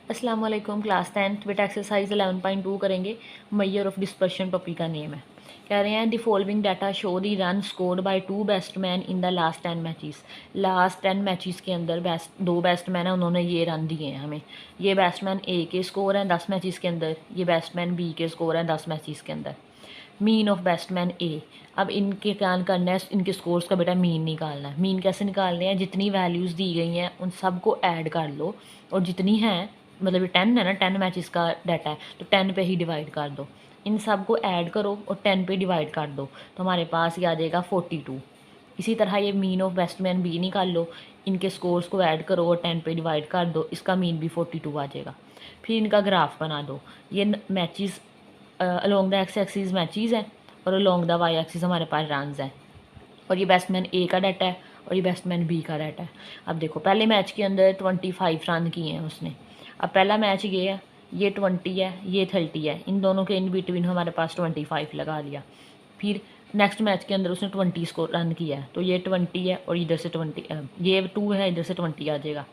अस्सलाम वालेकुम class 10th बेटा एक्सरसाइज 11.2 करेंगे। मेजर ऑफ डिस्पर्शन टॉपिक का नेम है। कह रहे हैं the following data show the run scored by 2 batsman in the last 10 matches. Last 10 matches के अंदर दो बैट्समैन हैं, उन्होंने ये रन दिए हैं हमें। ये बैट्समैन ए के स्कोर हैं 10 मैचेस के अंदर, ये बैट्समैन बी के स्कोर हैं 10 मैचेस के अंदर। मीन ऑफ बैट्समैन ए। अब इनके क्या करना है, इनके स्कोर्स का बेटा मीन निकालना है। मीन कैसे निकालने हैं, जितनी वैल्यूज़ दी गई हैं उन सबको ऐड कर लो और जितनी हैं, मतलब ये 10 है ना, 10 मैचेस का डाटा है तो 10 पे ही डिवाइड कर दो। इन सब को ऐड करो और 10 पे डिवाइड कर दो तो हमारे पास ये आ जाएगा 42। इसी तरह ये मीन ऑफ बैट्समैन बी निकाल लो, इनके स्कोर्स को ऐड करो और 10 पे डिवाइड कर दो, इसका मीन भी 42 आ जाएगा। फिर इनका ग्राफ बना दो। ये matches along the x axis matches हैं और अलोंग द वाई एक्सिस हमारे पास रन्स हैं। और ये बैट्समैन ए का डाटा है और ये बैट्समैन बी का डाटा है। अब देखो पहले मैच के अंदर 25 रन किए हैं उसने। अब पहला मैच ये है, ये 20 है, ये 30 है, इन दोनों के इन बिटवीन हमारे पास 25 लगा लिया। फिर नेक्स्ट मैच के अंदर उसने 20 स्कोर रन किया है तो ये 20 है और इधर से 20, ये 2 है, इधर से 20 आ जाएगा।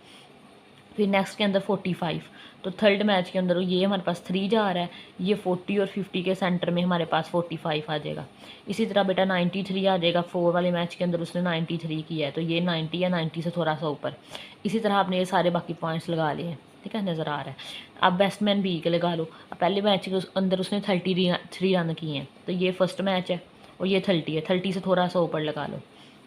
फिर नेक्स्ट के अंदर 45, तो थर्ड मैच के अंदर ये हमारे पास 3 जा रहा है, ये 40 और 50 के सेंटर में हमारे पास 45 आ जाएगा। इसी तरह बेटा 93 आ जाएगा। 4 वाले मैच के अंदर उसने 93 किया है तो ये 90 है, 90 से थोड़ा सा ऊपर। इसी तरह आपने ये सारे बाकी पॉइंट्स लगा लिए हैं, ठीक है, नज़र आ रहा है। अब बैट्समैन बी के लगा लो। अब पहले मैच के अंदर उसने 33 रन किए हैं तो ये फर्स्ट मैच है और ये 30 है, 30 से थोड़ा सा ऊपर लगा लो।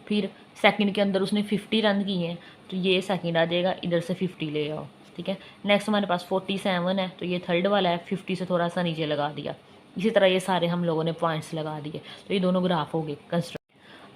फिर सेकंड के अंदर उसने 50 रन किए हैं तो ये सेकंड आ जाएगा, इधर से 50 ले आओ, ठीक है। नेक्स्ट हमारे पास 47 है तो ये थर्ड वाला है, 50 से थोड़ा सा नीचे लगा दिया। इसी तरह ये सारे हम लोगों ने पॉइंट्स लगा दिए तो ये दोनों ग्राफ हो गए construct.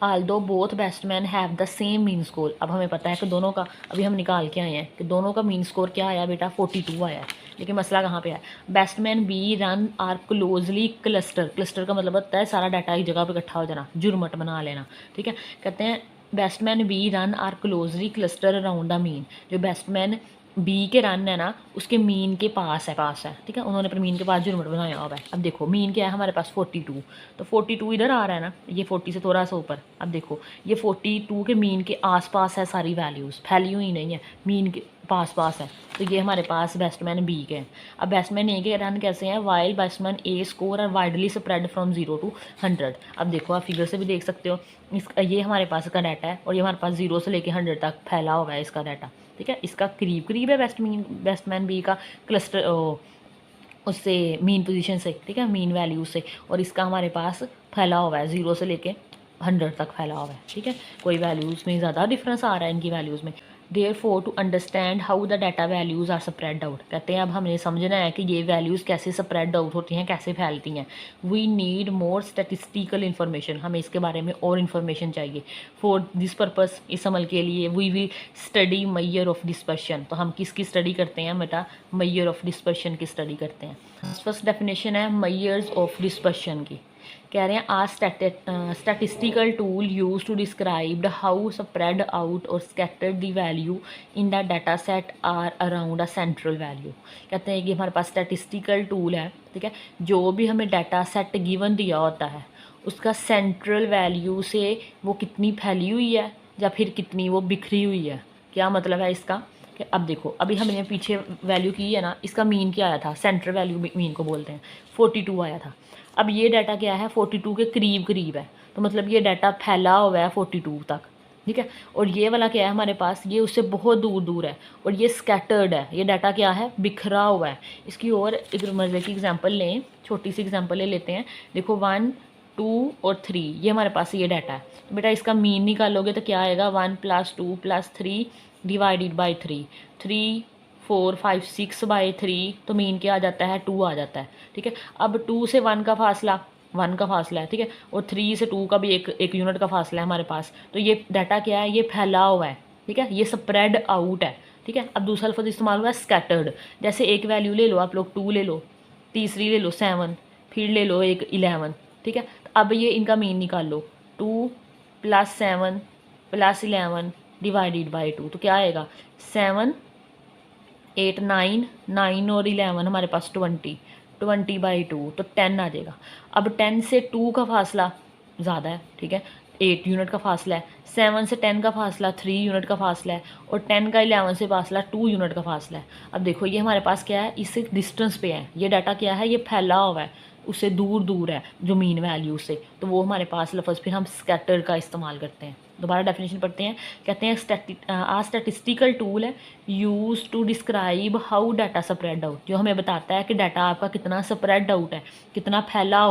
Aldous both batsman have the same mean score. अब हमें पता है कि दोनों का, अभी हम निकाल के आए हैं कि दोनों का मीन स्कोर क्या आया बेटा, 42 आया है। लेकिन मसला कहाँ पे है, batsman B run are closely cluster. Cluster का मतलब होता है सारा डाटा एक जगह पे इकट्ठा हो जाना, जुर्मट बना लेना, ठीक है। कहते हैं batsman B run are closely cluster around the mean. जो बैट्समैन बी के रन है ना उसके मीन के पास है, ठीक है, उन्होंने अपने मीन के पास जुर्मट बनाया हुआ है। अब देखो मीन क्या है हमारे पास 42, तो 42 इधर आ रहा है ना, ये 40 से थोड़ा सा ऊपर। अब देखो ये 42 के मीन के आसपास है, सारी वैल्यूज़ फैली हुई नहीं है, मीन के पास है। तो ये हमारे पास बैट्समैन बी के हैं। अब बैट्समैन ए के रन कैसे हैं, वाइल बैट्समैन ए स्कोर और वाइडली स्प्रेड फ्रॉम 0 to 100। अब देखो आप फिगर से भी देख सकते हो, इसका ये हमारे पास का डाटा है और ये हमारे पास 0 से लेकर 100 तक फैला हुआ है इसका डाटा, ठीक है। इसका करीब है बैट्समैन बी का क्लस्टर उससे मीन पोजीशन से, ठीक है, मीन वैल्यू से। और इसका हमारे पास फैला हुआ है 0 से लेके 100 तक फैला हुआ है, ठीक है। कोई वैल्यूज़ में ज़्यादा डिफरेंस आ रहा है इनकी वैल्यूज़ में। Therefore to understand how the data values are spread out. कहते हैं अब हमें समझना है कि ये वैल्यूज़ कैसे स्प्रेड आउट होती हैं, कैसे फैलती हैं। We need more statistical information, हमें इसके बारे में और इन्फॉर्मेशन चाहिए। फॉर दिस पर्पस, इस अमल के लिए we will study measure of dispersion. तो हम किसकी स्टडी करते हैं बेटा, मेजर ऑफ डिस्पर्शन की स्टडी करते हैं। फर्स्ट डेफिनेशन है मेजर्स ऑफ डिस्पर्शन की। कह रहे हैं a statistical tool used to describe how spread out और scattered the value in the data set are around a central value. कहते हैं कि हमारे पास स्टैटिस्टिकल टूल है, ठीक है, जो भी हमें डाटा सेट गिवन दिया होता है उसका सेंट्रल वैल्यू से वो कितनी फैली हुई है या फिर कितनी वो बिखरी हुई है। क्या मतलब है इसका कि अब देखो अभी हमने पीछे वैल्यू की है ना, इसका मीन क्या आया था, सेंट्रल वैल्यू मीन को बोलते हैं, 42 आया था। अब ये डाटा क्या है, 42 के करीब है, तो मतलब ये डाटा फैला हुआ है 42 तक, ठीक है। और ये वाला क्या है हमारे पास, ये उससे बहुत दूर है और ये स्कैटर्ड है, ये डाटा क्या है, बिखरा हुआ है। इसकी और एक मजे की एग्जांपल लें, छोटी सी एग्जांपल ले लेते हैं। देखो 1 2 और 3 ये हमारे पास ये डाटा है, तो बेटा इसका मीन निकालोगे तो क्या आएगा, 1 + 2 + 3 डिवाइडेड बाई 3, 3 4 5 6 बाई 3, तो मीन क्या आ जाता है, 2 आ जाता है, ठीक है। अब 2 से 1 का फासला, 1 का फासला है, ठीक है, और 3 से 2 का भी एक यूनिट का फासला है हमारे पास। तो ये डाटा क्या है, ये फैला हुआ है, ठीक है, ये स्प्रेड आउट है, ठीक है। अब दूसरा लफ्ज़ इस्तेमाल हुआ है स्कैटर्ड। जैसे एक वैल्यू ले लो आप लोग, 2 ले लो, तीसरी ले लो 7, फिर ले लो एक 11, ठीक है। अब ये इनका मीन निकाल लो, 2 + 7 + 11 डिवाइडेड बाई 2, तो क्या आएगा, 7 8 9 9 और 11 हमारे पास 20 बाई 2, तो 10 आ जाएगा। अब 10 से 2 का फासला ज़्यादा है, ठीक है, 8 यूनिट का फासला है, 7 से 10 का फासला 3 यूनिट का फासला है, और 10 का 11 से फासला 2 यूनिट का फासला है। अब देखो ये हमारे पास क्या है, इससे डिस्टेंस पे है, ये डाटा क्या है, ये फैला हुआ है, उससे दूर दूर है जो मीन वैल्यू से, तो वो हमारे पास लफ्ज़ फिर हम स्कैटर का इस्तेमाल करते हैं। दोबारा डेफिनेशन पढ़ते हैं, कहते हैं स्टैटिस्टिकल टूल है use to describe how data spread out, जो हमें बताता है कि डाटा आपका कितना स्प्रेड आउट है, कितना फैला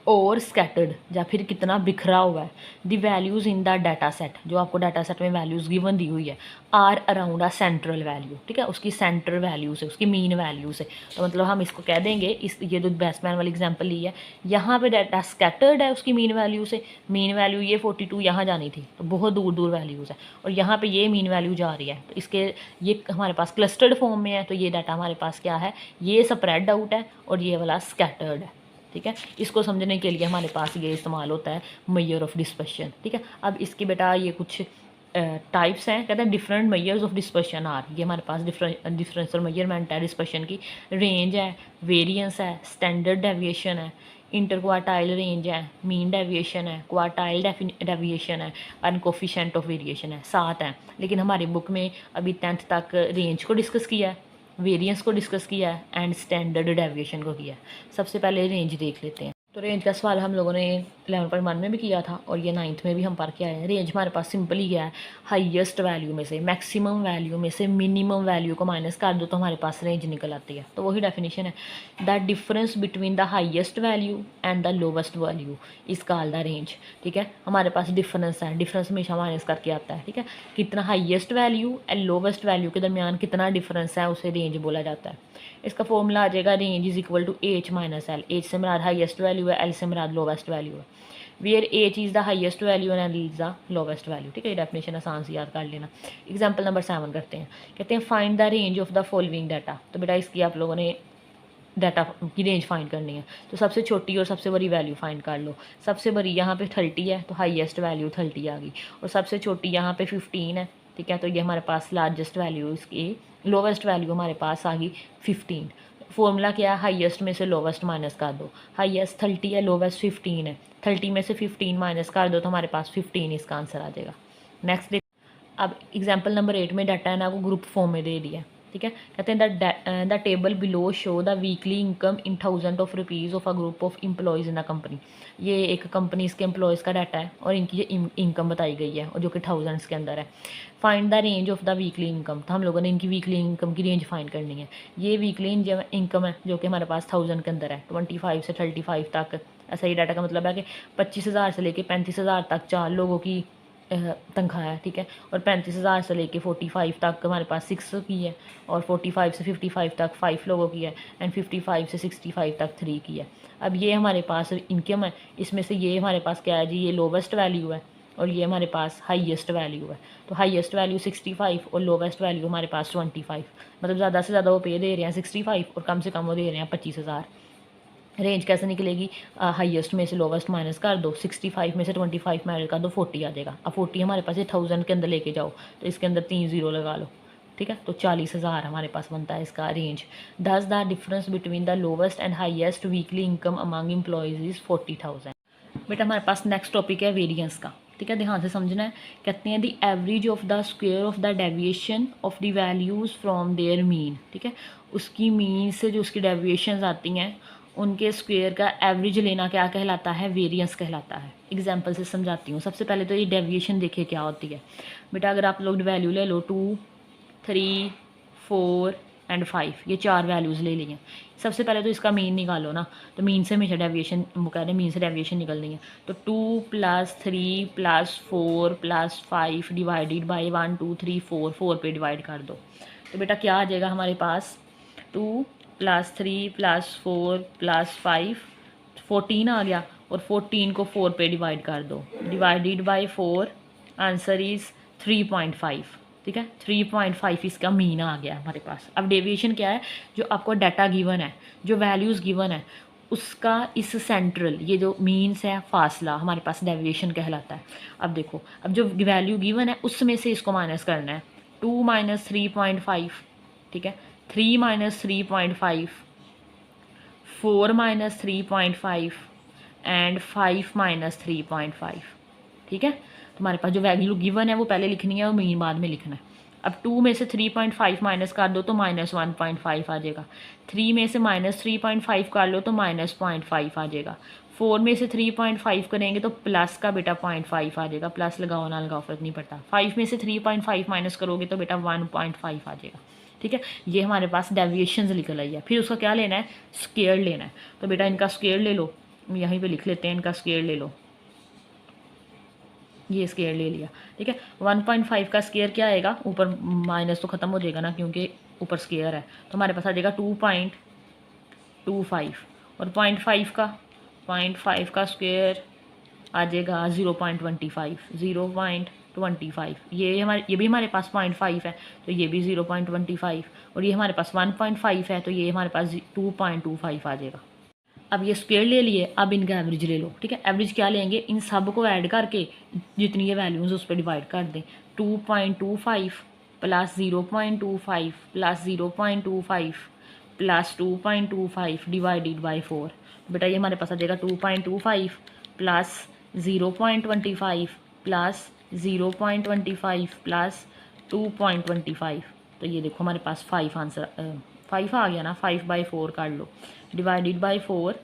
और स्कैटर्ड या फिर कितना बिखरा हुआ है। The values in the data set, जो आपको डाटा सेट में वैल्यूज़ गिवन दी हुई है, are around a central value, ठीक है, उसकी सेंटर वैल्यू से, उसकी मीन वैल्यू से। तो मतलब हम इसको कह देंगे, इस ये जो बेस्टमैन वाली एग्जांपल ली है, यहाँ पे डाटा स्कैटर्ड है उसकी मीन वैल्यू से, मीन वैल्यू ये 42 यहाँ जानी थी, तो बहुत दूर दूर वैल्यूज़ है, और यहाँ पे ये मीन वैल्यू जा रही है, तो इसके ये हमारे पास क्लस्टर्ड फॉर्म में है, तो ये डाटा हमारे पास क्या है, ये स्प्रेड आउट है और ये वाला स्कैटर्ड है। ठीक है, इसको समझने के लिए हमारे पास ये इस्तेमाल होता है मेजर ऑफ डिस्पर्शन। ठीक है, अब इसके बेटा ये कुछ टाइप्स हैं, कहते हैं different measures of dispersion are, ये हमारे पास डिफरेंशियल मेजरमेंट है डिस्पर्शन की, रेंज है, वेरिएंस है, स्टैंडर्ड डेविएशन है, इंटर क्वार्टाइल रेंज है, मीन डेविएशन है, क्वार्टाइल डेविएशन है, और कोफिशिएंट ऑफ वेरिएशन है, 7 हैं। लेकिन हमारी बुक में अभी 10th तक रेंज को डिस्कस किया है, वेरिएंस को डिस्कस किया है एंड स्टैंडर्ड डेविएशन को किया है। सबसे पहले रेंज देख लेते हैं। तो रेंज का सवाल हम लोगों ने 11.1 में भी किया था और ये 9th में भी हम पढ़ के आए हैं। रेंज हमारे पास सिंपल ही क्या है, हाईएस्ट वैल्यू में से, मैक्सिमम वैल्यू में से मिनिमम वैल्यू को माइनस कर दो तो हमारे पास रेंज निकल आती है। तो वही डेफिनेशन है, the difference between the highest value and the lowest value is called the range. ठीक है, हमारे पास डिफरेंस है, डिफरेंस हमेशा माइनस करके आता है। ठीक है, कितना highest value and lowest value के दरमियान कितना डिफरेंस है उसे रेंज बोला जाता है। इसका फॉर्मूला आ जाएगा, range is equal to H minus L. H से मुराद हाईएस्ट वैल्यू है, एल से मुराद लोवेस्ट वैल्यू है, where H is the highest value and L is the lowest value. ठीक है, ये डेफिनेशन आसान से याद कर लेना। एग्जाम्पल नंबर 7 करते हैं, कहते हैं find the range of the following data. तो बेटा इसकी आप लोगों ने डाटा की रेंज फाइंड करनी है, तो सबसे छोटी और सबसे बड़ी वैल्यू फाइंड कर लो। सबसे बड़ी यहाँ पे 30 है, तो हाईएस्ट वैल्यू 30 आ गई, और सबसे छोटी यहाँ पे 15 है। ठीक है, तो ये हमारे पास लार्जेस्ट वैल्यू, इसकी लोवेस्ट वैल्यू हमारे पास आ गई 15। फॉर्मूला क्या है, हाईएस्ट में से लोवेस्ट माइनस कर दो। हाईएस्ट 30 है, लोवेस्ट 15 है, 30 में से 15 माइनस कर दो तो हमारे पास 15 इसका आंसर आ जाएगा। नेक्स्ट देख, अब एग्जाम्पल नंबर 8 में डाटा है ना वो ग्रुप फॉर्म में दे दिया है। ठीक है, कहते हैं the table below show the weekly income in thousand of rupees of a group of employees in a company. ये एक कंपनी के एम्प्लॉयज़ का डाटा है और इनकी ये इनकम बताई गई है और जो कि थाउजेंड्स के अंदर है। Find the range of the weekly income, तो हम लोगों ने इनकी वीकली इनकम की रेंज फाइंड करनी है। ये वीकली इनकम है जो कि हमारे पास 1000 के अंदर है, 25 से 35 तक। ऐसा ही डाटा का मतलब है कि 25,000 से लेकर 35,000 तक 4 लोगों की तनख्वाह है। ठीक है, और 35,000 से लेके 45 तक हमारे पास 6 की है, और 45 से 55 तक 5 लोगों की है, एंड 55 से 65 तक 3 की है। अब ये हमारे पास इनकम है, इसमें से ये हमारे पास क्या है जी, ये लोवेस्ट वैल्यू है और ये हमारे पास हाईएस्ट वैल्यू है। तो हाईएस्ट वैल्यू 65 और लोवेस्ट वैल्यू हमारे पास 25, मतलब ज़्यादा से ज़्यादा वो पे दे रहे हैं 65 और कम से कम वो दे रहे हैं 25,000। रेंज कैसे निकलेगी, हाईएस्ट में से लोवेस्ट माइनस कर दो, 65 में से 25 माइनस कर दो, 40 आ जाएगा। अब 40 हमारे पास ये 1000 के अंदर लेके जाओ तो इसके अंदर 3 जीरो लगा लो। ठीक है, तो 40,000 हमारे पास बनता है इसका रेंज। दस the difference between the lowest and highest weekly income among employees is 40,000। बेटा हमारे पास नेक्स्ट टॉपिक है वेरिएंस का। ठीक है, ध्यान से समझना है। कहते हैं the average of the square of the deviation of the values from there mean. ठीक है, उसकी मीन से जो उसकी डेविएशंस आती हैं उनके स्क्वायर का एवरेज लेना क्या कहलाता है, वेरिएंस कहलाता है। एग्जांपल से समझाती हूँ। सबसे पहले तो ये डेविएशन देखिए क्या होती है। बेटा अगर आप लोग वैल्यू ले लो 2, 3, 4 एंड 5, ये 4 वैल्यूज़ ले ली हैं। सबसे पहले तो इसका मीन निकालो ना, तो मीन से हमेशा डेविएशन, वो कह रहे हैं मीन से डेविएशन निकलनी है। तो 2 + 3 + 4 + 5 डिवाइडेड बाई 1 2 3 4, 4 पे डिवाइड कर दो। तो बेटा क्या आ जाएगा हमारे पास, 2 + 3 + 4 + 5, 14 आ गया, और 14 को 4 पे डिवाइड कर दो, डिवाइडेड बाई 4, आंसर इज़ 3.5। ठीक है, 3.5 इसका मीन आ गया हमारे पास। अब डेविएशन क्या है, जो आपको डाटा गिवन है, जो वैल्यूज़ गिवन है उसका इस सेंट्रल, ये जो मीन्स है फासला हमारे पास डेविएशन कहलाता है। अब देखो, अब जो वैल्यू गिवन है उसमें से इसको माइनस करना है। 2 - 3.5, ठीक है, 3 - 3.5, 4 - 3.5 एंड 5 - 3.5। ठीक है। तुम्हारे पास जो वैल्यू गिवन है वो पहले लिखनी है और मीन बाद में लिखना है। अब 2 में से 3.5 माइनस कर दो तो -1.5 आ जाएगा। 3 में से -3.5 कर लो तो -0.5 आ जाएगा। 4 में से 3.5 करेंगे तो प्लस का बेटा 0.5 आ जाएगा। प्लस लगाओ ना लगाओ फ़र्क नहीं पड़ता। 5 में से 3.5 माइनस करोगे तो बेटा 1.5 आ जाएगा। ठीक है, ये हमारे पास डेविएशंस निकल आई है। फिर उसका क्या लेना है, स्क्वायर लेना है। तो बेटा इनका स्क्वायर ले लो, यहीं पे लिख लेते हैं, इनका स्क्वायर ले लो। ये स्क्वायर ले लिया। ठीक है, 1.5 का स्क्वायर क्या आएगा, ऊपर माइनस तो ख़त्म हो जाएगा ना क्योंकि ऊपर स्क्वायर है, तो हमारे पास आ जाएगा 2.25 और 0.5 का स्क्वायर आ जाएगा 0.25 ये भी हमारे पास 0.5 है तो ये भी 0.25 और ये हमारे पास 1.5 है तो ये हमारे पास 2.25 आ जाएगा। अब ये स्क्वायर ले लिए, अब इनका एवरेज ले लो। ठीक है, एवरेज क्या लेंगे, इन सब को ऐड करके जितनी ये वैल्यूज़ उस पर डिवाइड कर दें। 2.25 plus 0.25 plus 0.25 plus 2.25 divided by 4। बेटा ये हमारे पास आ जाएगा 2.25 प्लस 0.25 प्लस 0.25 प्लस 2.25। तो ये देखो हमारे पास 5 आंसर 5 आ गया ना। 5/4 कर लो डिवाइडेड बाई 4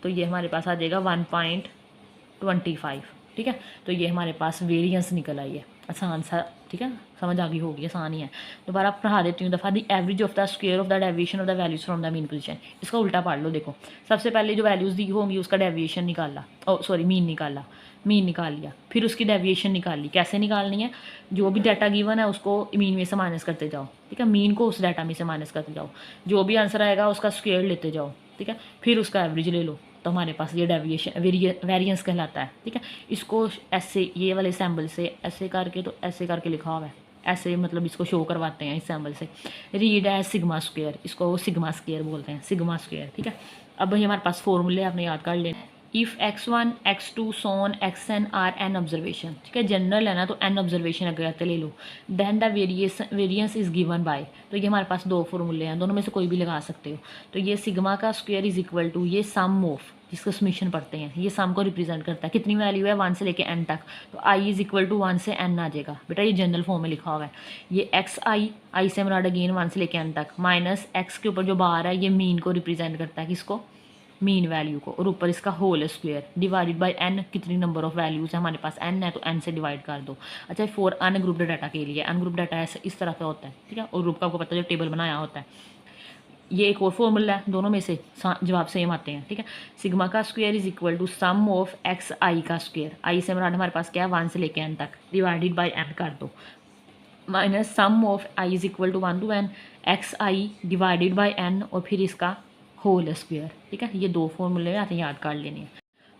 तो ये हमारे पास आ जाएगा 1.25। ठीक है, तो ये हमारे पास वेरिएंस निकल आई है। आसान सा, ठीक है, समझ आ गई होगी, आसान ही है। दोबारा पढ़ा देती हूँ दफ़ा। The average of the square of the deviation of the values from the mean position. इसका उल्टा पढ़ लो। देखो सबसे पहले जो वैल्यूज़ दी होंगी उसका डेविएशन निकाला, मीन निकाला, मीन निकाल लिया, फिर उसकी डेविएशन निकाल ली। कैसे निकालनी है, जो भी डाटा गिवन है उसको मीन में से माइनस करते जाओ। ठीक है, मीन को उस डाटा में से माइनस करते जाओ, जो भी आंसर आएगा उसका स्क्वायर लेते जाओ। ठीक है, फिर उसका एवरेज ले लो, तो हमारे पास ये डेविएशन वेरिएंस कहलाता है। ठीक है, इसको ऐसे ये वाले सैम्बल से ऐसे करके, तो ऐसे करके लिखा हुआ है, ऐसे मतलब इसको शो करवाते हैं इस सैम्बल से। रीड एज सिग्मा स्क्वायर, इसको वो सिग्मा स्क्वायर बोलते हैं, सिग्मा स्क्वायर। ठीक है, अब ये हमारे पास फॉर्मूले आपने याद कर लेना। If x1 x2 so on xn are n observation. ठीक है, जनरल है ना तो एन ऑब्जर्वेशन अगर आते ले लो। Then the variance is given by, तो ये हमारे पास दो फॉर्मूले हैं, दोनों में से कोई भी लगा सकते हो। तो ये सिग्मा का स्क्वायर इज इक्वल टू ये सम ऑफ, जिसको समीशन पढ़ते हैं, ये सम को रिप्रेजेंट करता है। कितनी वैल्यू है, 1 से लेके n तक, तो i इज इक्वल टू 1 से n आ जाएगा। बेटा ये जनरल फॉर्म में लिखा हुआ है। ये एक्स आई से मराड अगेन 1 से लेके n तक, माइनस एक्स के ऊपर जो बार है ये मीन को रिप्रेजेंट करता है, किसको, मीन वैल्यू को, और ऊपर इसका whole square divided by n। कितनी नंबर ऑफ वैल्यूज है हमारे पास, n है तो n से डिवाइड कर दो। अच्छा, फॉर अनग्रुप्ड डाटा के लिए, अनग्रुप्ड डाटा ऐसे इस तरह का होता है। ठीक है, और ग्रुप का आपको पता है जो टेबल बनाया होता है। ये एक और फॉर्मूला है, दोनों में से जवाब सेम आते हैं। ठीक है, सिग्मा का square is equal to sum of x i का स्क्वायर, आई से मराड हमारे पास क्या है 1 से लेके n तक, डिवाइडेड बाय n कर दो, minus sum of i is equal to 1 to n x i divided by n और फिर इसका होल स्क्वायर। ठीक है, ये दो फॉर्मूले आते हैं, याद कर लेने हैं।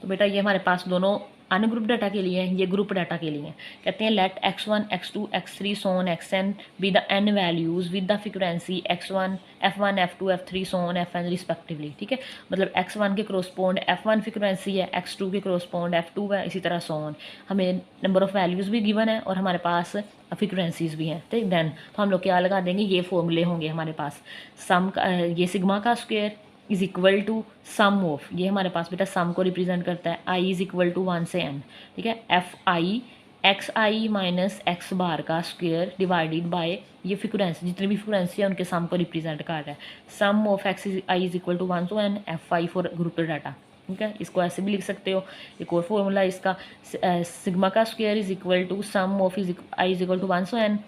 तो बेटा ये हमारे पास दोनों अनग्रुप डाटा के लिए हैं, ये ग्रुप डाटा के लिए कहते हैं। Let x1 x2 x3 so on xn be the n values with the frequency x1 f1 f2 f3 so on fn respectively. ठीक है, मतलब x1 के क्रोस्पोंड f1 फ्रीक्वेंसी है, x2 के क्रोस्पोंड f2 है, इसी तरह सोन। हमें नंबर ऑफ वैल्यूज़ भी गिवन है और हमारे पास फ्रीक्वेंसीज भी हैं। ठीक, देन तो हम लोग क्या लगा देंगे, ये फॉर्मूले होंगे हमारे पास। सम का ये सिग्मा का square is equal to sum of, ये हमारे पास बेटा सम को रिप्रेजेंट करता है, आई इज इक्वल टू 1 से n। ठीक है, f i x i minus x bar का स्क्वायर डिवाइडेड बाय ये फ्रीक्वेंसी, जितनी भी फ्रीक्वेंसी है उनके सम को रिप्रेजेंट कर रहा है। Sum of x i is equal to 1 to n f i for group data. ठीक है, इसको ऐसे भी लिख सकते हो। एक और फॉर्मूला इसका, सिग्मा का square is equal to sum of i is equal to 1 से n,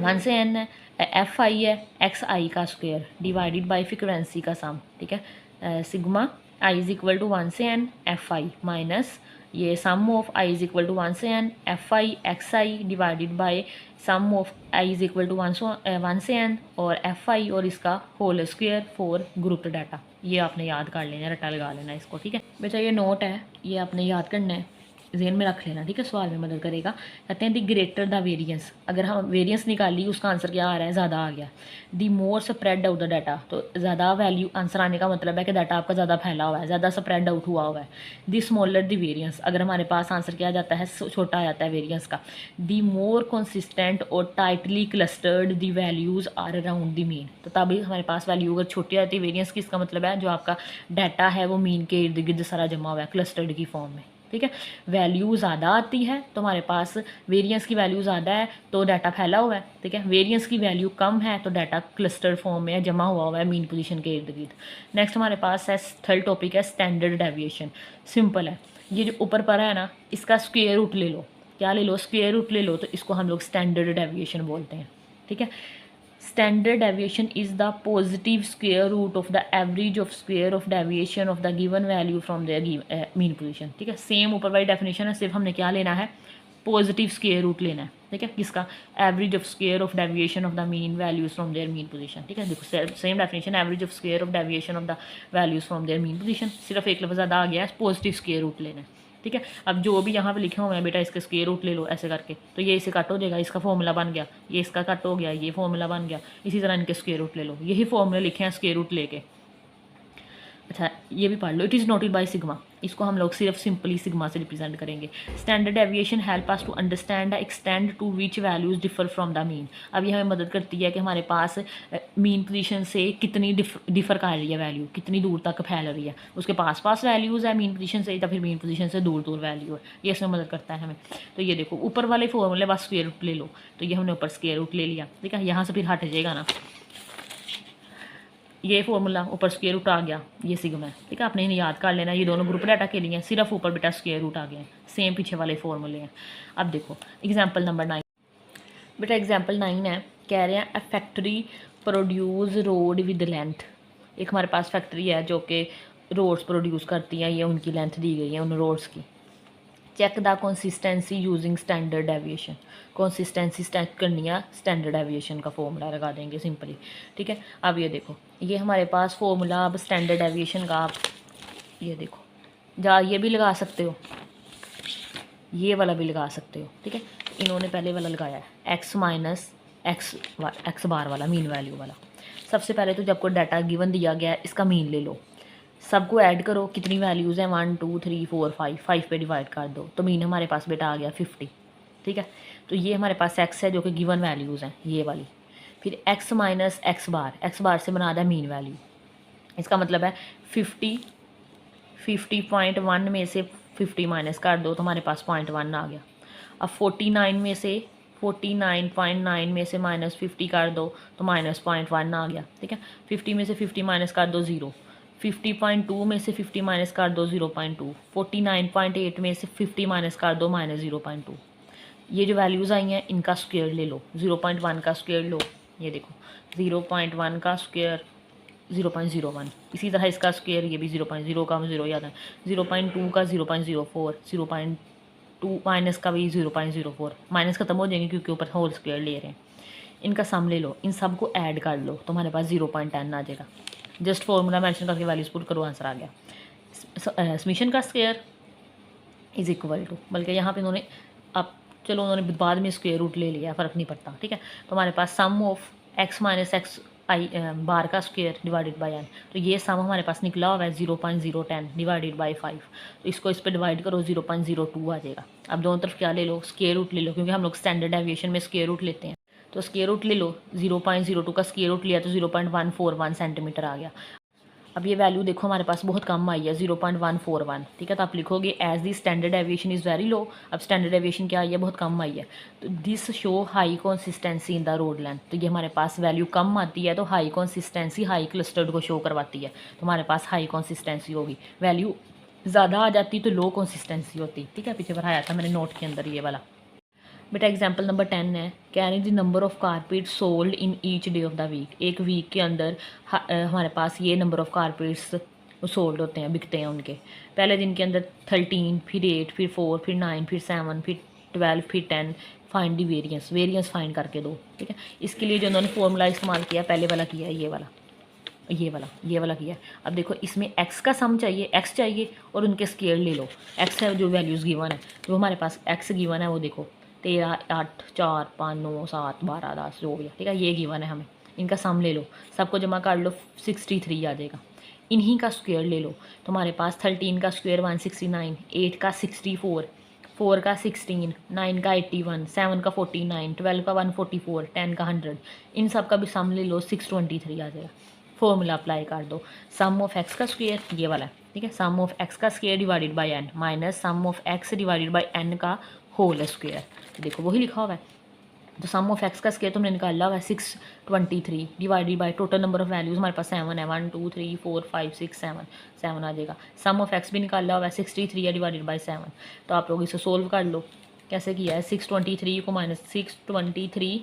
1 से n है, एफ आई है एक्स आई का स्क्वायर डिवाइडेड बाई फ्रीक्वेंसी का सम। ठीक है, sigma i is equal to 1 से n एफ आई माइनस ये sum of i is equal to 1 से n f i x i divided by sum of i is equal to 1 से n और f i और इसका whole square for group data. ये आपने याद कर लेना, रटा लगा लेना इसको। ठीक है बेटा, ये नोट है, ये आपने याद करना है, जेन में रख लेना। ठीक है, सवाल में मदद करेगा। कहते हैं दी ग्रेटर द वेरिएंस, अगर हम वेरिएंस निकाली उसका आंसर क्या आ रहा है, ज़्यादा आ गया। दी मोर स्प्रेड आउट द डाटा, तो ज़्यादा वैल्यू आंसर आने का मतलब है कि डाटा आपका ज़्यादा फैला हुआ है, ज़्यादा स्प्रेड आउट हुआ हुआ है। दी स्मॉलर दी वेरिएंस, अगर हमारे पास आंसर क्या आ जाता है, छोटा आ जाता है वेरिएंस का। दी मोर कंसिस्टेंट और tightly clustered the values are around the mean, तो तभी हमारे पास वैल्यू अगर छोटी आती है वेरिएंस की, इसका मतलब है जो आपका डाटा है वो मीन के इर्द गिर्द सारा जमा हुआ है क्लस्टर्ड की फॉर्म में। ठीक है। वैल्यू ज़्यादा आती है तो हमारे पास वेरिएंस की वैल्यू ज़्यादा है तो डाटा फैला हुआ है, ठीक है। वेरिएंस की वैल्यू कम है तो डाटा क्लस्टर फॉर्म में जमा हुआ है मीन पोजीशन के इर्द गिर्द। नेक्स्ट हमारे पास है थर्ड टॉपिक है स्टैंडर्ड डेविएशन। सिंपल है, ये जो ऊपर पर है ना, इसका स्क्वायर रूट ले लो। क्या ले लो? स्क्वायर रूट ले लो, तो इसको हम लोग स्टैंडर्ड डेविएशन बोलते हैं, ठीक है। Standard deviation is the positive square root of the average of square of deviation of the given value from their mean position, ठीक है। सेम ऊपर वाली डेफिनेशन है, सिर्फ हमने क्या लेना है? पॉजिटिव स्क्वायर रूट लेना है, ठीक है। किसका? Average of square of deviation of the mean values from there mean position, ठीक है। देखो same definition, average of square of deviation of the values from there mean position, सिर्फ एक लफ्ज़ ज़्यादा आ गया है, पॉजिटिव स्क्वायर रूट लेना है, ठीक है। अब जो भी यहाँ पे लिखे हुए हैं बेटा, इसके स्क्वायर रूट ले लो ऐसे करके, तो ये इसे कट हो जाएगा, इसका फॉर्मूला बन गया, ये इसका कट हो गया, ये फॉर्मूला बन गया। इसी तरह इनके स्क्वायर रूट ले लो, यही फॉर्मूले लिखे हैं स्क्वायर रूट लेके। अच्छा, ये भी पढ़ लो, it is noted by sigma, इसको हम लोग सिर्फ सिंपली सिग्मा से रिप्रेजेंट करेंगे। Standard deviation help us to understand the extent to which values differ from the mean. अब ये हमें मदद करती है कि हमारे पास मीन पोजीशन से कितनी डिफर कर रही है वैल्यू, कितनी दूर तक फैल रही है, उसके पास वैल्यूज़ है मीन पोजीशन से या फिर मीन पोजीशन से दूर दूर वैल्यू है, ये इसमें मदद करता है हमें। तो ये देखो ऊपर वाले फॉर्मूले बस स्क्वायर रूट ले लो, तो ये हमने ऊपर स्क्वायर रूट ले लिया, ठीक है। यहाँ से फिर हट जाएगा ना, ये फॉर्मूला ऊपर स्क्वायर रूट आ गया, ये सिग्मा है, ठीक है। आपने इन्हें याद कर लेना, ये दोनों ग्रुप डाटा के लिए हैं, सिर्फ ऊपर बेटा स्क्वायर रूट आ गया है, सेम पीछे वाले फॉर्मूले हैं। अब देखो एग्जांपल नंबर 9, बेटा एग्जांपल 9 है, कह रहे हैं a factory produce road with length. एक हमारे पास फैक्ट्री है जो कि रोड्स प्रोड्यूस करती है, ये उनकी लेंथ दी गई है उन रोड्स की। Check the consistency using standard deviation, consistency check करनी है, स्टैंडर्ड डेविएशन का फॉर्मूला लगा देंगे सिंपली, ठीक है। अब ये देखो, ये हमारे पास फॉर्मूला अब स्टैंडर्ड डेविएशन का, आप ये देखो ये भी लगा सकते हो, ये वाला भी लगा सकते हो, ठीक है। इन्होंने पहले वाला लगाया है एक्स माइनस एक्स बार वाला, मीन वैल्यू वाला। सबसे पहले तो जब कोई डाटा गिवन दिया गया है, इसका मीन ले लो, सबको ऐड करो, कितनी वैल्यूज़ हैं 1 2 3 4 5 पे डिवाइड कर दो, तो मीन हमारे पास बेटा आ गया 50, ठीक है। तो ये हमारे पास एक्स है जो कि गिवन वैल्यूज़ हैं, ये वाली। फिर एक्स माइनस एक्स बार से बना दिया मीन वैल्यू, इसका मतलब है 50.1 में से 50 माइनस कर दो तो हमारे पास 0.1 आ गया। अब 49 में से 49.9 में से माइनस 50 कर दो तो माइनस 0.1 आ गया, ठीक है। 50 में से 50 माइनस कर दो 0, 50.2 में से 50 माइनस कर दो 0.2, 49.8 में से 50 माइनस कर दो माइनस 0.2। ये जो वैल्यूज़ आई हैं इनका स्क्वायर ले लो, 0.1 का स्क्वायर लो, ये देखो 0.1 का स्क्वायर 0.01, इसी तरह इसका स्क्वायर, ये भी 0.0 का 0 याद है, 0.2 का 0.04, 0.2 माइनस का भी 0.04, माइनस खत्म हो जाएंगे क्योंकि ऊपर होल स्क्वायर ले रहे हैं। इनका सम ले लो, इन सब को ऐड कर लो तो हमारे पास 0.10 आ जाएगा। जस्ट फॉर्मूला मेंशन करके वैल्यूज पुट करो, आंसर आ गया। समीशन का स्क्वायर इज इक्वल टू, बल्कि यहाँ पे उन्होंने अब चलो उन्होंने बाद में स्क्वायर रूट ले लिया, फ़र्क नहीं पड़ता, ठीक है। तो हमारे पास sum of x minus x आई बार का स्क्वायर डिवाइडेड बाई एन, तो ये सम हमारे पास निकला हुआ है 0.010 डिवाइडेड बाई 5, तो इसको इस पर डिवाइड करो 0.02 आ जाएगा। अब दोनों तरफ क्या ले लो? स्क्वायर रूट ले लो, क्योंकि हम लोग स्टैंडर्ड डेविएशन में स्क्वायर रूट लेते हैं, तो स्क्वायर रूट ले लो, 0.02 का स्क्वायर रूट लिया तो 0.141 सेंटीमीटर आ गया। अब ये वैल्यू देखो हमारे पास बहुत कम आई है 0.141, ठीक है। तो आप लिखोगे as the standard deviation is very low. अब स्टैंडर्ड डेविएशन क्या आई है? बहुत कम आई है, तो this show high consistency in the road length. तो ये हमारे पास वैल्यू कम आती है तो हाई कंसिस्टेंसी हाई क्लस्टर्ड को शो करवाती है, तो हमारे पास हाई कंसिस्टेंसी होगी। वैल्यू ज़्यादा आ जाती तो लो कंसिस्टेंसी होती, ठीक है। पीछे बढ़ाया था मैंने नोट के अंदर ये वाला। बेटा एग्जाम्पल नंबर 10 है, can the number of carpet sold in each day of the week. एक वीक के अंदर हमारे पास ये नंबर ऑफ कारपेट्स सोल्ड होते हैं, बिकते हैं उनके। पहले दिन के अंदर 13, फिर 8, फिर 4, फिर 9, फिर 7, फिर 12, फिर 10। फाइंड दी वेरिएंस फाइंड करके दो, ठीक है। इसके लिए जो उन्होंने फॉर्मूला इस्तेमाल किया, पहले वाला किया है, ये वाला किया है। अब देखो इसमें एक्स का सम चाहिए, एक्स चाहिए और उनके स्केयर ले लो। एक्स है जो वैल्यूज़ गिवन है, जो हमारे पास एक्स गिवन है वो देखो 13, 8, 4, 5, 9, 7, 12, 10 जो भी है, ठीक है। ये गिवन है हमें, इनका सम ले लो, सबको जमा कर लो 63 आ जाएगा। इन्हीं का स्क्वायर ले लो तो हमारे पास 13 का स्क्वायर 169, 8 का 64, 4 का 16, 9 का 81, 7 का 49, 12 का 144, 10 का 100। इन सब का भी सम ले लो 623 आ जाएगा। फॉर्मूला अप्लाई कर दो, सम ऑफ एक्स का स्क्वायर ये वाला है, ठीक है, सम ऑफ एक्स का square divided by n minus sum of x divided by n का होल स्क्वायर। देखो वही लिखा हुआ है, तो सम ऑफ एक्स का स्क्वायर तुमने निकाला हुआ है 623 divided by total number of values हमारे पास 7 है, 1 2 3 4 5 6 7 7 आ जाएगा। सम ऑफ एक्स भी निकाला हुआ है 63 है डिवाइडेड बाय 7। तो आप लोग इसे सोल्व कर लो, कैसे किया है, 623 को माइनस 623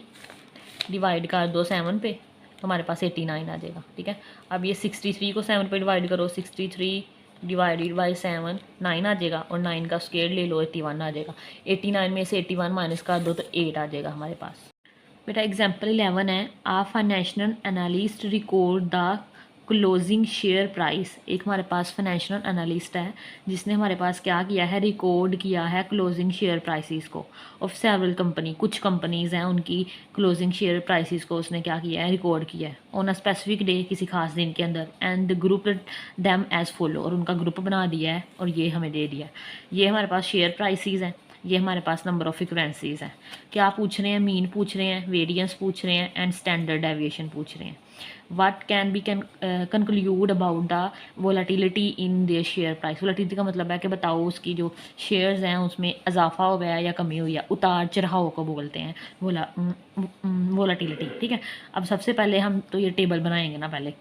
डिवाइड कर दो 7 पे तो हमारे पास 89 आ जाएगा, ठीक है। अब ये 63 को 7 पे डिवाइड करो, 63 डिवाइडेड बाई 7 9 आ जाएगा, और 9 का स्क्वायर ले लो 81 आ जाएगा। 89 में से 81 माइनस कर दो तो 8 आ जाएगा हमारे पास। बेटा एग्जाम्पल 11 है, a financial analyst record the closing share price. एक हमारे पास फाइनेंशियल एनालिस्ट है जिसने हमारे पास क्या किया है, रिकॉर्ड किया है क्लोजिंग शेयर प्राइसेस को ऑफ सेवरल कंपनी, कुछ कंपनीज़ हैं उनकी क्लोजिंग शेयर प्राइसेस को उसने क्या किया है, रिकॉर्ड किया है ऑन अ स्पेसिफिक डे, किसी खास दिन के अंदर, and group them as follow, और उनका ग्रुप बना दिया है और ये हमें दे दिया है। ये हमारे पास शेयर प्राइसेस हैं, ये हमारे पास नंबर ऑफ फ्रीक्वेंसीज हैं। क्या पूछ रहे हैं, मीन पूछ रहे हैं, वेरिएंस पूछ रहे हैं, एंड स्टैंडर्ड डेविएशन पूछ रहे हैं। What can be conclude about the volatility in their share price. Volatility का मतलब है कि बताओ उसकी जो शेयर्स हैं उसमें इजाफा हो गया या कमी हुई है, उतार चढ़ाव को बोलते हैं वोलाटिलिटी, ठीक है। अब सबसे पहले हम तो ये टेबल बनाएंगे ना पहले,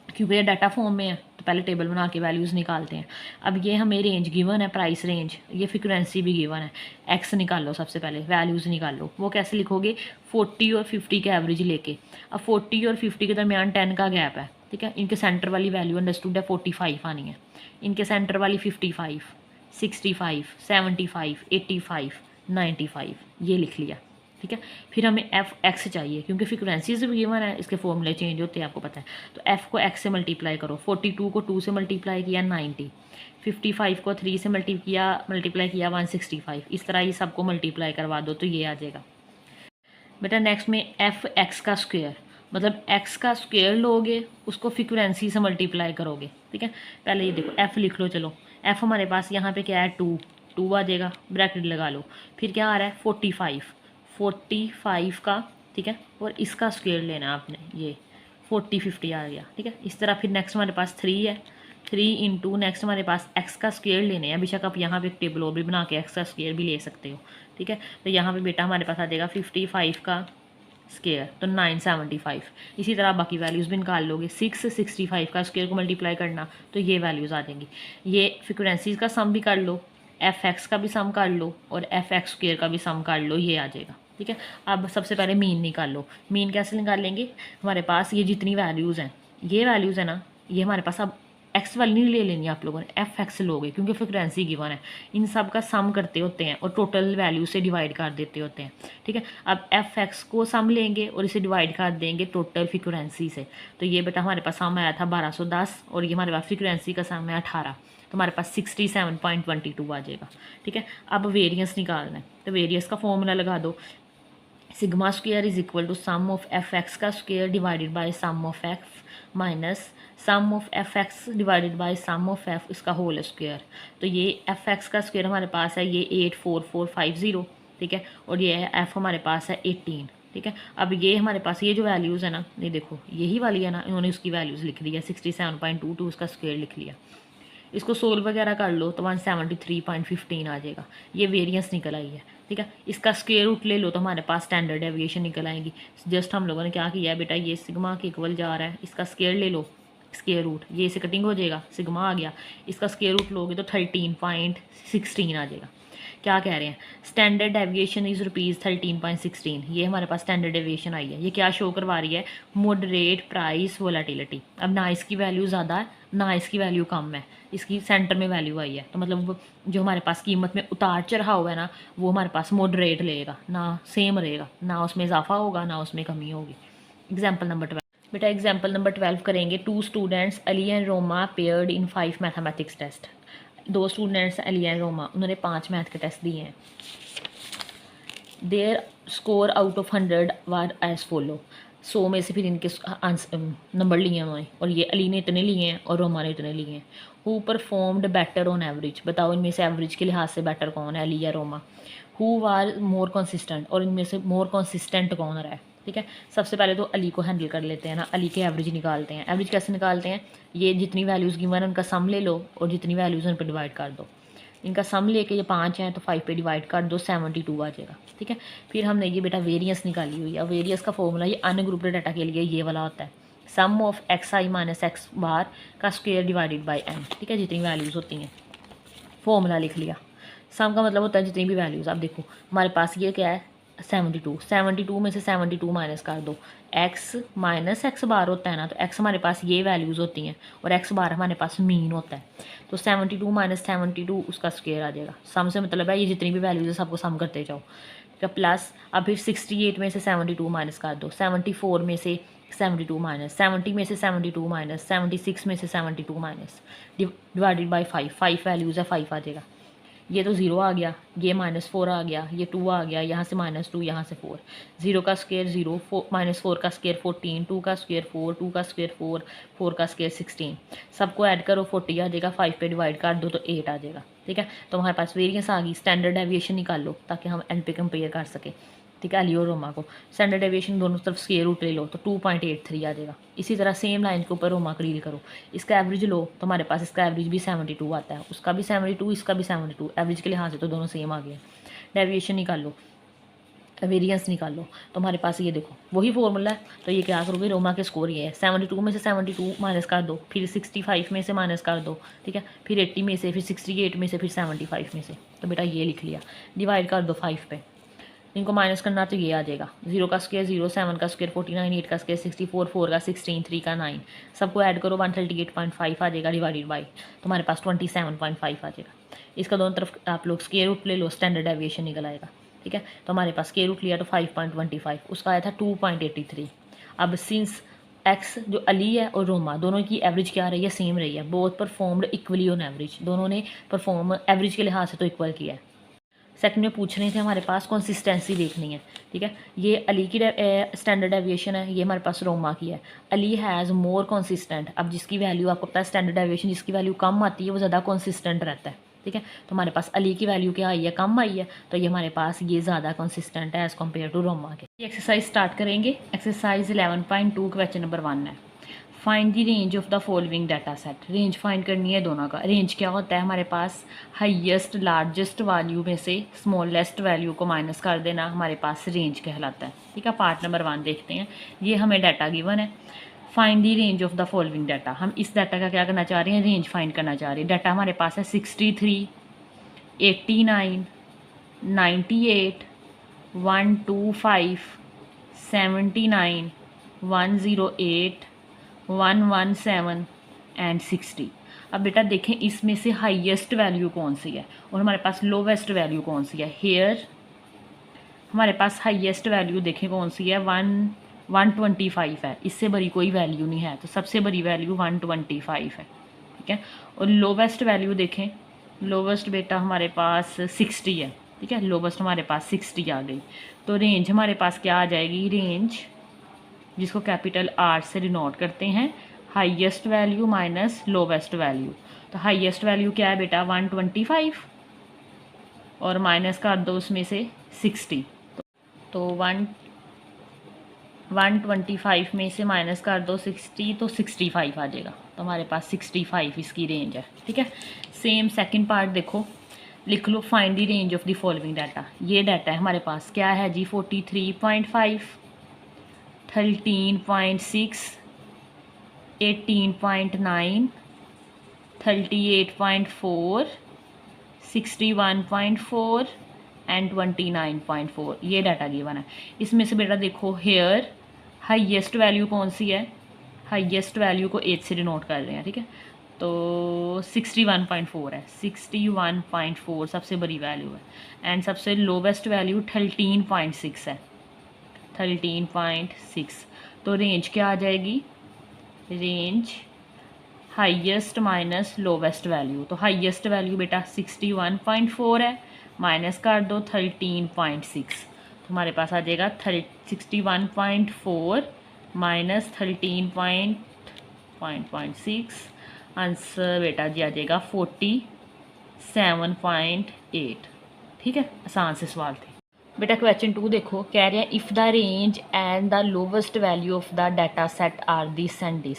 क्योंकि ये डाटा फॉर्म में है तो पहले टेबल बना के वैल्यूज़ निकालते हैं। अब ये हमें रेंज गिवन है, प्राइस रेंज, ये फ्रीक्वेंसी भी गिवन है। एक्स निकालो, सबसे पहले वैल्यूज़ निकालो। वो कैसे लिखोगे, 40 और 50 का एवरेज लेके। अब 40 और 50 के दरमियान 10 का गैप है, ठीक है। इनके सेंटर वाली वैल्यू अंडरस्टूड है 45 आनी है, इनके सेंटर वाली 55, 65, 75, 85, 95 ये लिख लिया, ठीक है। फिर हमें एफ एक्स चाहिए क्योंकि फ्रीक्वेंसी से भी गिवन है, इसके फॉर्मूले चेंज होते हैं आपको पता है। तो एफ को एक्स से मल्टीप्लाई करो, 42 को 2 से मल्टीप्लाई किया 90, 55 को 3 से मल्टीप्लाई किया 165, इस तरह ये सबको मल्टीप्लाई करवा दो तो ये आ जाएगा। बेटा नेक्स्ट में एफ एक्स का स्क्वायर, मतलब एक्स का स्क्वायर लोगे उसको फ्रीक्वेंसी से मल्टीप्लाई करोगे, ठीक है। पहले ये देखो एफ लिख लो, चलो एफ हमारे पास यहाँ पे क्या है 2 आ जाएगा, ब्रैकेट लगा लो। फिर क्या आ रहा है 45 का, ठीक है, और इसका स्क्वायर लेना है आपने, ये 40 50 आ गया, ठीक है। इस तरह फिर नेक्स्ट हमारे पास 3 है, 3 इंटू नेक्स्ट हमारे पास एक्स का स्क्वायर लेने हैं। बेशक आप यहाँ पे एक टेबल और भी बना के एक्स का स्क्वायर भी ले सकते हो, ठीक है। तो यहाँ पे बेटा हमारे पास आ जाएगा 55 का स्क्वायर तो 975। इसी तरह बाकी वैल्यूज़ भी निकाल लोगे, 665 का स्क्वायर को मल्टीप्लाई करना तो ये वैल्यूज़ आ जाएंगी। ये फ्रिक्वेंसीज का सम भी कर लो, एफ एक्स का भी सम कर लो और एफ एक्स स्क्वायर का भी सम कर लो, ये आ जाएगा, ठीक है। अब सबसे पहले मीन निकाल लो। मीन कैसे निकालेंगे, हमारे पास ये जितनी वैल्यूज़ हैं, ये वैल्यूज़ है ना, ये हमारे पास अब एक्स वाली नहीं ले लेनी आप लोगों ने, एफ एक्स लोगे क्योंकि फ्रिक्वेंसी गिवन है। इन सब का सम करते होते हैं और टोटल वैल्यू से डिवाइड कर देते होते हैं, ठीक है। अब एफ एक्स को सम लेंगे और इसे डिवाइड कर देंगे टोटल फ्रिक्वेंसी से। तो ये बेटा हमारे पास सम आया था 1210 और ये हमारे पास फ्रिक्वेंसी का सम है 18, तो हमारे पास 67.22 आ जाएगा, ठीक है। अब वेरिएंस निकालना है तो वेरिएंस का फॉर्मूला लगा दो, sigma square is equal to sum of f x का square divided by sum of x minus sum of f x divided by sum of f इसका होल स्क्वायर। तो ये एफ एक्स का square हमारे पास है ये 84450, ठीक है, और ये एफ हमारे पास है 18, ठीक है। अब ये हमारे पास ये जो वैल्यूज़ है ना, ये देखो यही वाली है ना, इन्होंने उसकी वैल्यूज़ लिख दी है 67.22 उसका स्क्वायर लिख लिया। इसको सोल्व वगैरह कर लो तो 173.15 आ जाएगा, ये वेरिएंस निकल आई है, ठीक है। इसका स्क्वायर रूट ले लो तो हमारे पास स्टैंडर्ड डेविएशन निकल आएगी। जस्ट हम लोगों ने क्या किया है बेटा, ये सिग्मा के इक्वल जा रहा है, इसका स्क्वायर ले लो, स्क्वायर रूट, ये इसे कटिंग हो जाएगा, सिग्मा आ गया, इसका स्क्वायर रूट लोगे तो 13.16 आ जाएगा। क्या कह रहे हैं, स्टैंडर्ड डेविएशन इज़ ₹13.16, ये हमारे पास स्टैंडर्ड डेविएशन आई है। ये क्या शो करवा रही है, मॉडरेट प्राइस वोलाटिलिटी। अब ना इसकी वैल्यू ज़्यादा है ना इसकी वैल्यू कम है, इसकी सेंटर में वैल्यू आई है, तो मतलब जो हमारे पास कीमत में उतार चढ़ाव है ना वो हमारे पास मॉडरेट लेगा, ना सेम रहेगा, ना उसमें इजाफा होगा ना उसमें कमी होगी। एग्जाम्पल नंबर 12 बेटा, एग्जाम्पल नंबर 12 करेंगे। 2 students Ali and Roma paired in 5 mathematics test. 2 students Ali and Roma, उन्होंने 5 मैथ के टेस्ट दिए हैं। Their score out of 100 were as follow. 100 में से फिर इनके नंबर लिए हैं उन्होंने, और ये अली ने इतने लिए हैं और रोमा ने इतने लिए हैं। Who performed better on average, बताओ इनमें से एवरेज के लिहाज से बेटर कौन है, अली या Roma. Who war more consistent, और इनमें से मोर कंसिस्टेंट कौन रहा है, ठीक है। सबसे पहले तो अली को हैंडल कर लेते हैं ना, अली के एवरेज निकालते हैं। एवरेज कैसे निकालते हैं, ये जितनी वैल्यूज़ गिवन है उनका सम ले लो और जितनी वैल्यूज़ उन पर डिवाइड कर दो। इनका सम लेके ये 5 हैं तो 5 पे डिवाइड कर दो, 72 आ जाएगा। ठीक है। फिर हमने ये बेटा वेरियंस निकाली हुई है। वेरियंस का फॉर्मूला ये अनग्रुप्ड डाटा के लिए ये वाला होता है, sum of x i minus x bar का स्क्वायर डिवाइडेड बाई एन। ठीक है, जितनी वैल्यूज़ होती हैं, फॉर्मूला लिख लिया। सम का मतलब होता है जितनी भी वैल्यूज़। अब देखो हमारे पास ये क्या है 72, 72 में से 72 माइनस कर दो, एक्स माइनस एक्स बार होता है ना, तो एक्स हमारे पास ये वैल्यूज़ होती हैं और एक्स बार हमारे पास मीन होता है। तो 72 माइनस 72 उसका स्क्वायर आ जाएगा। सम से मतलब है ये जितनी भी वैल्यूज़ है सबको सम करते जाओ। ठीक है, प्लस अब फिर 68 में से 72 माइनस कर दो, 74 में से 72 माइनस, 70 में से 72 माइनस, 76 में से 72 माइनस, डिवाइडेड बाई 5। 5 वैल्यूज़ है, 5 आ जाएगा। ये तो 0 आ गया, ये -4 आ गया, ये 2 आ गया, यहाँ से -2, यहाँ से 4। 0 का स्क्वायर 0, -4 का स्क्वायर 14, 2 का स्क्वायर 4, 2 का स्क्वायर 4, 4 का स्क्वायर 16। सबको ऐड करो 40 आ जाएगा, 5 पे डिवाइड कर दो तो 8 आ जाएगा। ठीक है, तो हमारे पास वेरिएंस आ गई। स्टैंडर्ड डेविएशन निकाल लो ताकि हम एंड पे कंपेयर कर सकें। ठीक है, अली और रोमा को स्टैंडर्ड डेविएशन दोनों तरफ स्क्वायर रूट ले लो तो 2.83 आ जाएगा। इसी तरह सेम लाइन के ऊपर रोमा को डील करो, इसका एवरेज लो तो हमारे पास इसका एवरेज भी 72 आता है, उसका भी 72, इसका भी 72। एवरेज के लिहाज से तो दोनों सेम आ गए। डेविएशन निकाल लो, वेरिएंस निकाल लो, तो हमारे पास ये देखो वही फॉर्मूला है। तो ये क्या करोगे, रोमा के स्कोर ये है 72 में से 72 माइनस कर दो, फिर 65 में से माइनस कर दो। ठीक है, फिर 80 में से, फिर 68 में से, फिर 75 में से। तो बेटा ये लिख लिया, डिवाइड कर दो 5 पे। इनको माइनस करना तो ये आ जाएगा, 0 का स्क्वायर 0, 7 का स्क्वायर 49, 8 का स्क्वायर 64, 4 का 16, 3 का 9। सबको ऐड करो 138.5 आ जाएगा, डिवाइडेड बाई, तो हमारे पास 27.5 आ जाएगा। इसका दोनों तरफ आप लोग स्क्वायर रूट ले लो, स्टैंडर्ड डेविएशन निकल आएगा। ठीक है, तो हमारे पास स्क्वायर रूट लिया तो 5.25, उसका आया था 2.83। अब सिंस एक्स जो अली है और रोमा दोनों की एवरेज क्या रही है, सेम रही है। Both performed equally on average, दोनों ने परफॉर्म एवरेज के लिहाज से तो इक्वल किया है। सेकंड में पूछ रहे थे हमारे पास कंसिस्टेंसी देखनी है। ठीक है, ये अली की स्टैंडर्ड डेविएशन है, ये हमारे पास रोमा की है। Ali has more consistent. अब जिसकी वैल्यू आपको पता है स्टैंडर्ड डेविएशन, जिसकी वैल्यू कम आती है वो ज़्यादा कंसिस्टेंट रहता है। ठीक है, तो हमारे पास अली की वैल्यू क्या आई है, कम आई है, तो ये हमारे पास ये ज़्यादा कंसिस्टेंट है एज़ कम्पेयर टू रोमा के। ये एक्सरसाइज स्टार्ट करेंगे। एक्सरसाइज 11.2 क्वेश्चन नंबर 1 है। Find the range of the following data set. Range find करनी है दोनों का। रेंज क्या होता है, हमारे पास हाईएस्ट लार्जेस्ट वैल्यू में से स्मॉलेस्ट वैल्यू को माइनस कर देना हमारे पास रेंज कहलाता है। ठीक है, पार्ट नंबर 1 देखते हैं। ये हमें डाटा गिवन है, find the range of the following data. हम इस डाटा का क्या करना चाह रहे हैं, रेंज फाइंड करना चाह रहे हैं। डाटा हमारे पास है 63, 89, 98, 125, 79, 108, 117 एंड 60। अब बेटा देखें इसमें से हाईएस्ट वैल्यू कौन सी है और हमारे पास लोवेस्ट वैल्यू कौन सी है। हेयर हमारे पास हाईएस्ट वैल्यू देखें कौन सी है, 125 है, इससे बड़ी कोई वैल्यू नहीं है, तो सबसे बड़ी वैल्यू 125 है। ठीक है, और लोवेस्ट वैल्यू देखें, लोवेस्ट बेटा हमारे पास 60 है। ठीक है, लोवेस्ट हमारे पास 60 आ गई। तो रेंज हमारे पास क्या आ जाएगी, रेंज जिसको कैपिटल आर से डिनोट करते हैं, highest value minus lowest value. तो हाईएस्ट वैल्यू क्या है बेटा 125 और माइनस कर दो उसमें से 60। तो 125 में से माइनस कर दो 60 तो 65 आ जाएगा। तो हमारे पास 65 इसकी रेंज है। ठीक है, सेम सेकंड पार्ट देखो, लिख लो find the range of the following data. ये डाटा है हमारे पास क्या है जी, 43.5, 13.6, 18.9, 38.4, 61.4 एंड 29.4। ये डाटा गिवन है। इसमें से बेटा देखो हेयर हाईएस्ट वैल्यू कौन सी है, हाईएस्ट वैल्यू को 8 से डिनोट कर रहे हैं। ठीक है, तो 61.4 है, 61.4 सबसे बड़ी वैल्यू है एंड सबसे लोवेस्ट वैल्यू 13.6 है, 13.6। तो रेंज क्या आ जाएगी, range highest minus lowest value. तो हाईएस्ट वैल्यू बेटा 61.4 है, माइनस कर दो 13.6, तो हमारे पास आ जाएगा 61.4 माइनस 13.6, आंसर बेटा जी आ जाएगा 47.8। ठीक है, आसान से सवाल थे। बेटा क्वेश्चन 2 देखो, कह रहे हैं if the range and the lowest value of the data set are this and this.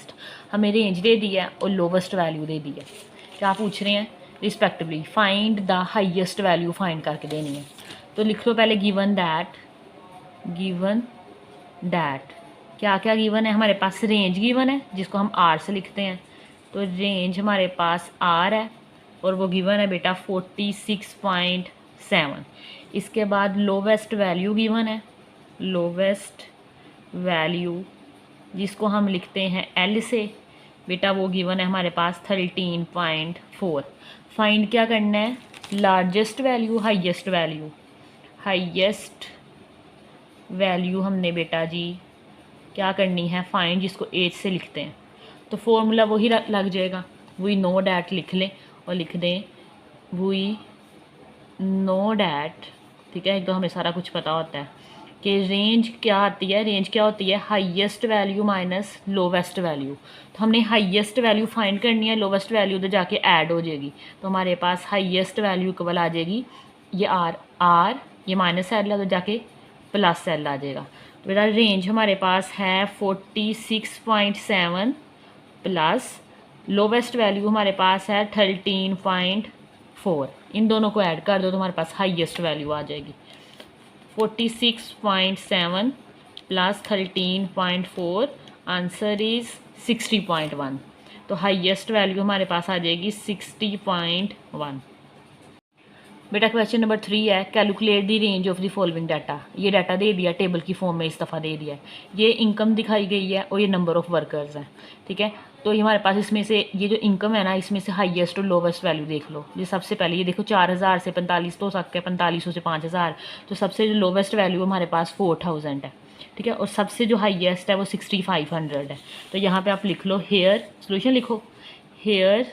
हमें रेंज दे दी है और लोवेस्ट वैल्यू दे दी है। क्या पूछ रहे हैं? Respectively find the highest value find करके देनी है। तो लिख लो पहले गिवन दैट क्या क्या गिवन है हमारे पास? रेंज गिवन है जिसको हम आर से लिखते हैं। तो रेंज हमारे पास आर है और वो गिवन है बेटा 46.7। इसके बाद लोवेस्ट वैल्यू गिवन है, लोवेस्ट वैल्यू जिसको हम लिखते हैं एल से, बेटा वो गिवन है हमारे पास 13.4। फाइंड क्या करना है? Largest value, highest value. Highest value हमने बेटा जी क्या करनी है? फाइंड, जिसको एच से लिखते हैं। तो फॉर्मूला वही लग जाएगा, वी नो डैट लिख लें और लिख दें वी नो डैट। ठीक है, एक तो हमें सारा कुछ पता होता है कि रेंज क्या आती है। रेंज क्या होती है? Highest value minus lowest value. तो हमने हाईएस्ट वैल्यू फाइंड करनी है, लोवेस्ट वैल्यू तो जाके ऐड हो जाएगी। तो हमारे पास हाईएस्ट वैल्यू इक्वल आ जाएगी ये आर ये माइनस एल है तो जाके प्लस एल आ जाएगा। तो बेटा रेंज हमारे पास है 46.7 प्लस लोवेस्ट वैल्यू हमारे पास है 13.4। इन दोनों को ऐड कर दो तो हमारे पास हाईएस्ट वैल्यू आ जाएगी। 46.7 प्लस 13.4 आंसर इज़ 60.1। तो हाईएस्ट वैल्यू हमारे पास आ जाएगी 60.1। बेटा क्वेश्चन नंबर 3 है, calculate the range of the following data. ये डाटा दे दिया, टेबल की फॉर्म में इस दफ़ा दे दिया है। ये इनकम दिखाई गई है और ये नंबर ऑफ़ वर्कर्स हैं। ठीक है, तो ये हमारे पास इसमें से ये जो इनकम है ना, इसमें से हाईएस्ट और लोवेस्ट वैल्यू देख लो। ये सबसे पहले ये देखो 4000 से 45 तो हो सकता है, 4500 से 5000। तो सबसे जो लोवेस्ट वैल्यू हमारे पास 4000 है। ठीक है, और सबसे जो हाईएस्ट है वो 6500 है। तो यहाँ पर आप लिख लो हेयर, सोल्यूशन लिखो हेयर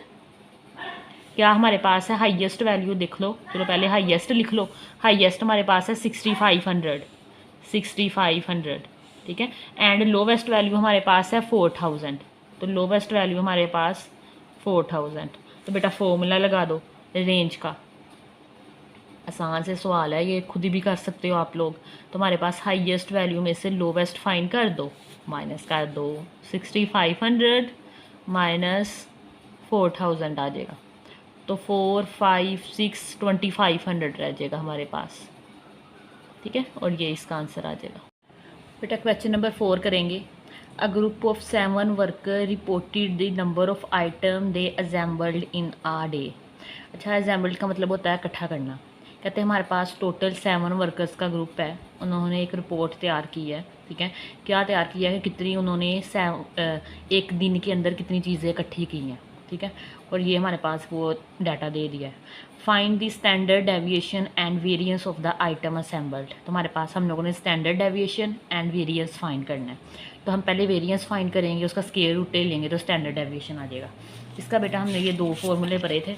क्या हमारे पास है? हाईएस्ट वैल्यू देख लो। चलो पहले हाईएस्ट लिख लो। हाईएस्ट हमारे पास है 6500। ठीक है, एंड लोवेस्ट वैल्यू हमारे पास है 4000। तो लोवेस्ट वैल्यू हमारे पास 4000। तो बेटा फॉर्मूला लगा दो रेंज का। आसान से सवाल है ये, खुद भी कर सकते हो आप लोग। तो हमारे पास हाईएस्ट वैल्यू में से लोवेस्ट फाइंड कर दो, माइनस कर दो 6500 माइनस 4000 आ जाएगा। तो 4 5 6 2500 रह जाएगा हमारे पास। ठीक है, और ये इसका आंसर आ जाएगा। बेटा क्वेश्चन नंबर 4 करेंगे। A group of 7 worker reported the number of item they assembled in a day. अच्छा, असेंबल्ड का मतलब होता है इकट्ठा करना। कहते हैं हमारे पास टोटल 7 वर्कर्स का ग्रुप है, उन्होंने एक रिपोर्ट तैयार की है। ठीक है, क्या तैयार किया है? कितनी उन्होंने एक दिन के अंदर कितनी चीज़ें इकट्ठी की हैं। ठीक है, और ये हमारे पास वो डाटा दे दिया है। Find the standard deviation and variance of the item assembled. तो हमारे पास हम लोगों ने standard deviation and variance find करना है। तो हम पहले वेरिएंस फाइंड करेंगे, उसका स्क्वायर रूट ले लेंगे तो स्टैंडर्ड डेविएशन आ जाएगा। इसका बेटा हमने ये 2 फॉर्मूले पढ़े थे।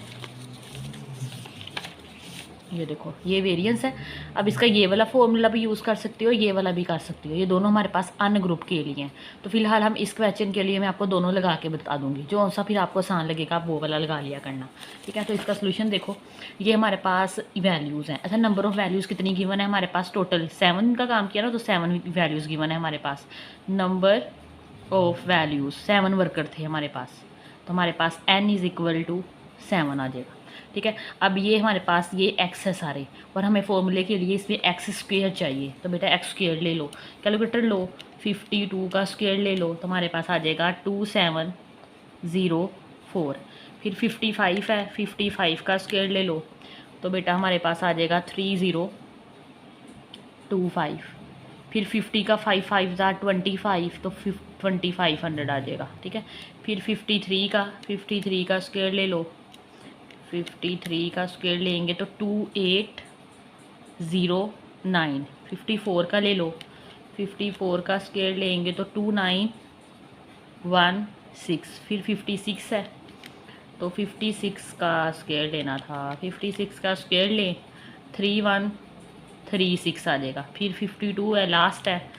ये देखो ये वेरिएंस है। अब इसका ये वाला फॉर्मूला भी यूज़ कर सकती हो, ये वाला भी कर सकती हो। ये दोनों हमारे पास अन्य ग्रुप के लिए हैं। तो फिलहाल हम इस क्वेश्चन के लिए मैं आपको दोनों लगा के बता दूंगी, जो सा फिर आपको आसान लगेगा आप वो वाला लगा लिया करना। ठीक है, तो इसका सोल्यूशन देखो, ये हमारे पास वैल्यूज़ हैं। अच्छा, नंबर ऑफ़ वैल्यूज़ कितनी गिवन है हमारे पास? टोटल 7 का काम किया ना, तो 7 वैल्यूज़ गिवन है हमारे पास। नंबर ऑफ़ वैल्यूज़ 7 वर्कर थे हमारे पास, तो हमारे पास n इज़ इक्वल टू 7 आ जाएगा। ठीक है, अब ये हमारे पास ये एक्स है सारे, और हमें फॉर्मूले के लिए इसमें एक्स स्क्वेयर चाहिए। तो बेटा एक्स स्क्वेयर ले लो, कैलकुलेटर लो, 52 का स्क्वेयर ले लो तो हमारे पास आ जाएगा 2704। फिर 55 है, 55 का स्क्वेयर ले लो तो बेटा हमारे पास आ जाएगा 3025। फिर 50 का 5 5 25 तो 2500 आ जाएगा। ठीक है, फिर 53 का स्क्वेयर ले लो, 53 का स्क्वायर लेंगे तो 2809। 54 का ले लो, 54 का स्क्वायर लेंगे तो 2916। फिर 56 है तो 56 का स्क्वायर लेना था, 56 का स्क्वायर ले 3136 आ जाएगा। फिर 52 है, लास्ट है,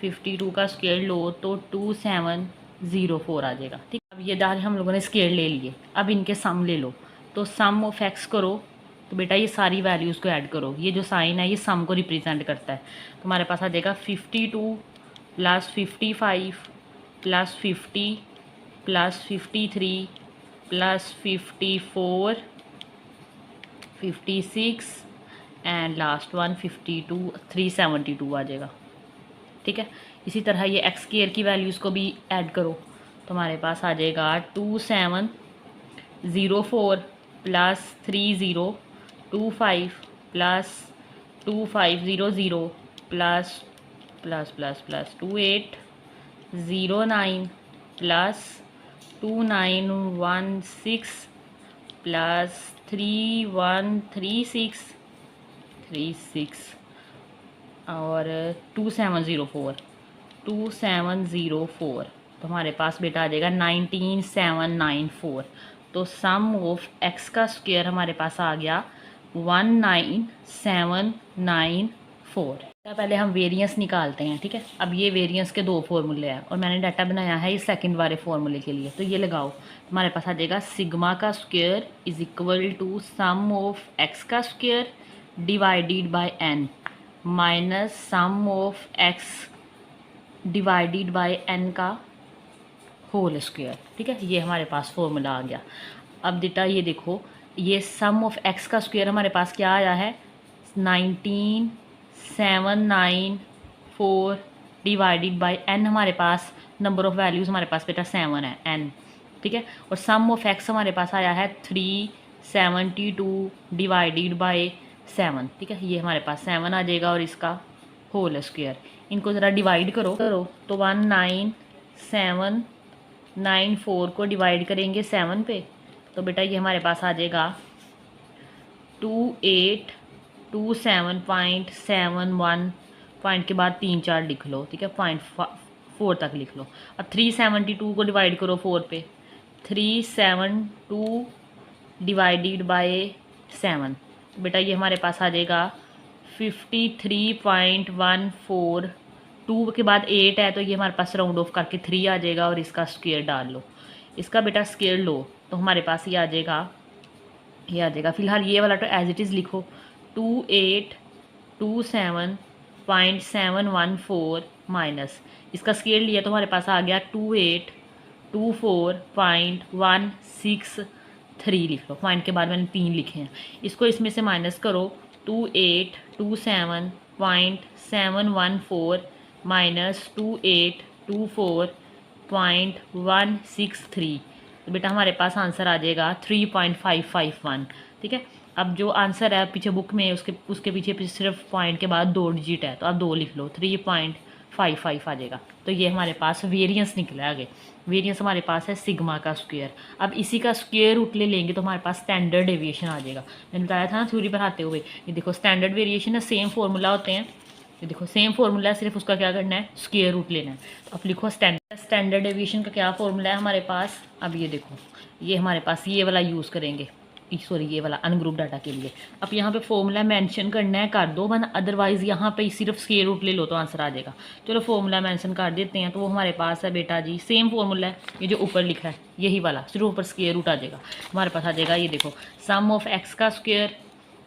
52 का स्क्वायर लो तो 2704 आ जाएगा। ठीक, अब ये दाल हम लोगों ने स्क्वायर ले लिए। अब इनके सम ले लो, तो सम ऑफ एक्स करो तो बेटा ये सारी वैल्यूज़ को ऐड करो। ये जो साइन है ये सम को रिप्रेजेंट करता है। तो हमारे पास आ जाएगा 52 plus 55 plus 50 plus 53 plus 54 56 and last one 52 372 आ जाएगा। ठीक है, इसी तरह ये एक्स स्क्वायर की वैल्यूज़ को भी ऐड करो। तो हमारे पास आ जाएगा 2704 plus 3025 plus 2500 plus plus plus plus 2809 plus 2916 plus 3136 और 2704 तो हमारे पास बेटा आ जाएगा 19794। तो सम ऑफ एक्स का स्क्वायर हमारे पास आ गया 19794। पहले हम वेरिएंस निकालते हैं। ठीक है, अब ये वेरिएंस के दो फॉर्मूले हैं और मैंने डाटा बनाया है ये सेकंड वाले फॉर्मूले के लिए। तो ये लगाओ, हमारे पास आ जाएगा सिग्मा का square is equal to sum of x का square divided by n minus sum of x divided by n का होल स्क्वायर। ठीक है, ये हमारे पास फॉर्मूला आ गया। अब बेटा ये देखो, ये सम ऑफ एक्स का स्क्वायर हमारे पास क्या आया है 19794 डिवाइडेड बाय एन। हमारे पास नंबर ऑफ वैल्यूज़ हमारे पास बेटा 7 है एन। ठीक है, और सम ऑफ एक्स हमारे पास आया है 372 डिवाइडेड बाय 7। ठीक है, ये हमारे पास 7 आ जाएगा और इसका होल स्क्वायर। इनको ज़रा डिवाइड करो तो 19794 को डिवाइड करेंगे 7 पे तो बेटा ये हमारे पास आ जाएगा 2827.71 पॉइंट के बाद 3 4 लिख लो। ठीक है, 0.4 तक लिख लो। अब 372 को डिवाइड करो 4 पे, 372 डिवाइडेड बाय 7 बेटा ये हमारे पास आ जाएगा 53.142 के बाद 8 है तो ये हमारे पास राउंड ऑफ करके 3 आ जाएगा और इसका स्क्वायर डाल लो। इसका बेटा स्क्वायर लो तो हमारे पास ये आ जाएगा फिलहाल ये वाला तो एज इट इज़ लिखो 2827.714 माइनस इसका स्क्वायर लिया तो हमारे पास आ गया 2824.163 लिख लो। पॉइंट के बाद मैंने 3 लिखे हैं, इसको इसमें से माइनस करो 2827.714 माइनस 2824.163 तो बेटा हमारे पास आंसर आ जाएगा 3.551। ठीक है, अब जो आंसर है पीछे बुक में उसके पीछे सिर्फ पॉइंट के बाद 2 डिजिट है तो आप 2 लिख लो, 3.55 आ जाएगा। तो ये हमारे पास वेरिएंस निकला आगे। वेरिएंस हमारे पास है सिग्मा का स्क्वायर। अब इसी का स्क्वायर रूट ले लेंगे तो हमारे पास स्टैंडर्ड डेविएशन आ जाएगा। मैंने बताया था ना थ्योरी पढ़ाते हुए, ये देखो स्टैंडर्ड वेरिएशन है, सेम फार्मूला होते हैं। ये देखो सेम फार्मूला है, सिर्फ उसका क्या करना है स्क्वायर रूट लेना है। तो अब लिखो स्टैंडर्ड डेविएशन का क्या फार्मूला है हमारे पास। अब ये देखो, ये हमारे पास ये वाला यूज़ करेंगे, सॉरी ये वाला अनग्रुप डाटा के लिए। अब यहाँ पे फॉर्मूला मेंशन करना है कर दो, वरना अदरवाइज़ यहाँ पे सिर्फ स्क्वायर रूट ले लो तो आंसर आ जाएगा। चलो फॉर्मूला मेंशन कर देते हैं। तो वो हमारे पास है बेटा जी सेम फॉर्मूला है, ये जो ऊपर लिखा है यही वाला, सिर्फ ऊपर स्क्वायर रूट आ जाएगा। हमारे पास आ जाएगा ये देखो सम ऑफ एक्स का square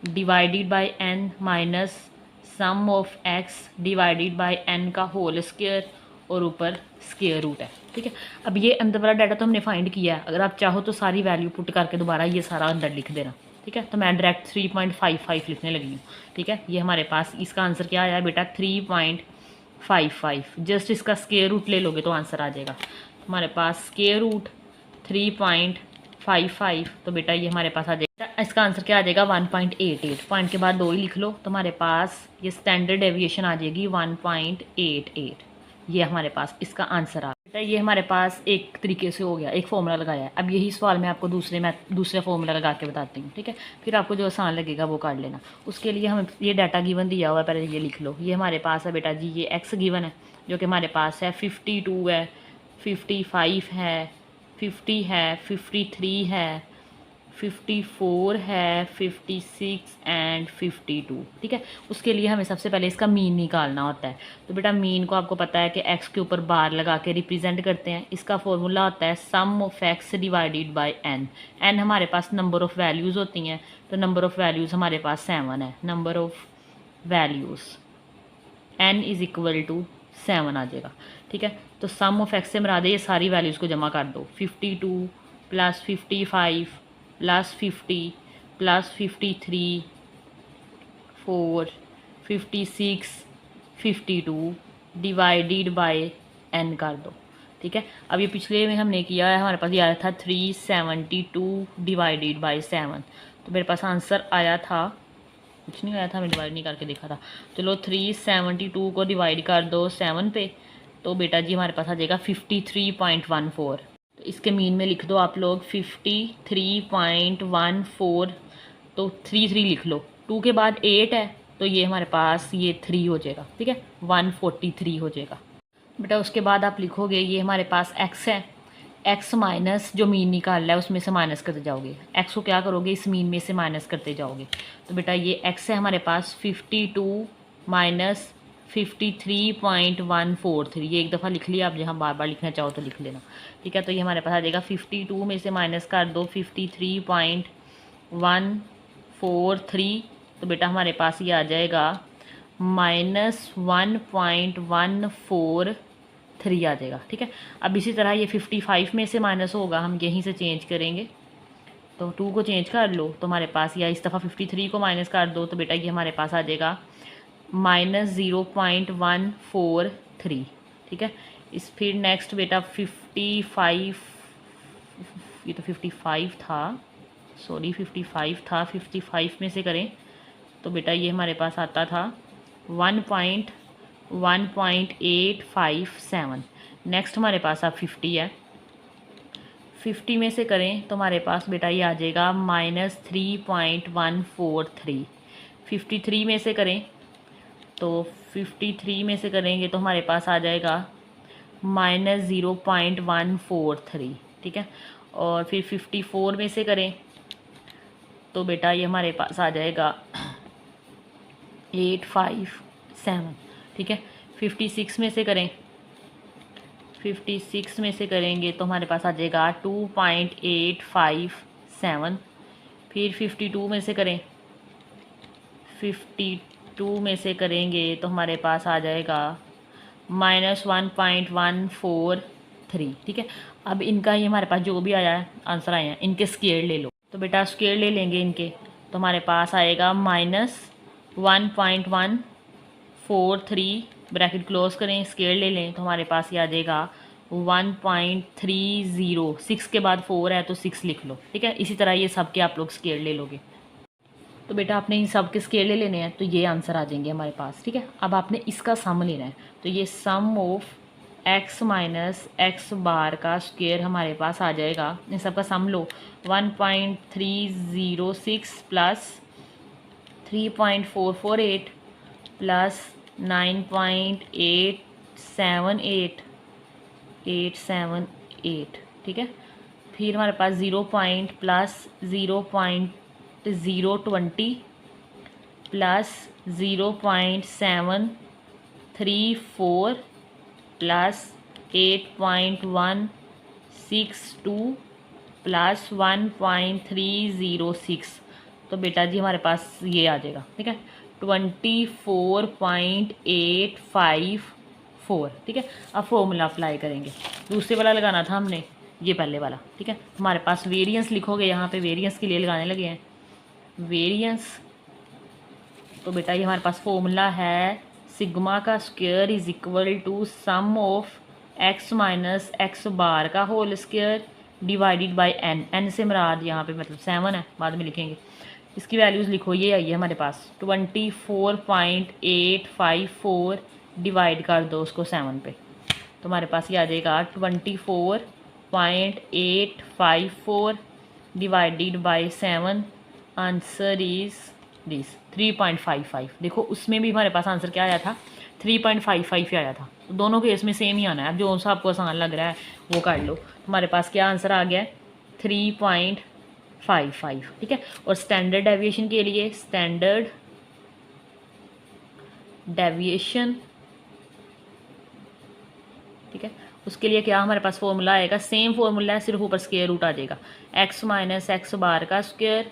divided by n minus sum of x divided by n का होल स्क्वायर और ऊपर स्क्वायर रूट है। ठीक है, अब ये अंदर वाला डाटा तो हमने फाइंड किया है, अगर आप चाहो तो सारी वैल्यू पुट करके दोबारा ये सारा अंदर लिख देना। ठीक है, तो मैं डायरेक्ट 3.55 लिखने लगी हूँ। ठीक है, ये हमारे पास इसका आंसर क्या आया बेटा 3.55। जस्ट इसका स्क्वायर रूट ले लोगे तो आंसर आ जाएगा। हमारे पास स्क्वायर रूट 3.55 तो बेटा ये हमारे पास आ जाएगा, इसका आंसर क्या आ जाएगा 1.88। पॉइंट के बाद 2 ही लिख लो तो हमारे पास ये स्टैंडर्ड डेविएशन आ जाएगी 1.88। ये हमारे पास इसका आंसर आ बेटा। ये हमारे पास एक तरीके से हो गया, एक फॉर्मूला लगाया है। अब यही सवाल मैं आपको दूसरे फॉर्मूला लगा के बताती हूँ। ठीक है, फिर आपको जो आसान लगेगा वो कर लेना। उसके लिए हमें ये डाटा गिवन दिया हुआ है, पहले ये लिख लो। ये हमारे पास है बेटा जी ये एक्स गिवन है जो कि हमारे पास है 52 है, 55 है, 50 है, 53 है, 54 है, 56 एंड 52। ठीक है, उसके लिए हमें सबसे पहले इसका मीन निकालना होता है। तो बेटा मीन को आपको पता है कि एक्स के ऊपर बार लगा के रिप्रेजेंट करते हैं। इसका फॉर्मूला होता है sum of x divided by n. N हमारे पास नंबर ऑफ़ वैल्यूज़ होती हैं, तो नंबर ऑफ़ वैल्यूज़ हमारे पास 7 है। Number of values n is equal to 7 आ जाएगा। ठीक है, तो सम ऑफ एक्स से मराद है ये सारी वैल्यूज़ को जमा कर दो। 52 plus 55 plus 50 plus 53 4 56 52 divided by n कर दो। ठीक है, अब ये पिछले में हमने किया है, हमारे पास ये आया था 372 डिवाइडेड बाय 7। तो मेरे पास आंसर आया था, कुछ नहीं आया था, मैं डिवाइड नहीं करके देखा था। चलो 372 को डिवाइड कर दो 7 पे, तो बेटा जी हमारे पास आ जाएगा 53.14। तो इसके मीन में लिख दो आप लोग 53.14, तो 3 लिख लो। 2 के बाद 8 है, तो ये हमारे पास ये 3 हो जाएगा। ठीक है, 143 हो जाएगा बेटा। उसके बाद आप लिखोगे ये हमारे पास x है, x माइनस जो मीन निकाल रहा है उसमें से माइनस करते जाओगे। x को क्या करोगे, इस मीन में से माइनस करते जाओगे। तो बेटा ये x है हमारे पास 52 माइनस 53.143। ये एक दफ़ा लिख लिया, आप जहाँ बार बार लिखना चाहो तो लिख लेना। ठीक है, तो ये हमारे पास आ जाएगा 52 में से माइनस कर दो 53.143, तो बेटा हमारे पास ये आ जाएगा -1.143 आ जाएगा। ठीक है, अब इसी तरह ये 55 में से माइनस होगा, हम यहीं से चेंज करेंगे। तो 2 को चेंज कर लो तो हमारे पास, या इस दफ़ा 53 को माइनस कर दो तो बेटा ये हमारे पास आ जाएगा -0.143। ठीक है, इस फिर नेक्स्ट बेटा 55, ये तो 55 था, सॉरी 55 था, 55 में से करें तो बेटा ये हमारे पास आता था 1.857। नेक्स्ट हमारे पास अब 50 है, 50 में से करें तो हमारे पास बेटा ये आ जाएगा -3.143। 53 में से करें तो 53 में से करेंगे तो हमारे पास आ जाएगा -0.143। ठीक है, और फिर 54 में से करें तो बेटा ये हमारे पास आ जाएगा 857। ठीक है, 56 में से करें, 56 में से करेंगे तो हमारे पास आ जाएगा 2.857। फिर 52 में से करें, 52 में से करेंगे तो हमारे पास आ जाएगा -1.143। ठीक है, अब इनका ये हमारे पास जो भी आया है आंसर आए हैं, इनके स्क्वायर ले लो। तो बेटा स्क्वायर ले लेंगे इनके, तो हमारे पास आएगा -1.143, ब्रैकेट क्लोज करें, स्क्वायर ले लें तो हमारे पास ये आ जाएगा 1.30। 6 के बाद 4 है तो 6 लिख लो। ठीक है, इसी तरह ये सब के आप लोग स्क्वायर ले लोगे। तो बेटा आपने इन सब के स्क्वायर ले लेने हैं, तो ये आंसर आ जाएंगे हमारे पास। ठीक है, अब आपने इसका सम लेना है, तो ये sum of x minus x bar का स्क्वायर हमारे पास आ जाएगा। इन सब का सम लो, 1.306 प्लस 3.448 प्लस 9.878। ठीक है, फिर हमारे पास 0 प्लस 0.020 प्लस 0.734 प्लस 8.162 प्लस 1.306। तो बेटा जी हमारे पास ये आ जाएगा। ठीक है, 24.854। ठीक है, अब फॉर्मूला अप्लाई करेंगे। दूसरे वाला लगाना था हमने, ये पहले वाला। ठीक है, हमारे पास वेरिएंस लिखोगे, यहाँ पे वेरिएंस के लिए लगाने लगे हैं वेरिएंस। तो बेटा ये हमारे पास फॉर्मूला है सिग्मा का square is equal to sum of x minus x bar का whole square divided by n. N से मराद यहाँ पे मतलब 7 है, बाद में लिखेंगे। इसकी वैल्यूज़ लिखो, ये आई है हमारे पास 24.854, डिवाइड कर दो उसको 7 पे, तो हमारे पास ये आ जाएगा 24.854 divided by 7। Answer is this 3.55। देखो उसमें भी हमारे पास आंसर क्या आया था, 3.55 ही आया था। तो दोनों केस में सेम ही आना है। अब जो सा आपको आसान लग रहा है वो कर लो। हमारे पास क्या आंसर आ गया है, 3.55। 0.55, ठीक है। और स्टैंडर्ड डेविएशन के लिए स्टैंडर्ड डेविएशन, ठीक है, उसके लिए क्या हमारे पास फॉर्मूला आएगा, सेम फॉर्मूला है, सिर्फ ऊपर स्क्वायर रूट आ जाएगा, x माइनस एक्स बार का स्क्वायर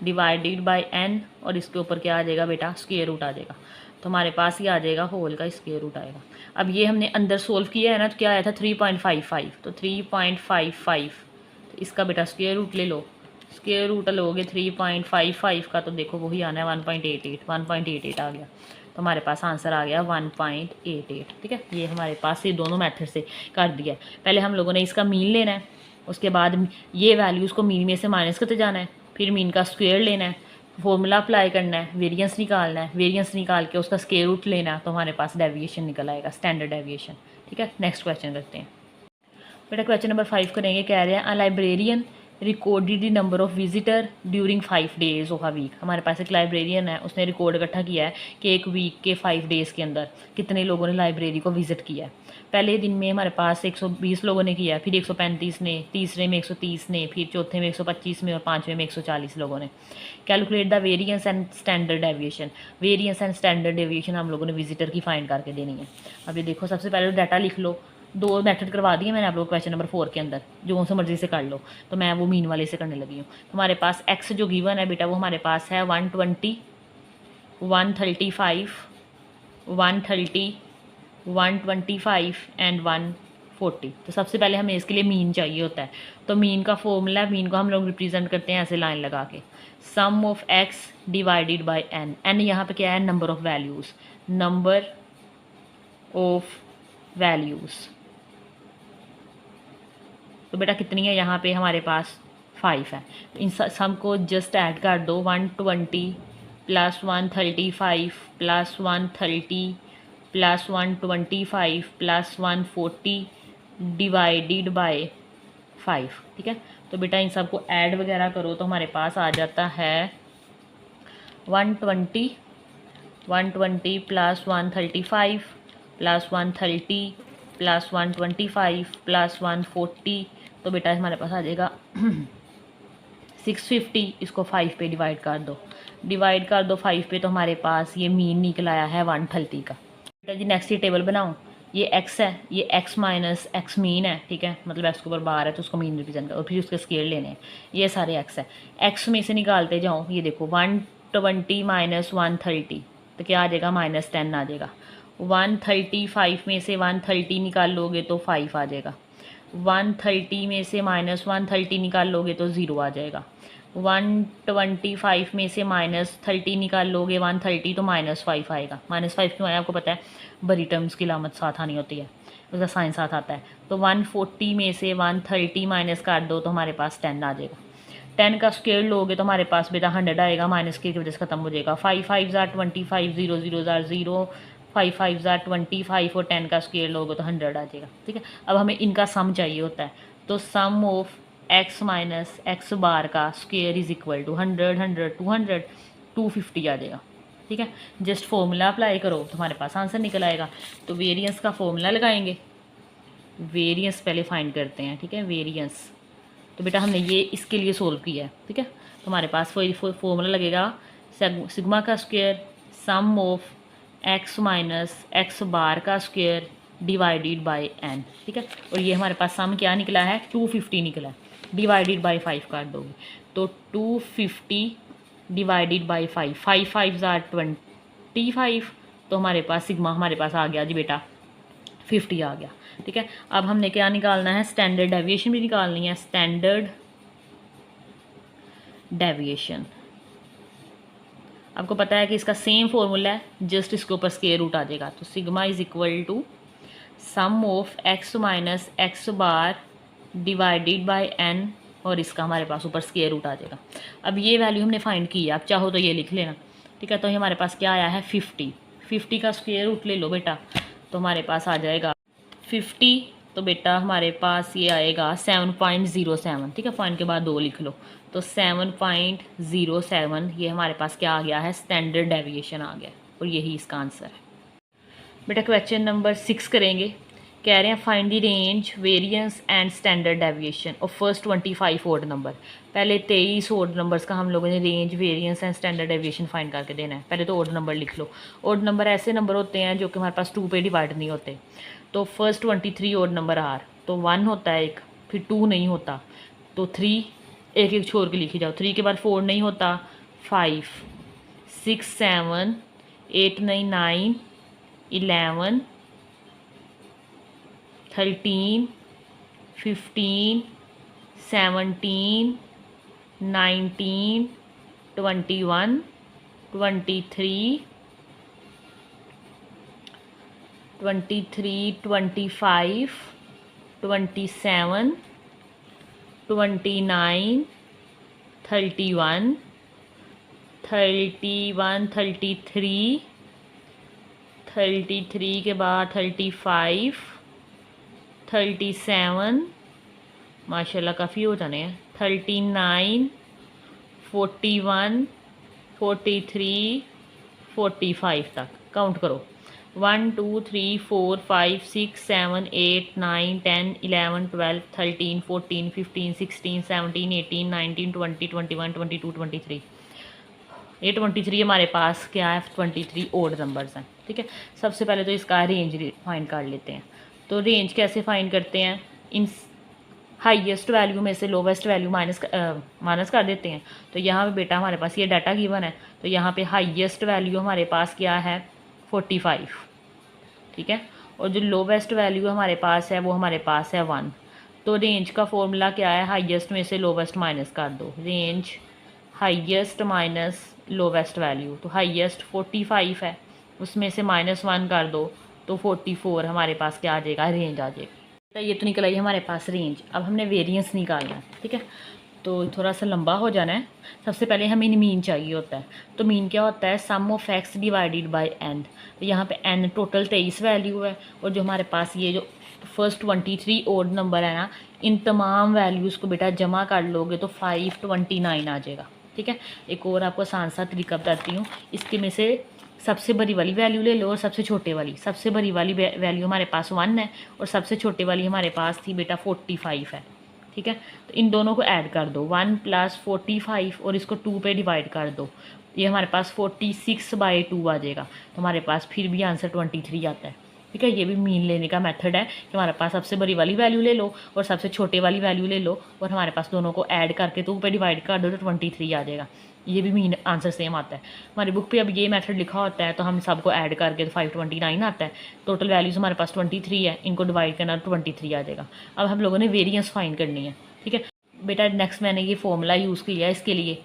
डिवाइडेड बाय n, और इसके ऊपर क्या आ जाएगा बेटा, स्क्वायर रूट आ जाएगा। तो हमारे पास ये आ जाएगा होल का स्क्वायर रूट आएगा। अब ये हमने अंदर सोल्व किया है ना, तो क्या आया था 3.55, तो 3.55, तो इसका बेटा स्क्वायर रूट ले लो, स्क्वायर रूट लोगे 3.55 का, तो देखो वही आना है 1.88 आ गया। तो हमारे पास आंसर आ गया 1.88, ठीक है। ये हमारे पास ये दोनों मेथड से कर दिया है। पहले हम लोगों ने इसका मीन लेना है, उसके बाद ये वैल्यूज़ को मीन में से माइनस करते जाना है, फिर मीन का स्क्वायर लेना है, फॉर्मूला अप्लाई करना है, वेरिएंस निकालना है, वेरिएंस निकाल के उसका स्क्वायर रूट लेना है, तो हमारे पास डेविएशन निकल आएगा, स्टैंडर्ड डेविएशन, ठीक है। नेक्स्ट क्वेश्चन करते हैं बेटा। क्वेश्चन नंबर 5 करेंगे। कह रहे हैं a librarian recorded the number of visitor during 5 days of a week. हमारे पास एक लाइब्रेरियन है, उसने रिकॉर्ड इकट्ठा किया है कि एक वीक के 5 डेज़ के अंदर कितने लोगों ने लाइब्रेरी को विजिट किया है। पहले दिन में हमारे पास 120 लोगों ने किया, फिर 135 ने, तीसरे में 130 ने, फिर चौथे में 125 में, और पाँचवें में 140 लोगों ने। Calculate the variance and standard deviation. Variance and standard deviation हम लोगों ने विजिटर की फाइंड करके देनी है। अब ये देखो, सबसे पहले डाटा लिख लो, 2 मेथड करवा दिए मैंने आप लोग क्वेश्चन नंबर 4 के अंदर, जो से मर्जी से कर लो, तो मैं वो मीन वाले से करने लगी हूँ। तो हमारे पास x जो गिवन है बेटा, वो हमारे पास है 120, 135, 130, 125 एंड 140। तो सबसे पहले हमें इसके लिए मीन चाहिए होता है, तो मीन का फॉर्मूला, मीन को हम लोग रिप्रेजेंट करते हैं ऐसे लाइन लगा के, sum of x divided by n। n यहाँ पे क्या है, number of values, number of values. तो बेटा कितनी है यहाँ पे, हमारे पास 5 है। इन सम को जस्ट ऐड कर दो, 120 plus 135 plus 130 plus 125 plus 140 divided by 5, ठीक है। तो बेटा इन सब को ऐड वगैरह करो तो हमारे पास आ जाता है 120 प्लस 135 प्लस 130 प्लस 125 प्लस 140, तो बेटा हमारे पास आ जाएगा 650। इसको 5 पे डिवाइड कर दो, 5 पे, तो हमारे पास ये मीन निकल आया है 130 का। बेटा जी नेक्स्ट ये टेबल बनाऊँ, ये x है, ये x माइनस एक्स मीन है, ठीक है, मतलब x के ऊपर बार है तो उसको मीन रिप्रेजेंट करो, और फिर उसके स्केल लेने हैं, ये सारे x है। x में से निकालते जाओ, ये देखो 120 माइनस 130, तो क्या आ जाएगा, -10 आ जाएगा। 135 में से 130 निकाल लोगे तो 5 आ जाएगा। 130 में से -130 निकाल लोगे तो 0 आ जाएगा। 125 में से -30 निकाल लोगे 130 तो -5 आएगा। -5 क्यों आया आपको पता है, बड़ी टर्म्स की लामत साथ आनी होती है, उसका साइन साथ आता है। तो 140 में से 130 माइनस कर दो तो हमारे पास 10 आ जाएगा। 10 का स्क्वायर लोगे तो हमारे पास बेटा 100 आएगा, माइनस की वजह से खत्म हो जाएगा। 5 5 ज़ार 25, 0 0 ज़ार 0, 5 5 ज़ार 25, और 10 का स्क्वायर लोगे तो 100 आ जाएगा, ठीक है। अब हमें इनका सम चाहिए होता है, तो sum of x minus x bar का स्क्वायर इज इक्वल टू 100 100 200 250 आ जाएगा, ठीक है। जस्ट फॉर्मूला अप्लाई करो तो हमारे पास आंसर निकल आएगा। तो वेरिएंस का फॉर्मूला लगाएंगे, वेरिएंस पहले फाइंड करते हैं, ठीक है। वेरिएंस तो बेटा हमने ये इसके लिए सोल्व किया है, ठीक है। तो हमारे पास फॉर्मूला लगेगा सिग्मा का square sum of x minus x bar का स्क्वायर डिवाइडेड बाय n, ठीक है। और ये हमारे पास सम क्या निकला है, 250 निकला है, डिवाइडेड बाय 5 काट दोगे तो 250 डिवाइडेड बाय 5, 5 5 ज़ार 25, तो हमारे पास सिग्मा हमारे पास आ गया जी बेटा 50 आ गया, ठीक है। अब हमने क्या निकालना है, स्टैंडर्ड डेविएशन भी निकालनी है। स्टैंडर्ड डेविएशन आपको पता है कि इसका सेम फॉर्मूला है, जस्ट इसके ऊपर स्क्वायर रूट आ जाएगा। तो sigma is equal to sum of x minus x bar divided by n, और इसका हमारे पास ऊपर स्क्वायर रूट आ जाएगा। अब ये वैल्यू हमने फाइंड की है, आप चाहो तो ये लिख लेना, ठीक है। तो ये हमारे पास क्या आया है 50, 50 का स्क्वायर रूट ले लो बेटा, तो हमारे पास आ जाएगा 50, तो बेटा हमारे पास ये आएगा 7.07, ठीक है। पॉइंट के बाद 2 लिख लो, तो 7.07 ये हमारे पास क्या आ गया है, स्टैंडर्ड डेविएशन आ गया, और यही इसका आंसर है। बेटा क्वेश्चन नंबर 6 करेंगे। कह रहे हैं find the range variance and standard deviation of first 25 odd number. पहले 23 ओड नंबर्स का हम लोगों ने range variance and standard deviation find करके देना है। पहले तो ओड नंबर लिख लो। ओड नंबर ऐसे नंबर होते हैं जो कि हमारे पास 2 पे डिवाइड नहीं होते। तो फर्स्ट 23 ओड नंबर आर, तो 1 होता है एक, फिर 2 नहीं होता तो 3, एक एक छोड़ के लिखी जाओ। 3 के बाद 4 नहीं होता, 5, 6, 7, 8, 9, 11, 13, 15, 17, 19, 21, 23, 25, 27, 29, 31, 33 के बाद 35, 37, माशाल्लाह काफ़ी हो जाने हैं, 39, 41, 43, 45 तक काउंट करो। 1, 2, 3, 4, 5, 6, 7, 8, 9, 10, 11, 12, 13, 14, 15, 16, 17, 18, 19, 20, 21, 22, 23। ये 23 हमारे पास क्या है, 23 ओड नंबर्स हैं। ठीक है, सबसे पहले तो इसका रेंज फाइंड कर लेते हैं। तो रेंज कैसे फाइंड करते हैं, इन हाईएस्ट वैल्यू में से लोवेस्ट वैल्यू माइनस कर देते हैं। तो यहाँ पे बेटा हमारे पास ये डाटा गिवन है, तो यहाँ पे हाईएस्ट वैल्यू हमारे पास क्या है, 45। ठीक है, और जो लोवेस्ट वैल्यू हमारे पास है वो हमारे पास है 1। तो रेंज का फॉर्मूला क्या है, हाईएस्ट में से लोवेस्ट माइनस कर दो, range highest minus lowest value. तो हाईएस्ट 45 है, उसमें से -1 कर दो तो 44 हमारे पास क्या आ जाएगा, रेंज आ जाएगा। तो ये तो निकल आई हमारे पास रेंज। अब हमने वेरिएंस निकालना है। ठीक है, तो थोड़ा सा लंबा हो जाना है। सबसे पहले हमें मीन चाहिए होता है। तो मीन क्या होता है, sum of x divided by n. तो यहाँ पे एन टोटल 23 वैल्यू है, और जो हमारे पास ये जो फर्स्ट 23 ओड नंबर है ना, इन तमाम वैल्यूज़ को बेटा जमा कर लोगे तो 529 आ जाएगा। ठीक है, एक और आपको आसान सा तरीका बताती हूँ। इसके में से सबसे बड़ी वाली वैल्यू ले लो और सबसे छोटे वाली। सबसे बड़ी वाली वैल्यू हमारे पास 1 है, और सबसे छोटे वाली हमारे पास थी बेटा 45 है। ठीक है, तो इन दोनों को ऐड कर दो, 1 + 45, और इसको 2 पे डिवाइड कर दो। ये हमारे पास 46/2 आ जाएगा। तो हमारे पास फिर भी आंसर 23 आता है। ठीक है, ये भी मीन लेने का मेथड है कि हमारे पास सबसे बड़ी वाली वैल्यू ले लो और सबसे छोटे वाली वैल्यू ले लो, और हमारे पास दोनों को ऐड करके 2 पे डिवाइड कर दो तो 23 आ जाएगा। ये भी मीन आंसर सेम आता है। हमारी बुक पे अब ये मेथड लिखा होता है, तो हम सबको ऐड करके तो 529 आता है। टोटल वैल्यूज़ हमारे पास 23 है, इनको डिवाइड करना तो 23 आ जाएगा। अब हम लोगों ने वेरिएंस फाइंड करनी है। ठीक है बेटा, नेक्स्ट मैंने ये फॉर्मूला यूज़ किया है इसके लिए,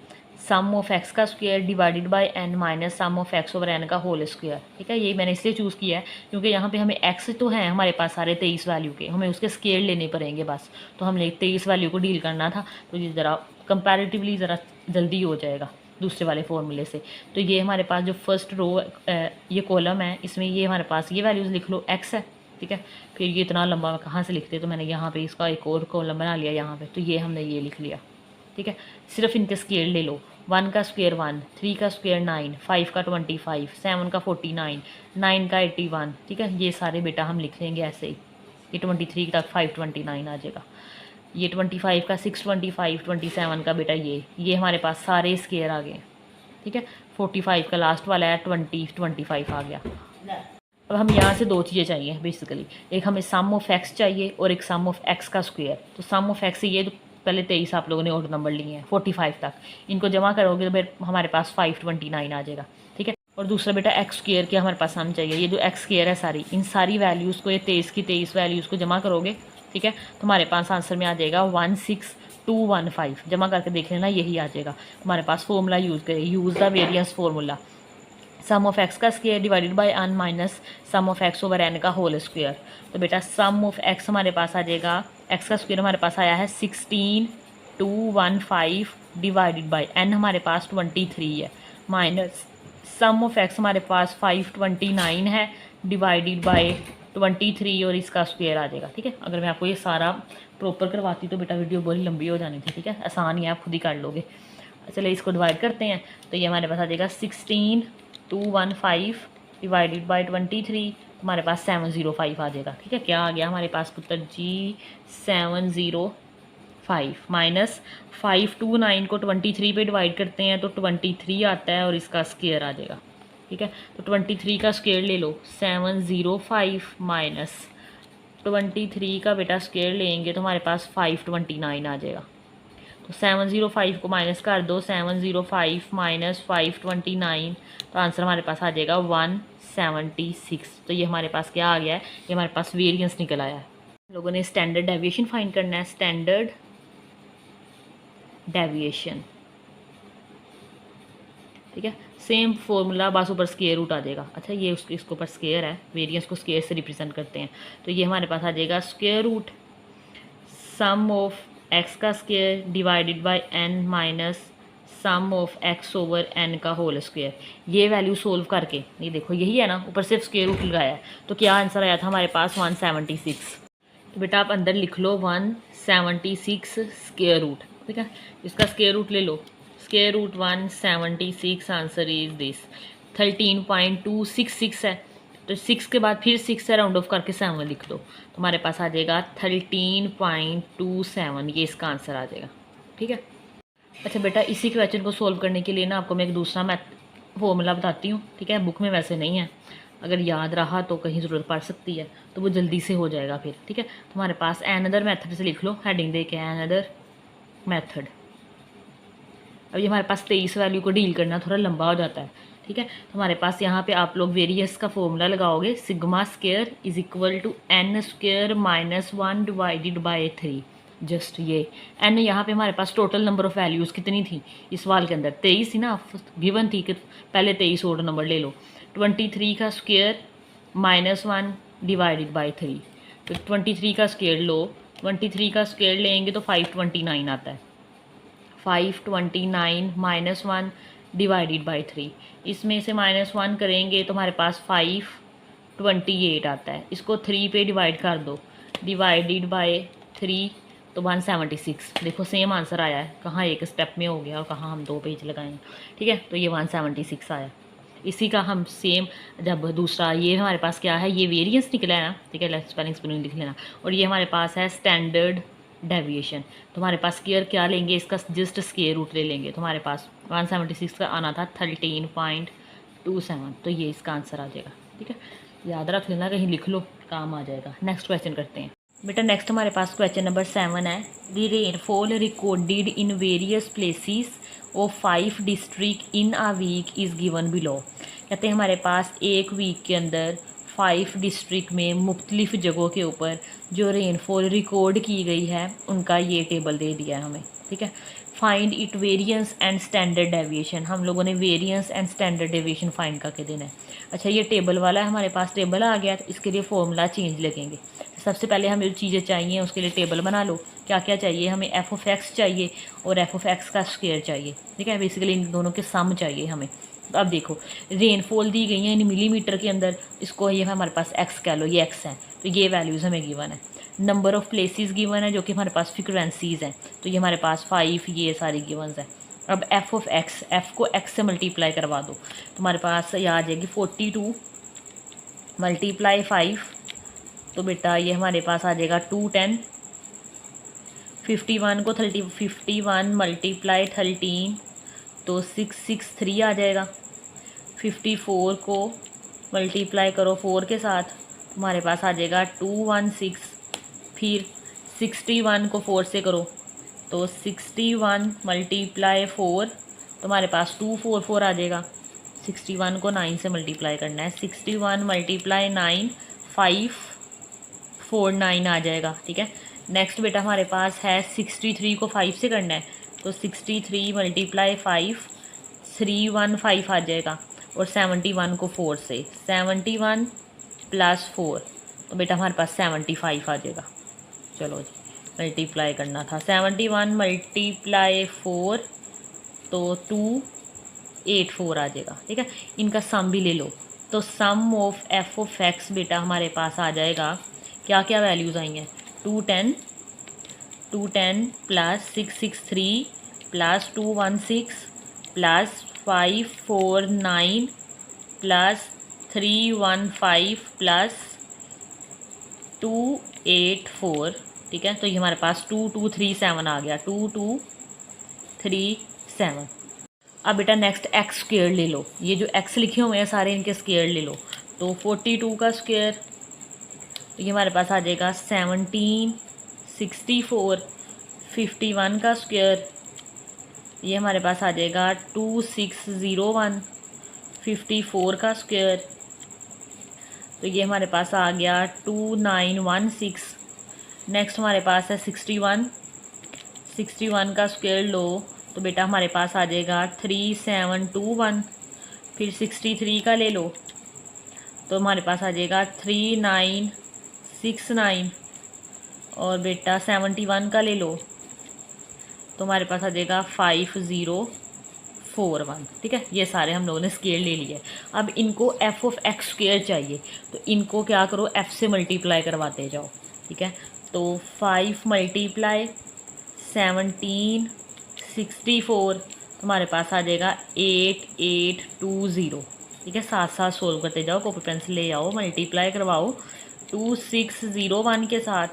सम ऑफ एक्स का square divided by n minus sum of x over n का होल स्क्वायर। ठीक है, ये मैंने इसलिए चूज़ किया है क्योंकि यहाँ पे हमें एक्स तो हैं हमारे पास सारे 23 वैल्यू के, हमें उसके स्केयर लेने पड़ेंगे बस। तो हमने 23 वैल्यू को डील करना था, तो ये ज़रा कंपैरेटिवली ज़रा जल्दी हो जाएगा दूसरे वाले फॉर्मूले से। तो ये हमारे पास जो फर्स्ट रो ये कॉलम है, इसमें ये हमारे पास ये वैल्यूज़ लिख लो, एक्स है। ठीक है, फिर ये इतना लंबा मैं कहाँ से लिखते, तो मैंने यहाँ पे इसका एक और कॉलम बना लिया यहाँ पे, तो ये हमने ये लिख लिया। ठीक है, सिर्फ इनके स्केयर ले लो, 1 का स्क्वायर 1, 3 का स्क्वायर 9, 5 का 25, 7 का 49, 9 का 81। ठीक है, ये सारे बेटा हम लिख लेंगे ऐसे ही। ये 23 तक 529 आ जाएगा। ये 25 का 625, 27 का बेटा ये हमारे पास सारे स्केयर आ गए। ठीक है, 45 का लास्ट वाला है 25 आ गया। अब हम यहाँ से 2 चीज़ें चाहिए बेसिकली, एक हमें सम ऑफ एक्स चाहिए और एक सम ऑफ एक्स का स्क्वायर। तो सम ऑफ एक्स ये तो पहले 23 आप लोगों ने ओड नंबर लिए हैं 45 तक, इनको जमा करोगे तो फिर हमारे पास 529 आ जाएगा। ठीक है, और दूसरा बेटा एक्स स्क्वायर के हमारे पास सम चाहिए। ये जो एक्स स्क्वायर है सारी, इन सारी वैल्यूज़ को, ये 23 की 23 वैल्यूज़ को जमा करोगे। ठीक है, तो हमारे पास आंसर में आ जाएगा 16215। जमा करके देख लेना, यही आ जाएगा। हमारे पास फॉर्मूला यूज़ करें, use the variance formula, sum of x का square divided by n minus sum of x over n का होल स्क्वायर। तो बेटा सम ऑफ एक्स हमारे पास आ जाएगा, एक्स का स्क्वायर हमारे पास आया है 16215 डिवाइडेड बाय एन हमारे पास 23 है, माइनस सम ऑफ एक्स हमारे पास 529 है डिवाइडेड बाय 23 और इसका स्क्वायर आ जाएगा। ठीक है, अगर मैं आपको ये सारा प्रॉपर करवाती तो बेटा वीडियो बड़ी लंबी हो जानी थी। ठीक है, आसान ही है, आप खुद ही कर लोगे। चलिए इसको डिवाइड करते हैं, तो ये हमारे पास आ जाएगा 16215 डिवाइडेड बाय 23। हमारे पास 705 आ जाएगा। ठीक है, क्या आ गया हमारे पास पुत्र जी? 705 माइनस 529 को 23 पे डिवाइड करते हैं तो 23 आता है और इसका स्क्वायर आ जाएगा। ठीक है, तो 23 का स्क्वायर ले लो। 705 माइनस 23 का बेटा स्क्वायर लेंगे तो हमारे पास 529 आ जाएगा। तो 705 को माइनस कर दो। 705 माइनस 529, तो आंसर हमारे पास आ जाएगा 176। तो ये हमारे पास क्या आ गया है? ये हमारे पास वेरिएंस निकल आया है। लोगों ने स्टैंडर्ड डेविएशन फाइंड करना है। स्टैंडर्ड डेविएशन, ठीक है, सेम फॉर्मूला, बस ऊपर स्क्वायर रूट आ जाएगा। अच्छा, ये इसके ऊपर स्क्वायर है, वेरिएंस को स्क्वायर से रिप्रेजेंट करते हैं, तो ये हमारे पास आ जाएगा square root sum of x का square divided by n minus sum of x over n का होल स्क्वायर। ये वैल्यू सोल्व करके, ये देखो यही है ना, ऊपर सिर्फ स्क्वायर रूट लगाया है, तो क्या आंसर आया था हमारे पास? 176। तो बेटा आप अंदर लिख लो 176 स्क्वायर रूट। ठीक है, इसका स्क्वायर रूट ले लो। Square root 176, answer is this 13.266 है। तो 6 के बाद फिर 6 से राउंड ऑफ करके 7 लिख दो, तो हमारे पास आ जाएगा 13.27। ये इसका आंसर आ जाएगा। ठीक है, अच्छा बेटा इसी क्वेश्चन को सोल्व करने के लिए ना आपको मैं एक दूसरा फॉर्मूला बताती हूँ। ठीक है, बुक में वैसे नहीं है, अगर याद रहा तो कहीं ज़रूरत पड़ सकती है, तो वो जल्दी से हो जाएगा फिर। ठीक है, तो हमारे पास एनदर मेथड से लिख लो, हेडिंग दे के एनदर मेथड। अब ये हमारे पास 23 वैल्यू को डील करना थोड़ा लंबा हो जाता है। ठीक है, तो हमारे पास यहाँ पे आप लोग वेरियस का फॉर्मूला लगाओगे, sigma square is equal to n square minus 1 divided by 3। Just ये एन, यहाँ पे हमारे पास टोटल नंबर ऑफ़ वैल्यूज़ कितनी थी इस सवाल के अंदर? 23 थी ना, गिवन थी कि पहले 23 और नंबर ले लो। 23 का स्क्वायर माइनस 1 डिवाइडेड बाई 3, तो 23 का स्क्वायर लो। 23 का स्क्वायर लेंगे तो 529 आता है। 529 माइनस 1 डिवाइडेड बाई 3, इसमें से -1 करेंगे तो हमारे पास 528 आता है। इसको 3 पे डिवाइड कर दो, डिवाइडेड बाय 3 तो 176। देखो सेम आंसर आया है, कहाँ एक स्टेप में हो गया और कहाँ हम 2 पेज लगाएंगे। ठीक है, तो ये 176 आया। इसी का हम सेम, जब दूसरा ये हमारे पास क्या है, ये वेरिएंस निकला है ना। ठीक है, स्पेलिंग स्पेलिंग लिख लेना। और ये हमारे पास है स्टैंडर्ड डेविएशन, तो हमारे पास स्क्वायर क्या लेंगे, इसका जस्ट स्क्वायर रूट ले लेंगे, तो हमारे पास 176 का आना था 13.27, तो ये इसका आंसर आ जाएगा। ठीक है, याद रख लेना, कहीं लिख लो, काम आ जाएगा। नेक्स्ट क्वेश्चन करते हैं बेटा। नेक्स्ट हमारे पास क्वेश्चन नंबर 7 है। The rainfall recorded in various places of 5 district in a week is given below. कहते हैं हमारे पास एक वीक के अंदर 5 डिस्ट्रिक्ट में मुख्तलिफ जगहों के ऊपर जो रेनफॉल रिकॉर्ड की गई है उनका ये टेबल दे दिया है हमें। ठीक है, find it variance and standard deviation. हम लोगों ने variance and standard deviation find करके देना है। अच्छा, ये टेबल वाला है, हमारे पास टेबल आ गया, तो इसके लिए फॉर्मूला चेंज लगेंगे। सबसे पहले हमें जो चीज़ें चाहिए उसके लिए टेबल बना लो। क्या क्या चाहिए हमें? एफ ऑफ एक्स चाहिए और एफ ऑफ एक्स का स्क्वायर चाहिए। ठीक है, बेसिकली इन दोनों के सम चाहिए हमें। तो अब देखो, रेनफॉल दी गई है इन मिलीमीटर के अंदर, इसको ये हमारे पास एक्स कह लो, ये एक्स है, तो ये वैल्यूज़ हमें गिवन है। नंबर ऑफ़ प्लेसेस गिवन है जो कि हमारे पास फ्रिक्वेंसीज़ हैं, तो ये हमारे पास 5 ये सारी गिवन्स हैं। अब एफ ऑफ एक्स, एफ को एक्स से मल्टीप्लाई करवा दो, तो हमारे पास ये आ जाएगी 42 मल्टीप्लाई 5, तो बेटा ये हमारे पास आ जाएगा 210। 51 को 51 मल्टीप्लाई 13 तो 663 आ जाएगा। 54 को मल्टीप्लाई करो 4 के साथ, हमारे पास आ जाएगा 216। फिर 61 को 4 से करो तो 61 मल्टीप्लाई 4, तो हमारे पास 244 आ जाएगा। 61 को 9 से मल्टीप्लाई करना है, 61 मल्टीप्लाई 9 549 आ जाएगा। ठीक है, नेक्स्ट बेटा हमारे पास है 63 को 5 से करना है, तो 63 मल्टीप्लाई 5 315 आ जाएगा। और 71 को 4 से, 71 प्लस 4, तो बेटा हमारे पास 75 आ जाएगा। चलो जी, मल्टीप्लाई करना था, 71 मल्टीप्लाई 4 तो 284 आ जाएगा। ठीक है, इनका सम भी ले लो, तो sum of F of x बेटा हमारे पास आ जाएगा, क्या क्या वैल्यूज़ आई हैं, 210 plus 663 plus 216 plus 549 plus 315 plus 284, ठीक है। तो ये हमारे पास 2237 आ गया, 2237। अब बेटा नेक्स्ट एक्स स्क्वेयर ले लो, ये जो एक्स लिखे हुए हैं सारे इनके स्क्वेयर ले लो। तो 42 का स्क्वेयर, तो ये हमारे पास आ जाएगा 1764। 51 का स्क्वेयर, ये हमारे पास आ जाएगा 2601। 54 का स्क्वेयर, तो ये हमारे पास आ गया 2916। नेक्स्ट हमारे पास है 61। 61 का स्क्वेयर लो, तो बेटा हमारे पास आ जाएगा 3721। फिर 63 का ले लो, तो हमारे पास आ जाएगा 3969। और बेटा 71 का ले लो, तो हमारे पास आ जाएगा 5041, ठीक है। ये सारे हम लोगों ने स्केयर ले लिए। अब इनको एफ ऑफ एक्स स्क्वेयर चाहिए, तो इनको क्या करो, एफ से मल्टीप्लाई करवाते जाओ, ठीक है। तो 5 मल्टीप्लाई 1764, हमारे पास आ जाएगा 8820, ठीक है। साथ साथ सोल्व करते जाओ, कॉपी पेंसिल ले आओ, मल्टीप्लाई करवाओ 2601 के साथ।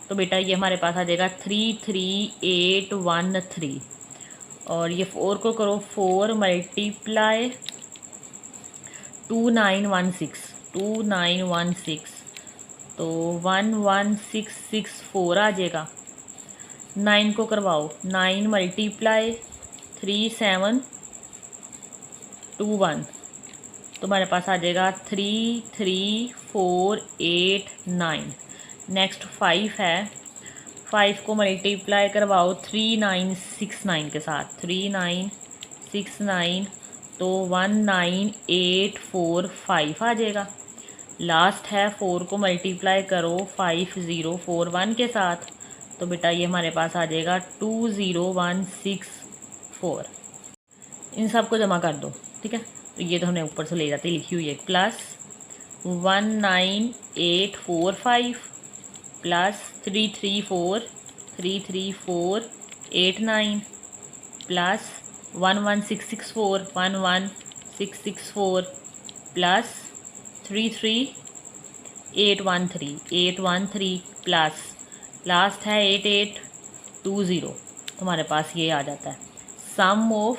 तो बेटा ये हमारे पास आ जाएगा 33813। और ये 4 को करो, 4 मल्टीप्लाई 2916, तो 11664 आ जाएगा। 9 को करवाओ, 9 मल्टीप्लाई 3721, तो हमारे पास आ जाएगा 33489। नेक्स्ट 5 है, 5 को मल्टीप्लाई करवाओ 3969 के साथ, 3969, तो 19845 आ जाएगा। लास्ट है 4 को मल्टीप्लाई करो 5041 के साथ, तो बेटा ये हमारे पास आ जाएगा 20164। इन सब को जमा कर दो, ठीक है। तो ये तो हमने ऊपर से ले जाते लिखी हुई है, plus 19845 plus 33489 plus 11664 plus 33813 plus last है 8820, तो हमारे पास ये आ जाता है। Sum of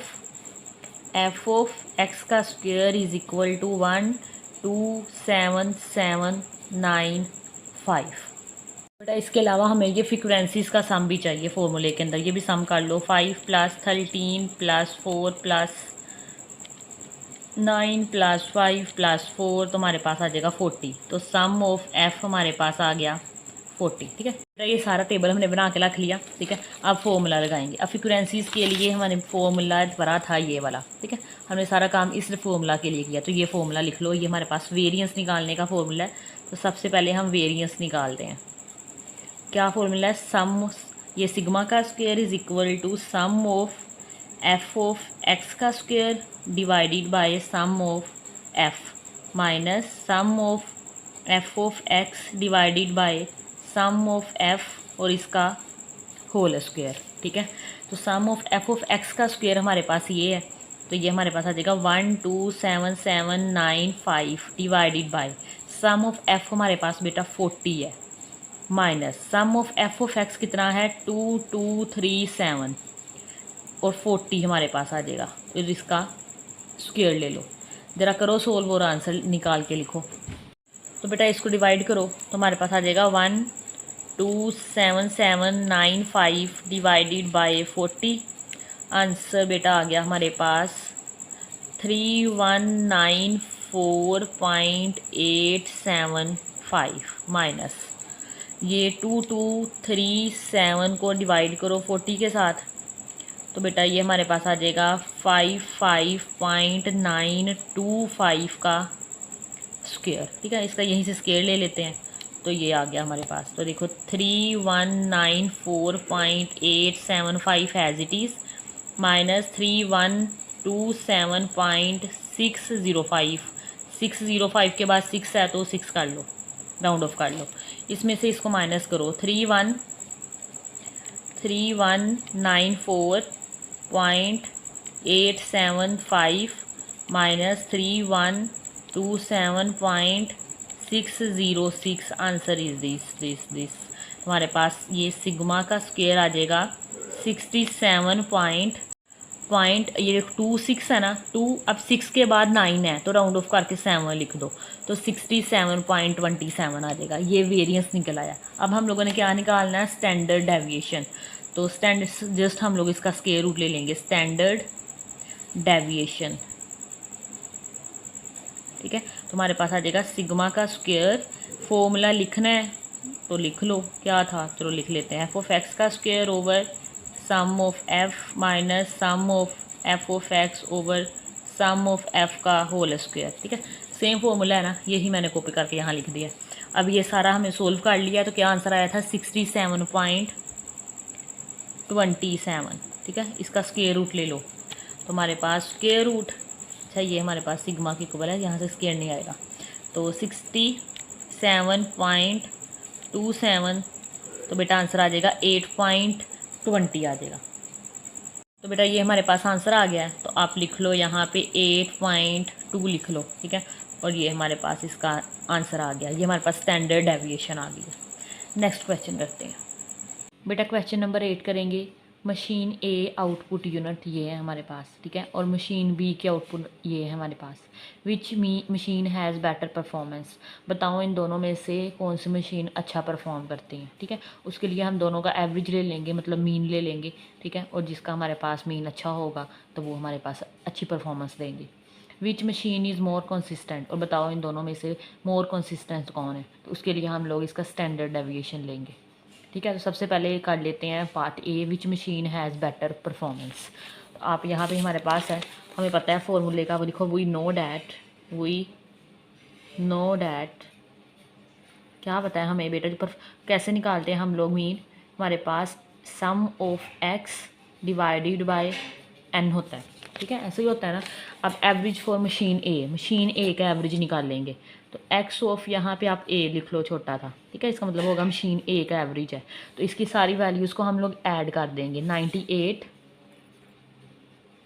F of x का स्क्वायर इज इक्वल टू 12779 बेटा। इसके अलावा हमें ये फ्रीक्वेंसीज का सम भी चाहिए फॉर्मूले के अंदर, ये भी सम कर लो। 5 plus 13 plus 4 plus 9 plus 5 plus 4, तो हमारे पास आ जाएगा 40। तो सम ऑफ एफ हमारे पास आ गया 40, ठीक है। तो ये सारा टेबल हमने बना के रख लिया, ठीक है। अब फॉर्मूला लगाएंगे। अब फ्रीक्वेंसीज के लिए हमारे फॉर्मूला भरा था ये वाला, ठीक है। हमने सारा काम इस फॉर्मूला के लिए किया, तो ये फॉर्मूला लिख लो। ये हमारे पास वेरिएंस निकालने का फॉर्मूला है। तो सबसे पहले हम वेरिएंस निकालते हैं। क्या फॉर्मूला है, सम, ये सिग्मा का square is equal to sum of F of x का square divided by sum of F minus sum of F of x divided by sum of F और इसका होल स्क्वायर, ठीक है। तो sum of F of x का square हमारे पास ये है, तो ये हमारे पास आ जाएगा 12779 divided by sum of F हमारे पास बेटा 40 है, minus sum of F of x कितना है 2237 और 40 हमारे पास आ जाएगा। फिर इसका स्क्वायर ले लो, ज़रा करो सोल्व और आंसर निकाल के लिखो। तो बेटा इसको डिवाइड करो, तो हमारे पास आ जाएगा 12779 डिवाइडेड बाय 40। आंसर बेटा आ गया हमारे पास 3194.875 माइनस ये 2237 को डिवाइड करो 40 के साथ, तो बेटा ये हमारे पास आ जाएगा 55.925 का स्क्वायर, ठीक है। इसका यहीं से स्क्वायर ले लेते हैं, तो ये आ गया हमारे पास। तो देखो 3194.875 एज इट इज़ माइनस 3127.605। 605 के बाद 6 है तो 6 कर लो, राउंड ऑफ कर लो। इसमें से इसको माइनस करो, 3194.875 माइनस 3127.605 27.606। Answer is this. हमारे पास ये सिग्मा का स्क्वायर आ जाएगा 67 पॉइंट ये 26 है ना, 2 अब 6 के बाद 9 है तो राउंड ऑफ करके 7 लिख दो, तो 67.27 आ जाएगा। ये वेरिएंस निकल आया। अब हम लोगों ने क्या निकालना है, स्टैंडर्ड डेविएशन। तो स्टैंडर्ड जस्ट हम लोग इसका स्क्वायर रूट ले लेंगे, स्टैंडर्ड डेविएशन। ठीक है, तो हमारे पास आ जाएगा सिग्मा का स्क्वायर। फॉर्मूला लिखना है तो लिख लो, क्या था, चलो लिख लेते हैं, f(x) का square over sum of f minus sum of f(x) over sum of f का होल स्क्वायर। ठीक है, सेम फॉर्मूला है ना, यही मैंने कॉपी करके यहाँ लिख दिया। अब ये सारा हमने सोल्व कर लिया, तो क्या आंसर आया था 67.27। ठीक है, इसका स्क्वायर रूट ले लो, तो हमारे पास स्क्वायर रूट, अच्छा ये हमारे पास सिग्मा की इक्वल है, यहाँ से स्क्वायर नहीं आएगा, तो 67.27, तो बेटा आंसर आ जाएगा 8.20 आ जाएगा। तो बेटा ये हमारे पास आंसर आ गया है, तो आप लिख लो यहाँ पे 8.2 लिख लो। ठीक है, और ये हमारे पास इसका आंसर आ गया, ये हमारे पास स्टैंडर्ड डेविएशन आ गई है। नेक्स्ट क्वेश्चन करते हैं बेटा। क्वेश्चन नंबर 8 करेंगे। मशीन ए आउटपुट यूनिट ये है हमारे पास, ठीक है, और मशीन बी के आउटपुट ये है हमारे पास। Which machine has better performance, बताओ इन दोनों में से कौन सी मशीन अच्छा परफॉर्म करती है। ठीक है, उसके लिए हम दोनों का एवरेज ले लेंगे, मतलब मीन ले लेंगे। ठीक है, और जिसका हमारे पास मीन अच्छा होगा तो वो हमारे पास अच्छी परफॉर्मेंस देंगे। विच मशीन इज़ मोर कंसिस्टेंट, और बताओ इन दोनों में से मोर कंसिस्टेंट कौन है, तो उसके लिए हम लोग इसका स्टैंडर्ड डेविएशन लेंगे। ठीक है, तो सबसे पहले कर लेते हैं part A, which machine has better performance. तो आप यहाँ पे हमारे पास है, हमें पता है फॉर्मूले का, वो लिखो वी नो डैट क्या पता है हमें बेटा, पर कैसे निकालते हैं हम लोग मीन, हमारे पास sum of x divided by n होता है। ठीक है, ऐसे ही होता है ना। अब एवरेज फॉर मशीन ए का एवरेज निकाल लेंगे, तो एक्स ऑफ यहाँ पे आप ए लिख लो, छोटा था। ठीक है, इसका मतलब होगा मशीन ए का एवरेज है, तो इसकी सारी वैल्यूज़ को हम लोग ऐड कर देंगे। 98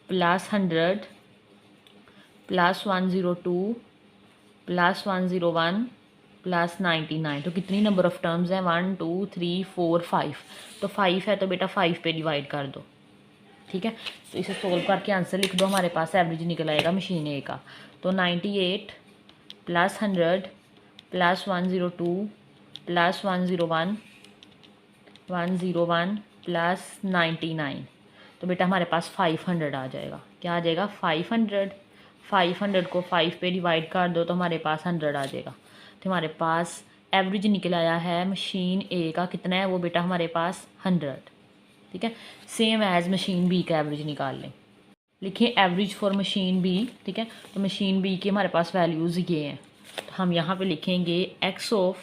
प्लस 100 प्लस 102 प्लस 101 प्लस 99, तो कितनी नंबर ऑफ टर्म्स हैं, 1 2 3 4 5, तो 5 है, तो बेटा 5 पे डिवाइड कर दो। ठीक है, तो इसे सोल्व करके आंसर लिख दो, हमारे पास एवरेज निकल आएगा मशीन ए का। तो 98 प्लस 100 प्लस 102 प्लस 101 प्लस 99, तो बेटा हमारे पास 500 आ जाएगा। क्या आ जाएगा, 500 को 5 पे डिवाइड कर दो तो हमारे पास 100 आ जाएगा। तो हमारे पास एवरेज निकल आया है मशीन ए का, कितना है वो बेटा, हमारे पास 100। ठीक है, सेम एज मशीन बी का एवरेज निकाल लें, लिखिए एवरेज फॉर मशीन बी। ठीक है, तो मशीन बी के हमारे पास वैल्यूज़ ये हैं, तो हम यहाँ पे लिखेंगे एक्स ऑफ,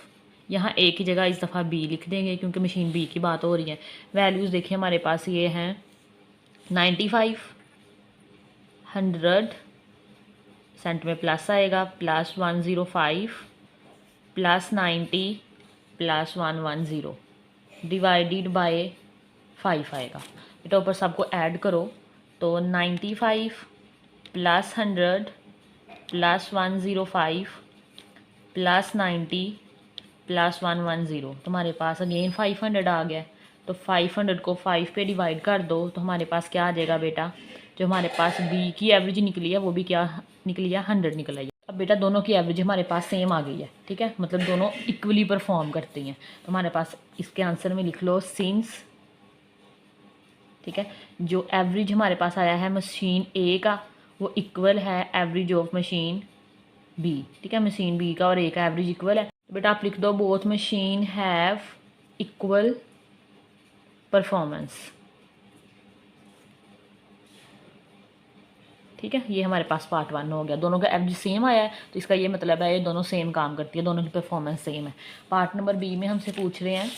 यहाँ ए की जगह इस दफ़ा बी लिख देंगे क्योंकि मशीन बी की बात हो रही है। वैल्यूज़ देखिए हमारे पास ये हैं 95, 100 सेंट में प्लस आएगा, plus 105 plus 90 plus 110 divided by 5 आएगा। बेटा ऊपर सबको ऐड करो, तो 95 प्लस 100 प्लस 105 प्लस 90 प्लस 110, तुम्हारे पास अगेन 500 आ गया। तो 500 को 5 पे डिवाइड कर दो तो हमारे पास क्या आ जाएगा बेटा, जो हमारे पास बी की एवरेज निकली है वो भी क्या निकली है, 100 निकल आई है। अब बेटा दोनों की एवरेज हमारे पास सेम आ गई है। ठीक है, मतलब दोनों इक्वली परफॉर्म करती हैं, तो हमारे पास इसके आंसर में लिख लो सिंस। ठीक है, जो एवरेज हमारे पास आया है मशीन ए का वो इक्वल है एवरेज ऑफ मशीन बी। ठीक है, मशीन बी का और ए का एवरेज इक्वल है, तो बेटा आप लिख दो both machine have equal performance. ठीक है, ये हमारे पास पार्ट 1 हो गया, दोनों का एवरेज सेम आया है, तो इसका ये मतलब है ये दोनों सेम काम करती है, दोनों की परफॉर्मेंस सेम है। पार्ट नंबर बी में हमसे पूछ रहे हैं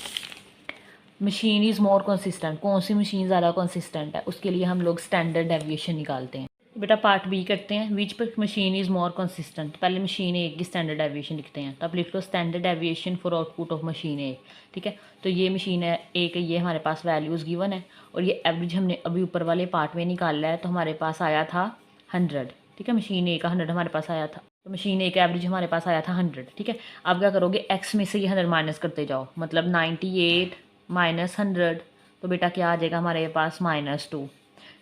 मशीन इज़ मोर कंसिस्टेंट, कौन सी मशीन ज़्यादा कंसिस्टेंट है, उसके लिए हम लोग स्टैंडर्ड डेविएशन निकालते हैं। बेटा पार्ट बी करते हैं, which machine is more consistent. पहले मशीन ए की स्टैंडर्ड डेविएशन लिखते हैं, तो आप लिख लो standard deviation for output of machine A. ठीक है, तो ये मशीन है ए के, ये हमारे पास वैल्यूज़ गिवन है, और ये एवरेज हमने अभी ऊपर वाले पार्ट में निकाला है, तो हमारे पास आया था 100। ठीक है, मशीन ए का 100 हमारे पास आया था। तो मशीन ए का एवरेज हमारे पास आया था 100, ठीक है। अब क्या करोगे, एक्स में से ये 100 माइनस करते जाओ, मतलब 98 माइनस 100, तो बेटा क्या आ जाएगा हमारे पास -2।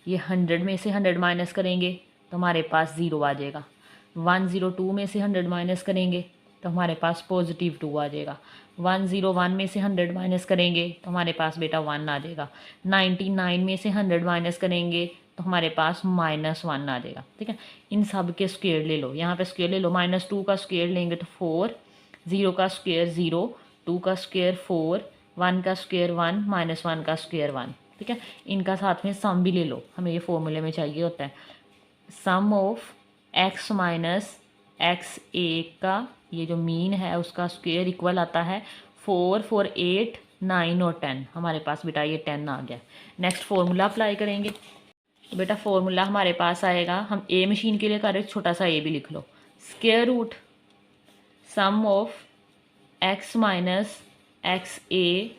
ये 100 में से 100 माइनस करेंगे तो हमारे पास 0 आ जाएगा। 102 में से 100 माइनस करेंगे तो हमारे पास +2 आ जाएगा। 101 में से 100 माइनस करेंगे तो हमारे पास बेटा 1 आ जाएगा। 99 में से 100 माइनस करेंगे तो हमारे पास -1 आ जाएगा, ठीक है। इन सब के स्क्वायर ले लो, यहाँ पे स्क्वायर ले लो। -2 का स्क्वायर लेंगे तो 4, 0 का स्क्वायर 0, 2 का स्क्वायर 4, 1 का स्क्वायर 1, -1 का स्क्वायर 1, ठीक है। इनका साथ में सम भी ले लो, हमें ये फॉर्मूले में चाहिए होता है। Sum of x minus x ए का ये जो मीन है उसका स्क्वायर इक्वल आता है 4, 4, 8, 9 और 10। हमारे पास बेटा ये 10 आ गया। नेक्स्ट फार्मूला अप्लाई करेंगे, तो बेटा फार्मूला हमारे पास आएगा, हम ए मशीन के लिए कर रहे, छोटा सा ए भी लिख लो। Square root sum of x minus x A,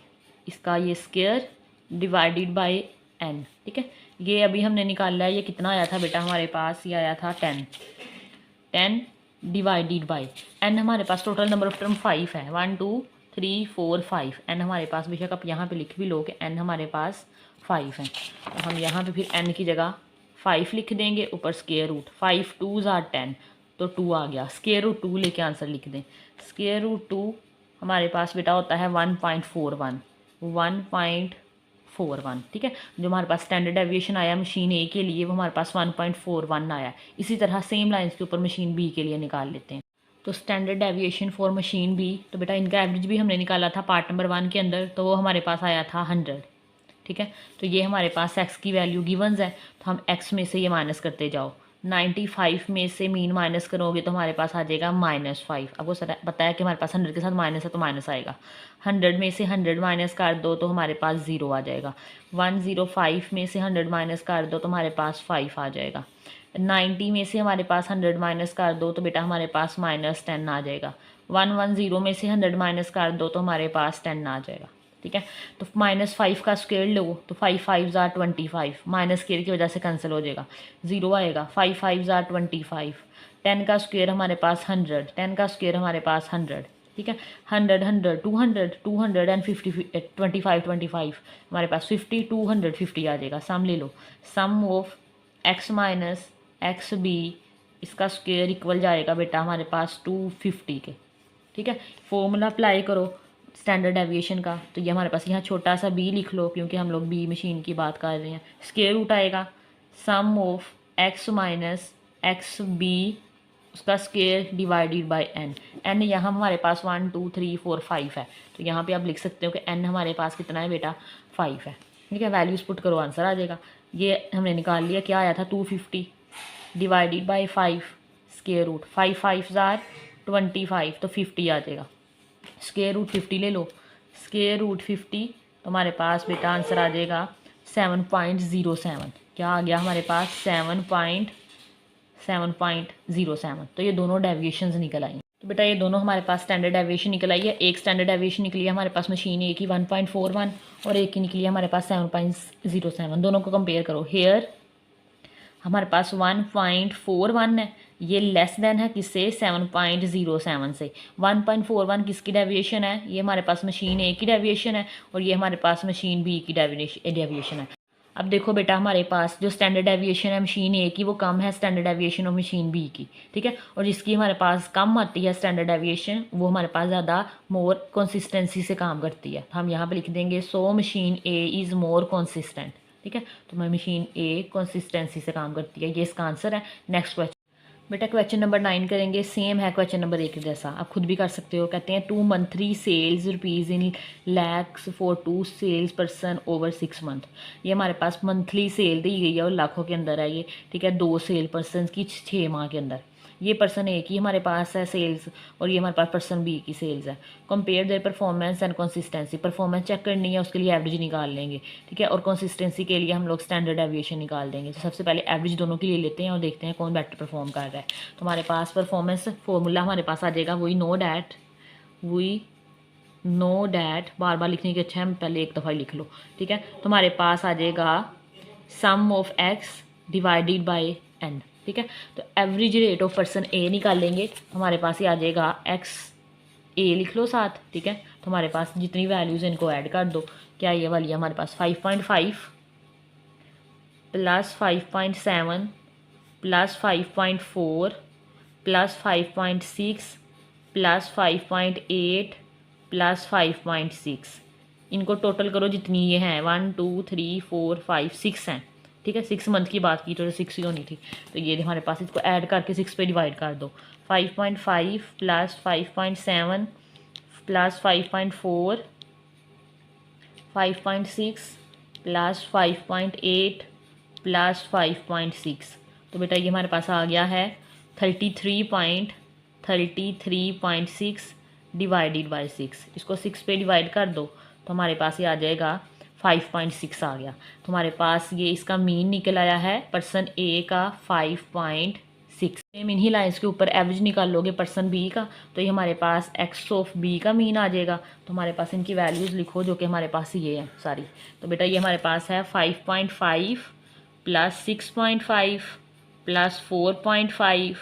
इसका ये स्क्वायर डिवाइडेड बाय n, ठीक है। ये अभी हमने निकाला है, ये कितना आया था बेटा हमारे पास, ये आया था 10 डिवाइडेड बाय n। हमारे पास टोटल नंबर ऑफ टर्म 5 है, 1 2 3 4 5। n हमारे पास, बेशक आप यहाँ पे लिख भी लो कि n हमारे पास 5 है, तो हम यहाँ पे फिर n की जगह 5 लिख देंगे, ऊपर स्क्वायर रूट 5 2s are 10, तो 2 आ गया। स्क्वायर रूट 2 लेके आंसर लिख दें। स्क्वायर रूट 2 हमारे पास बेटा होता है 1.41, 1.41, ठीक है। जो हमारे पास स्टैंडर्ड डेविएशन आया मशीन ए के लिए वो हमारे पास 1.41 आया। इसी तरह सेम लाइंस के ऊपर मशीन बी के लिए निकाल लेते हैं। तो standard deviation for machine B, तो बेटा इनका एवरेज भी हमने निकाला था पार्ट नंबर 1 के अंदर, तो वो हमारे पास आया था 100, ठीक है। तो ये हमारे पास एक्स की वैल्यू गिवंस है, तो हम एक्स में से ये माइनस करते जाओ। 95 में से मीन माइनस करोगे तो हमारे पास आ जाएगा -5। आपको पता है कि हमारे पास 100 के साथ माइनस है तो माइनस आएगा। 100 में से 100 माइनस कर दो तो हमारे पास 0 आ जाएगा। 105 में से 100 माइनस कर दो तो हमारे पास 5 आ जाएगा। 90 में से हमारे पास 100 माइनस कर दो तो बेटा हमारे पास -10 आ जाएगा। 110 में से 100 माइनस कर दो तो हमारे पास 10 आ जाएगा, ठीक है। तो -5 का स्क्वायर लो तो 5 5s are 25, माइनस स्क्वायर की वजह से कैंसिल हो जाएगा, 0 आएगा। 5 5s are 25। 10 का स्क्वायर हमारे पास 100, 10 का स्क्वायर हमारे पास 100, ठीक है। 100 100 200 200 एंड 50 25 25, हमारे पास 50 200 50 आ जाएगा। सम ले लो, sum of x minus x B, इसका स्क्वायर इक्वल जाएगा बेटा हमारे पास 250 के, ठीक है। फॉर्मूला अप्लाई करो स्टैंडर्ड डेविएशन का, तो ये हमारे पास यहाँ छोटा सा b लिख लो क्योंकि हम लोग b मशीन की बात कर रहे हैं। स्क्वायर रूट आएगा sum of x minus x B, उसका स्क्वायर डिवाइडेड बाय n यहाँ हमारे पास 1 2 3 4 5 है, तो यहाँ पे आप लिख सकते हो कि n हमारे पास कितना है बेटा 5 है, ठीक है। वैल्यूज़ पुट करो, आंसर आ जाएगा। ये हमने निकाल लिया, क्या आया था 250 divided by 5, square root 5 5s are 25, तो 50 आ जाएगा। स्क्वायर रूट 50 ले लो, स्क्वायर रूट 50, तो हमारे पास बेटा आंसर आ जाएगा 7.07। क्या आ गया हमारे पास 7.07। तो ये दोनों डेविएशंस निकल आई। तो बेटा ये दोनों हमारे पास स्टैंडर्ड डेविएशन निकल आई है। एक स्टैंडर्ड डेविएशन निकली है हमारे पास मशीन ए की 1.41 और एक की निकली है हमारे पास 7.07। दोनों को कंपेयर करो। हेयर हमारे पास 1.41 है, ये लेस देन है किससे 7.07 से। 1.41 किसकी डेविएशन है, ये हमारे पास मशीन ए की डेविएशन है और ये हमारे पास मशीन बी की डेविएशन है। अब देखो बेटा हमारे पास जो स्टैंडर्ड डेविएशन है मशीन ए की वो कम है standard deviation of machine B की, ठीक है। और जिसकी हमारे पास कम आती है स्टैंडर्ड डेविएशन वो हमारे पास ज़्यादा मोर कंसिस्टेंसी से काम करती है। हम यहाँ पे लिख देंगे so machine A is more consistent, ठीक है। तो मैं मशीन ए कंसिस्टेंसी से काम करती है, ये इसका आंसर है। नेक्स्ट क्वेश्चन बेटा क्वेश्चन नंबर 9 करेंगे, सेम है क्वेश्चन नंबर 1 जैसा, आप खुद भी कर सकते हो। कहते हैं 2 monthly sales rupees in lakhs for 2 sales person over 6 month. ये हमारे पास मंथली सेल दी गई है और लाखों के अंदर है ये, ठीक है। 2 सेल पर्सन की 6 माह के अंदर। ये पर्सन ए की हमारे पास है सेल्स और ये हमारे पास पर्सन बी की सेल्स है। Compare their performance and consistency, performance check करनी है उसके लिए एवरेज निकाल लेंगे, ठीक है। और कंसिस्टेंसी के लिए हम लोग स्टैंडर्ड डेविएशन निकाल देंगे। तो सबसे पहले एवरेज दोनों के लिए लेते हैं और देखते हैं कौन बेटर परफॉर्म कर रहा है। तो हमारे पास परफॉर्मेंस फॉर्मूला हमारे पास आ जाएगा वही नो डैट, बार बार लिखने की अच्छा है पहले एक दफ़ा लिख लो, ठीक है। तो हमारे पास आ जाएगा sum of x divided by n, ठीक है। तो average rate of person A निकालेंगे, हमारे पास ये आ जाएगा एक्स ए लिख लो साथ, ठीक है। तो हमारे पास जितनी वैल्यूज़ इनको ऐड कर दो, क्या ये वाली है हमारे पास 5.5 plus 5.7 plus 5.4 plus 5.6 plus 5.8 plus 5.6, इनको टोटल करो जितनी ये हैं 1 2 3 4 5 6 हैं, ठीक है। 6 मंथ की बात की तो 6 ही होनी थी, तो ये हमारे पास इसको ऐड करके 6 पे डिवाइड कर दो। 5.5 प्लस 5.7 प्लस 5.4 5.6 प्लस 5.8 प्लस 5.6, तो बेटा ये हमारे पास आ गया है 33.6 डिवाइडेड बाई 6। इसको 6 पे डिवाइड कर दो तो हमारे पास ये आ जाएगा 5.6 आ गया। तो हमारे पास ये इसका मीन निकल आया है पर्सन ए का 5.6। सेम इन्हीं लाइन्स के ऊपर एवरेज निकाल लोगे पर्सन बी का, तो ये हमारे पास एक्स ऑफ बी का मीन आ जाएगा। तो हमारे पास इनकी वैल्यूज़ लिखो जो कि हमारे पास ये है सारी। तो बेटा ये हमारे पास है 5.5 plus 6.5 plus 4.5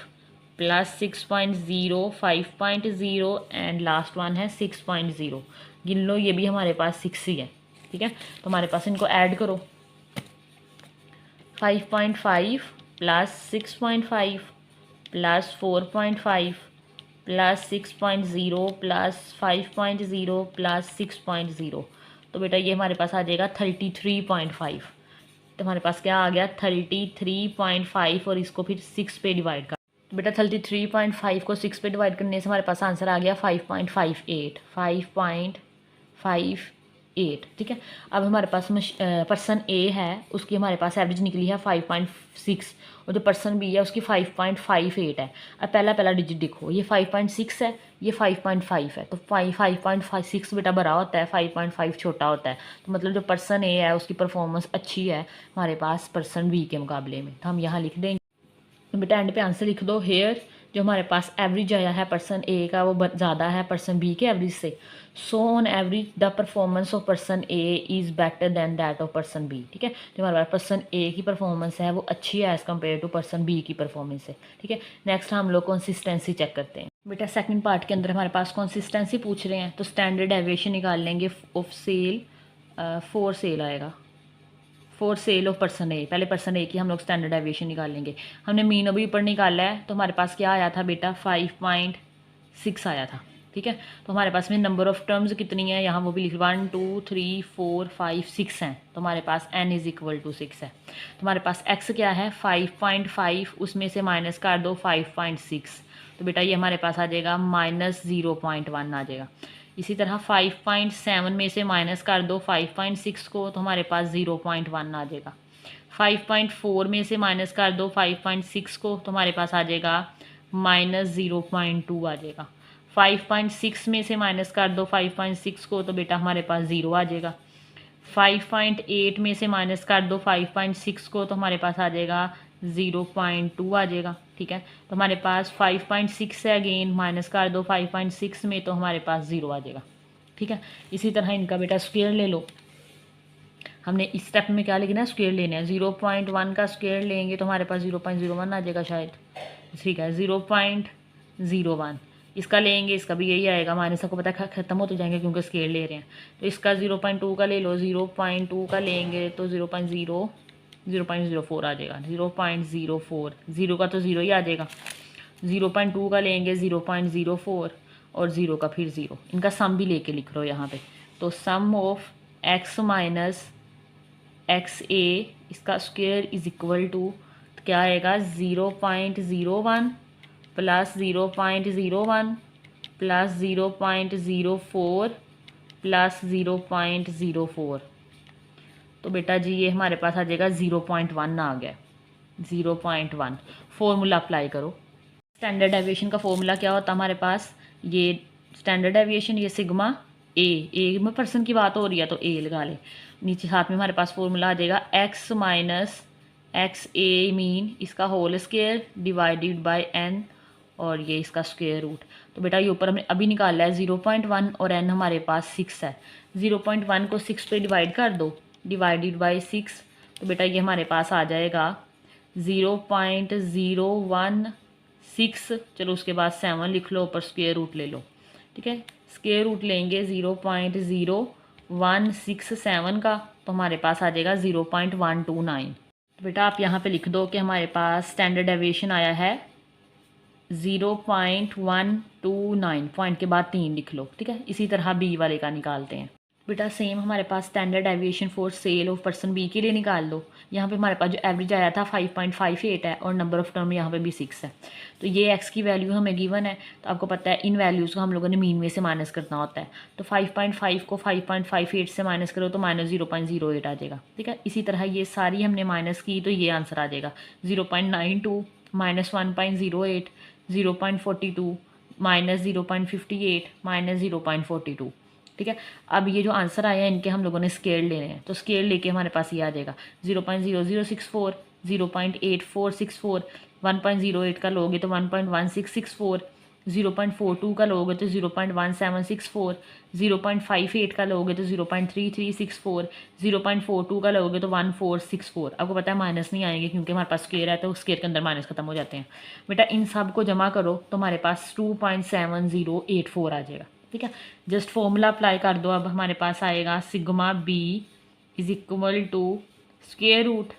plus 6.0 5.0 and last one है 6.0। गिन लो ये भी हमारे पास 6 ही है, ठीक है। तो हमारे पास इनको ऐड करो 5.5 plus 6.5 plus 4.5 plus 6.0 plus 5.0 plus 6.0, तो बेटा ये हमारे पास आ जाएगा 33.5। तो हमारे पास क्या आ गया 33.5 और इसको फिर 6 पे डिवाइड कर, तो बेटा 33.5 को 6 पे डिवाइड करने से हमारे पास आंसर आ गया 5.58, ठीक है। अब हमारे पास पर्सन ए है उसकी हमारे पास एवरेज निकली है 5.6 और जो पर्सन बी है उसकी 5.58 है। अब पहला डिजिट देखो, ये 5.6 है, ये 5.5 है, तो 5.6 बेटा बड़ा होता है, 5.5 छोटा होता है। तो मतलब जो पर्सन ए है उसकी परफॉर्मेंस अच्छी है हमारे पास पर्सन बी के मुकाबले में, तो हम यहाँ लिख देंगे। तो बेटा एंड पे आंसर लिख दो हेयर जो हमारे पास एवरेज आया है पर्सन ए का वो ज़्यादा है पर्सन बी के एवरेज से। So on average the performance of person A is better than that of person B, ठीक है। जो हमारे पास पर्सन ए की परफॉर्मेंस है वो अच्छी है as compare to person B की परफॉर्मेंस है, ठीक है। नेक्स्ट हम लोग कंसिस्टेंसी चेक करते हैं। बेटा सेकंड पार्ट के अंदर हमारे पास कंसिस्टेंसी पूछ रहे हैं, तो स्टैंडर्ड एविएशन निकाल लेंगे ऑफ सेल, 4 सेल आएगा, 4 सेल ऑफ पर्सन ए। पहले पर्सन ए की हम लोग स्टैंडर्ड एविएशन निकाल लेंगे। हमने मीन अभी ऊपर निकाला है, तो हमारे पास क्या आया था बेटा 5.6 आया था, ठीक है। तो हमारे पास में नंबर ऑफ टर्म्स कितनी है यहाँ वो भी लिख 1 2 3 4 5 6 हैं, तो हमारे पास n इज़ इक्वल टू 6 है। तो हमारे पास x क्या है 5.5, उसमें से माइनस कर दो 5.6, तो बेटा ये हमारे पास आ जाएगा -0.1 आ जाएगा। इसी तरह 5.7 में से माइनस कर दो 5.6 को, तो हमारे पास 0.1 आ जाएगा। 5.4 में से माइनस कर दो 5.6 को, तो हमारे पास आ जाएगा -0.2 आ जाएगा। 5.6 में से माइनस कर दो 5.6 को, तो बेटा हमारे पास 0 आ जाएगा। 5.8 में से माइनस कर दो 5.6 को, तो हमारे पास आ जाएगा 0.2 आ जाएगा, ठीक है। तो हमारे पास 5.6 है, अगेन माइनस कर दो 5.6 में, तो हमारे पास 0 आ जाएगा, ठीक है। इसी तरह इनका बेटा स्क्वायर ले लो। हमने इस स्टेप में क्या लिखना है स्क्वायर लेना है, 0.1 का स्क्वायर लेंगे तो हमारे पास 0.01 आ जाएगा शायद, ठीक है। 0.01 इसका लेंगे, इसका भी यही आएगा, माइनस आपको पता है खत्म हो तो जाएंगे क्योंकि स्केल ले रहे हैं। तो इसका 0.2 का ले लो, 0.2 का लेंगे तो 0.04 आ जाएगा, 0.04, 0 का तो 0 ही आ जाएगा। 0.2 का लेंगे 0.04 और 0 का फिर 0, इनका सम भी लेके लिख लो यहाँ पे। तो sum of x minus x A इसका स्क्वायर इज इक्वल टू क्या आएगा 0.01 प्लस 0.01 प्लस 0.04 प्लस 0.04, तो बेटा जी ये हमारे पास आ जाएगा 0.1 आ गया, 0.1। फॉर्मूला अप्लाई करो। स्टैंडर्ड एविएशन का फॉर्मूला क्या होता है हमारे पास, ये स्टैंडर्ड एविएशन ये सिग्मा ए में पर्सन की बात हो रही है तो ए लगा ले, नीचे हाथ में हमारे पास फॉर्मूला आ जाएगा x minus x A mean इसका whole square divided by n और ये इसका स्क्वायर रूट। तो बेटा ये ऊपर हमने अभी निकाला है 0.1 और n हमारे पास 6 है। 0.1 को 6 पे डिवाइड कर दो डिवाइडेड बाय 6, तो बेटा ये हमारे पास आ जाएगा 0.016, चलो उसके बाद 7 लिख लो, ऊपर स्क्वायर रूट ले लो। ठीक है, स्क्वायर रूट लेंगे 0.0167 का, तो हमारे पास आ जाएगा 0.129। तो बेटा आप यहाँ पे लिख दो कि हमारे पास स्टैंडर्ड डेविएशन आया है 0.129, पॉइंट के बाद 3 लिख लो। ठीक है, इसी तरह बी वाले का निकालते हैं। बेटा सेम हमारे पास standard deviation for sale of person B के लिए निकाल लो। यहाँ पे हमारे पास जो एवरेज आया था 5.58 है और नंबर ऑफ टर्म यहाँ पे भी 6 है। तो ये एक्स की वैल्यू हमें गिवन है, तो आपको पता है इन वैल्यूज़ को हम लोगों ने मीन में से माइनस करना होता है। तो 5.5 को 5.58 से माइनस करो तो माइनस 0.08 आ जाएगा। ठीक है, इसी तरह ये सारी हमने माइनस की तो ये आंसर आ जाएगा 0.92 माइनस 1.08, 0.42 माइनस 0.58 माइनस 0.42। ठीक है, अब ये जो आंसर आया है इनके हम लोगों ने स्केल लेने हैं, तो स्केल लेके हमारे पास ये आ जाएगा 0.0064, 0.8464, 1.08 का लोगे तो 1.1664, 0.42 का लोगे तो 0.1764, 0.58 का लोगे तो 0.3364, 0.42 का लोगे तो 1464। आपको पता है माइनस नहीं आएंगे क्योंकि हमारे पास स्केयर है, तो स्केयर के अंदर माइनस खत्म हो जाते हैं। बेटा इन सब को जमा करो तो हमारे पास 2.7084 आ जाएगा। ठीक है, जस्ट फॉर्मूला अप्लाई कर दो। अब हमारे पास आएगा sigma B is equal to square root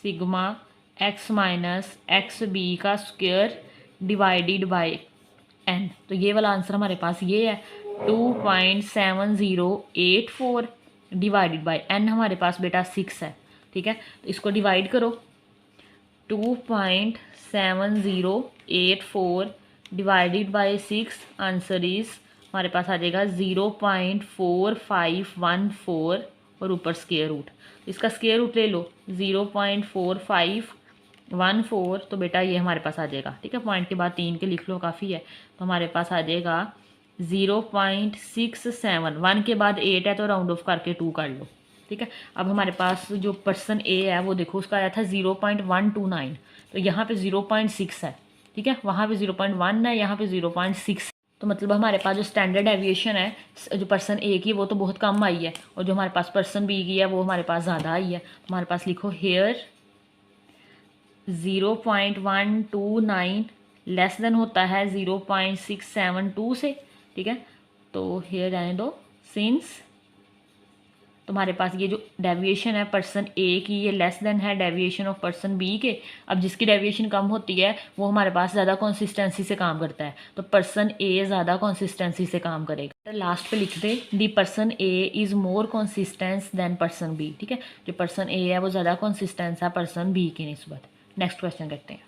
sigma x minus x B का स्क्वायर डिवाइडेड बाय एन। तो ये वाला आंसर हमारे पास ये है 2.7084 डिवाइडेड बाय एन हमारे पास बेटा 6 है। ठीक है, तो इसको डिवाइड करो 2.7084 डिवाइडेड बाय 6, आंसर इज हमारे पास आ जाएगा 0.4514 और ऊपर स्क्वायर रूट। इसका स्क्वायर रूट ले लो 0.4514, तो बेटा ये हमारे पास आ जाएगा। ठीक है, पॉइंट के बाद 3 के लिख लो, काफ़ी है। तो हमारे पास आ जाएगा 0.67, 1 के बाद 8 है तो राउंड ऑफ करके 2 कर लो। ठीक है, अब हमारे पास जो पर्सन ए है वो देखो उसका आया था 0.129, तो यहाँ पे 0.6 है। ठीक है, वहाँ पे 0.1 है, यहाँ पे 0.6। तो मतलब हमारे पास जो स्टैंडर्ड एविएशन है जो पर्सन ए की वो तो बहुत कम आई है, और जो हमारे पास पर्सन बी की है वो हमारे पास ज़्यादा आई है। तो हमारे पास लिखो हेयर 0.129 लेस देन होता है 0.672 से। ठीक है, तो हेयर आने दो सिंस, तो हमारे पास ये जो डेविएशन है पर्सन ए की ये लेस देन है डेविएशन ऑफ पर्सन बी के। अब जिसकी डेविएशन कम होती है वो हमारे पास ज़्यादा कंसिस्टेंसी से काम करता है, तो पर्सन ए ज़्यादा कंसिस्टेंसी से काम करेगा। लास्ट पे लिख दे the person A is more consistence than person B. ठीक है, जो पर्सन ए है वो ज़्यादा कंसिस्टेंस है पर्सन बी की निस्बत। नेक्स्ट क्वेश्चन करते हैं।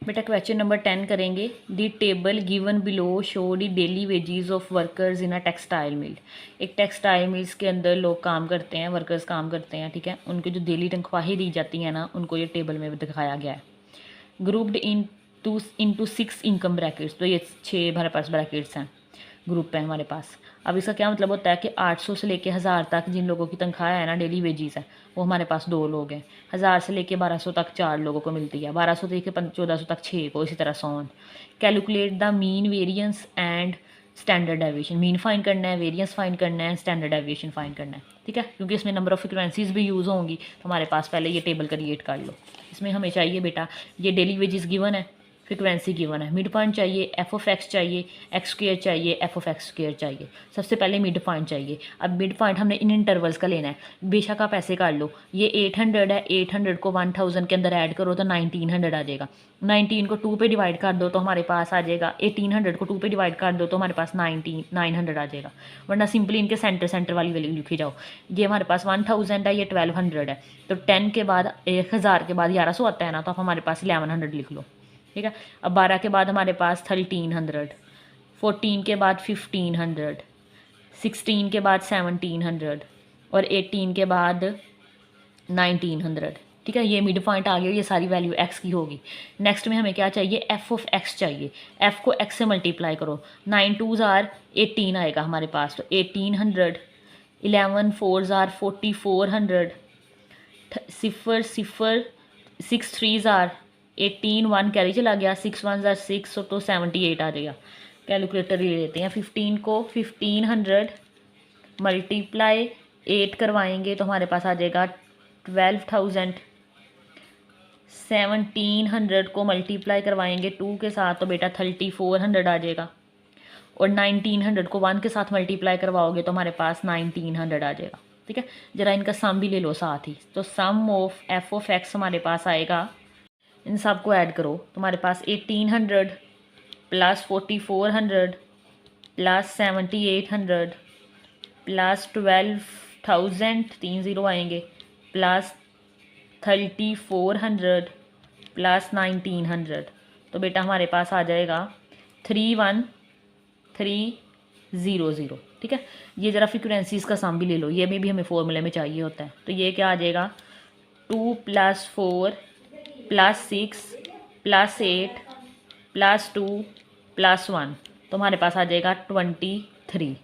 बेटा क्वेश्चन नंबर 10 करेंगे। दी table given below show the daily wages of workers in a textile mill. एक टेक्सटाइल मिल्स के अंदर लोग काम करते हैं, वर्कर्स काम करते हैं। ठीक है, उनकी जो डेली तनख्वाही दी जाती है ना, उनको ये टेबल में दिखाया गया है। ग्रुप्ड इनटू 6 इनकम ब्रैकेट्स, तो ये 6 हमारे पास ब्रैकेट्स हैं, ग्रुप है हमारे पास। अब इसका क्या मतलब होता है कि 800 से लेके 1000 तक जिन लोगों की तनख्वाह है ना, डेली वेजेस है, वो हमारे पास 2 लोग हैं। 1000 से लेके 1200 तक 4 लोगों को मिलती है, 1200 से लेके 1400 तक 6 को, इसी तरह सॉन। Calculate the mean variance and standard deviation. Mean find करना है, वेरियंस फाइंड करना है, स्टैंडर्ड डेविएशन फाइंड करना है। ठीक है, क्योंकि इसमें नंबर ऑफ फ्रिक्वेंसीज भी यूज़ होंगी, तो हमारे पास पहले ये टेबल क्रिएट कर लो। इसमें हमें चाहिए बेटा ये डेली वेजेस गिवन है, फ्रिक्वेंसी गिवन है, मिड पॉइंट चाहिए, एफ ऑफ एक्स चाहिए, एक्स स्क्वायर चाहिए, एफ ऑफ एक्स स्क्वायर चाहिए। सबसे पहले मिड पॉइंट चाहिए। अब मिड पॉइंट हमने इन इंटरवल्स का लेना है। बेशक आप ऐसे कर लो, ये 800 है, 800 को 1000 के अंदर ऐड करो तो 1900 आ जाएगा। 19 को 2 पे डिवाइड कर दो तो हमारे पास आ जाएगा 1800 को 2 पे डिवाइड कर दो तो हमारे पास 900 आ जाएगा। वरना सिंपली इनके सेंटर वाली वैल्यू लिखी जाओ। ये हमारे पास 1000 है, ये 1200 है, तो 10 के बाद 1000 के बाद 1100 आता है ना, तो आप हमारे पास 1100 लिख लो। ठीक है, अब 12 के बाद हमारे पास 1300, 14 के बाद 1500, 16 के बाद 1700 और 18 के बाद 1900। ठीक है, ये मिड पॉइंट आ गया, ये सारी वैल्यू एक्स की होगी। नेक्स्ट में हमें क्या चाहिए, एफ ऑफ एक्स चाहिए। एफ को एक्स से मल्टीप्लाई करो, 9 2 ज़ार 18 आएगा हमारे पास, तो 1800, 11 4 ज़ार 4400, 0 0 6 3 ज़ार 18, 1 कैरी चला गया, 6 1 ज़ार 6, तो 78 आ जाएगा। कैलकुलेटर ले लेते हैं, 15 को 1500 मल्टीप्लाई 8 करवाएंगे तो हमारे पास आ जाएगा 12,000। 1700 को मल्टीप्लाई करवाएंगे 2 के साथ तो बेटा 3400 आ जाएगा, और 1900 को 1 के साथ मल्टीप्लाई करवाओगे तो हमारे पास 1900 आ जाएगा। ठीक है, ज़रा इनका सम भी ले लो साथ ही। तो sum of F of x हमारे पास आएगा, इन सब को ऐड करो, तुम्हारे पास 1800 प्लस 4400 प्लस 7800 प्लस 12,000, 3 ज़ीरो आएंगे, प्लस 3400 प्लस 1900। तो बेटा हमारे पास आ जाएगा 31300। ठीक है, ये ज़रा फ्रीक्वेंसीज़ का सम भी ले लो, ये में भी हमें फॉर्मूले में चाहिए होता है। तो ये क्या आ जाएगा 2 + 4 + 6 + 8 + 2 + 1, तो हमारे पास आ जाएगा 23।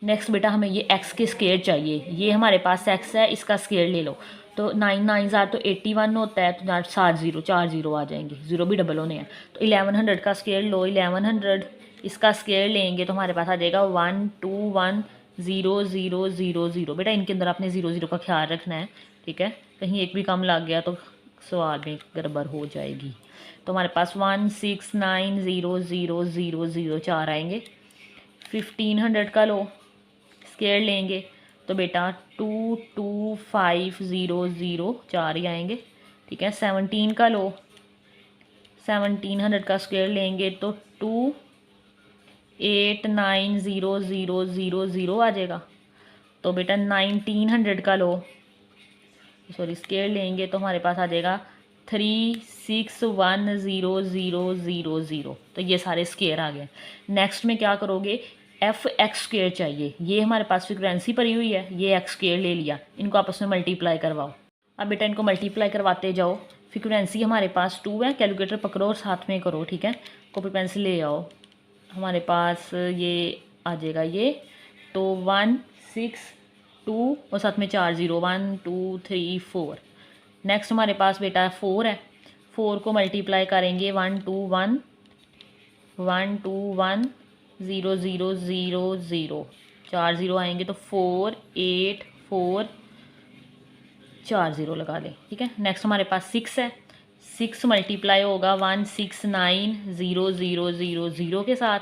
नेक्स्ट बेटा हमें ये एक्स के स्केयर चाहिए, ये हमारे पास एक्स है, इसका स्केयर ले लो। तो 9 9 तो 81 होता है, तो 7 ज़ीरो 4 ज़ीरो आ जाएंगे, ज़ीरो भी डबल होने हैं। तो 1100 का स्केयर लो, 1100 इसका स्केयर लेंगे तो हमारे पास आ जाएगा 1210000। बेटा इनके अंदर आपने 00 का ख्याल रखना है। ठीक है, कहीं एक भी कम लग गया तो सवाल में गड़बड़ हो जाएगी। तो हमारे पास 1690000 आएंगे। 1500 का लो, स्केयर लेंगे तो बेटा 22500 ही आएंगे। ठीक है, 17 का लो, 1700 का स्केयर लेंगे तो 2890000 आ जाएगा। तो बेटा 1900 का लो, सॉरी स्केयर लेंगे तो हमारे पास आ जाएगा 3610000। तो ये सारे स्केयर आ गए। नेक्स्ट में क्या करोगे, एफ एक्स स्केयर चाहिए, ये हमारे पास फ्रीक्वेंसी पड़ी हुई है, ये एक्स स्केयर ले लिया, इनको आपस में मल्टीप्लाई करवाओ। अब बेटा इनको मल्टीप्लाई करवाते जाओ। फ्रीक्वेंसी हमारे पास 2 है, कैलकुलेटर पकड़ो और साथ में करो। ठीक है, कॉपी पेंसिल ले आओ, हमारे पास ये आ जाएगा ये। तो 162 और साथ में 4 ज़ीरो, 1 2 3 4। नेक्स्ट हमारे पास बेटा 4 है, 4 को मल्टीप्लाई करेंगे 121 121 0000, 4 ज़ीरो आएंगे तो 484 4 ज़ीरो लगा दें। ठीक है, नेक्स्ट हमारे पास 6 है, 6 मल्टीप्लाई होगा 1690000 के साथ,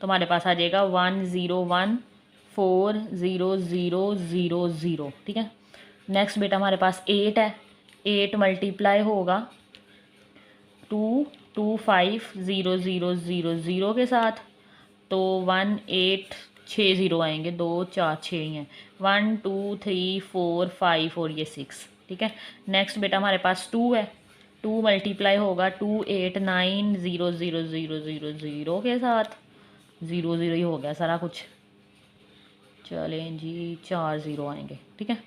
तो हमारे पास आ जाएगा 101400000। ठीक है, नेक्स्ट बेटा हमारे पास 8 है, 8 मल्टीप्लाई होगा 2250000 के साथ, तो 1860 आएंगे, 2 4 6 ही हैं, 1 2 3 4 5 और ये 6। ठीक है, नेक्स्ट बेटा हमारे पास 2 है, 2 मल्टीप्लाई होगा 2890000 के साथ, 0 0 ही हो गया सारा कुछ, चलें जी 4 ज़ीरो आएंगे। ठीक है,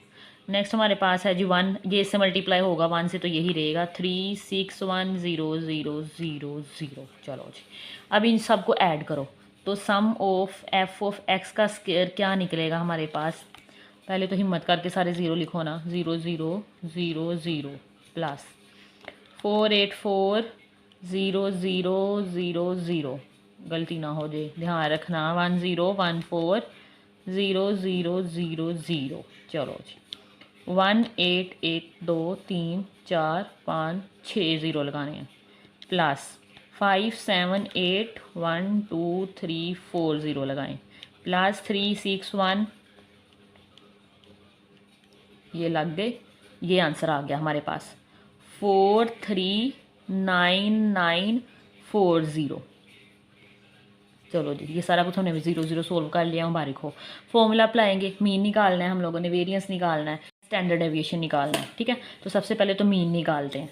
नेक्स्ट हमारे पास है जी 1, ये इससे मल्टीप्लाई होगा 1 से तो यही रहेगा 3610000। चलो जी, अब इन सब को ऐड करो तो sum of F of x का स्क्वायर क्या निकलेगा हमारे पास। पहले तो हिम्मत करके सारे ज़ीरो लिखो ना, 0 0 0 0 प्लस 4840000, गलती ना हो जाए, ध्यान रखना 10140000। चलो जी 1882345 लगाने हैं, प्लस 57812340 लगाएं, प्लस 361, ये लग गए, ये आंसर आ गया हमारे पास 439940। चलो जी, ये सारा कुछ हमने 0 0 सोल्व कर लिया, मुबारक हो। फॉर्मूला अप्लाएंगे, मीन निकालना है हम लोगों ने, वेरिएंस निकालना है, स्टैंडर्ड डेविएशन निकालना है। ठीक है, तो सबसे पहले तो मीन निकालते हैं,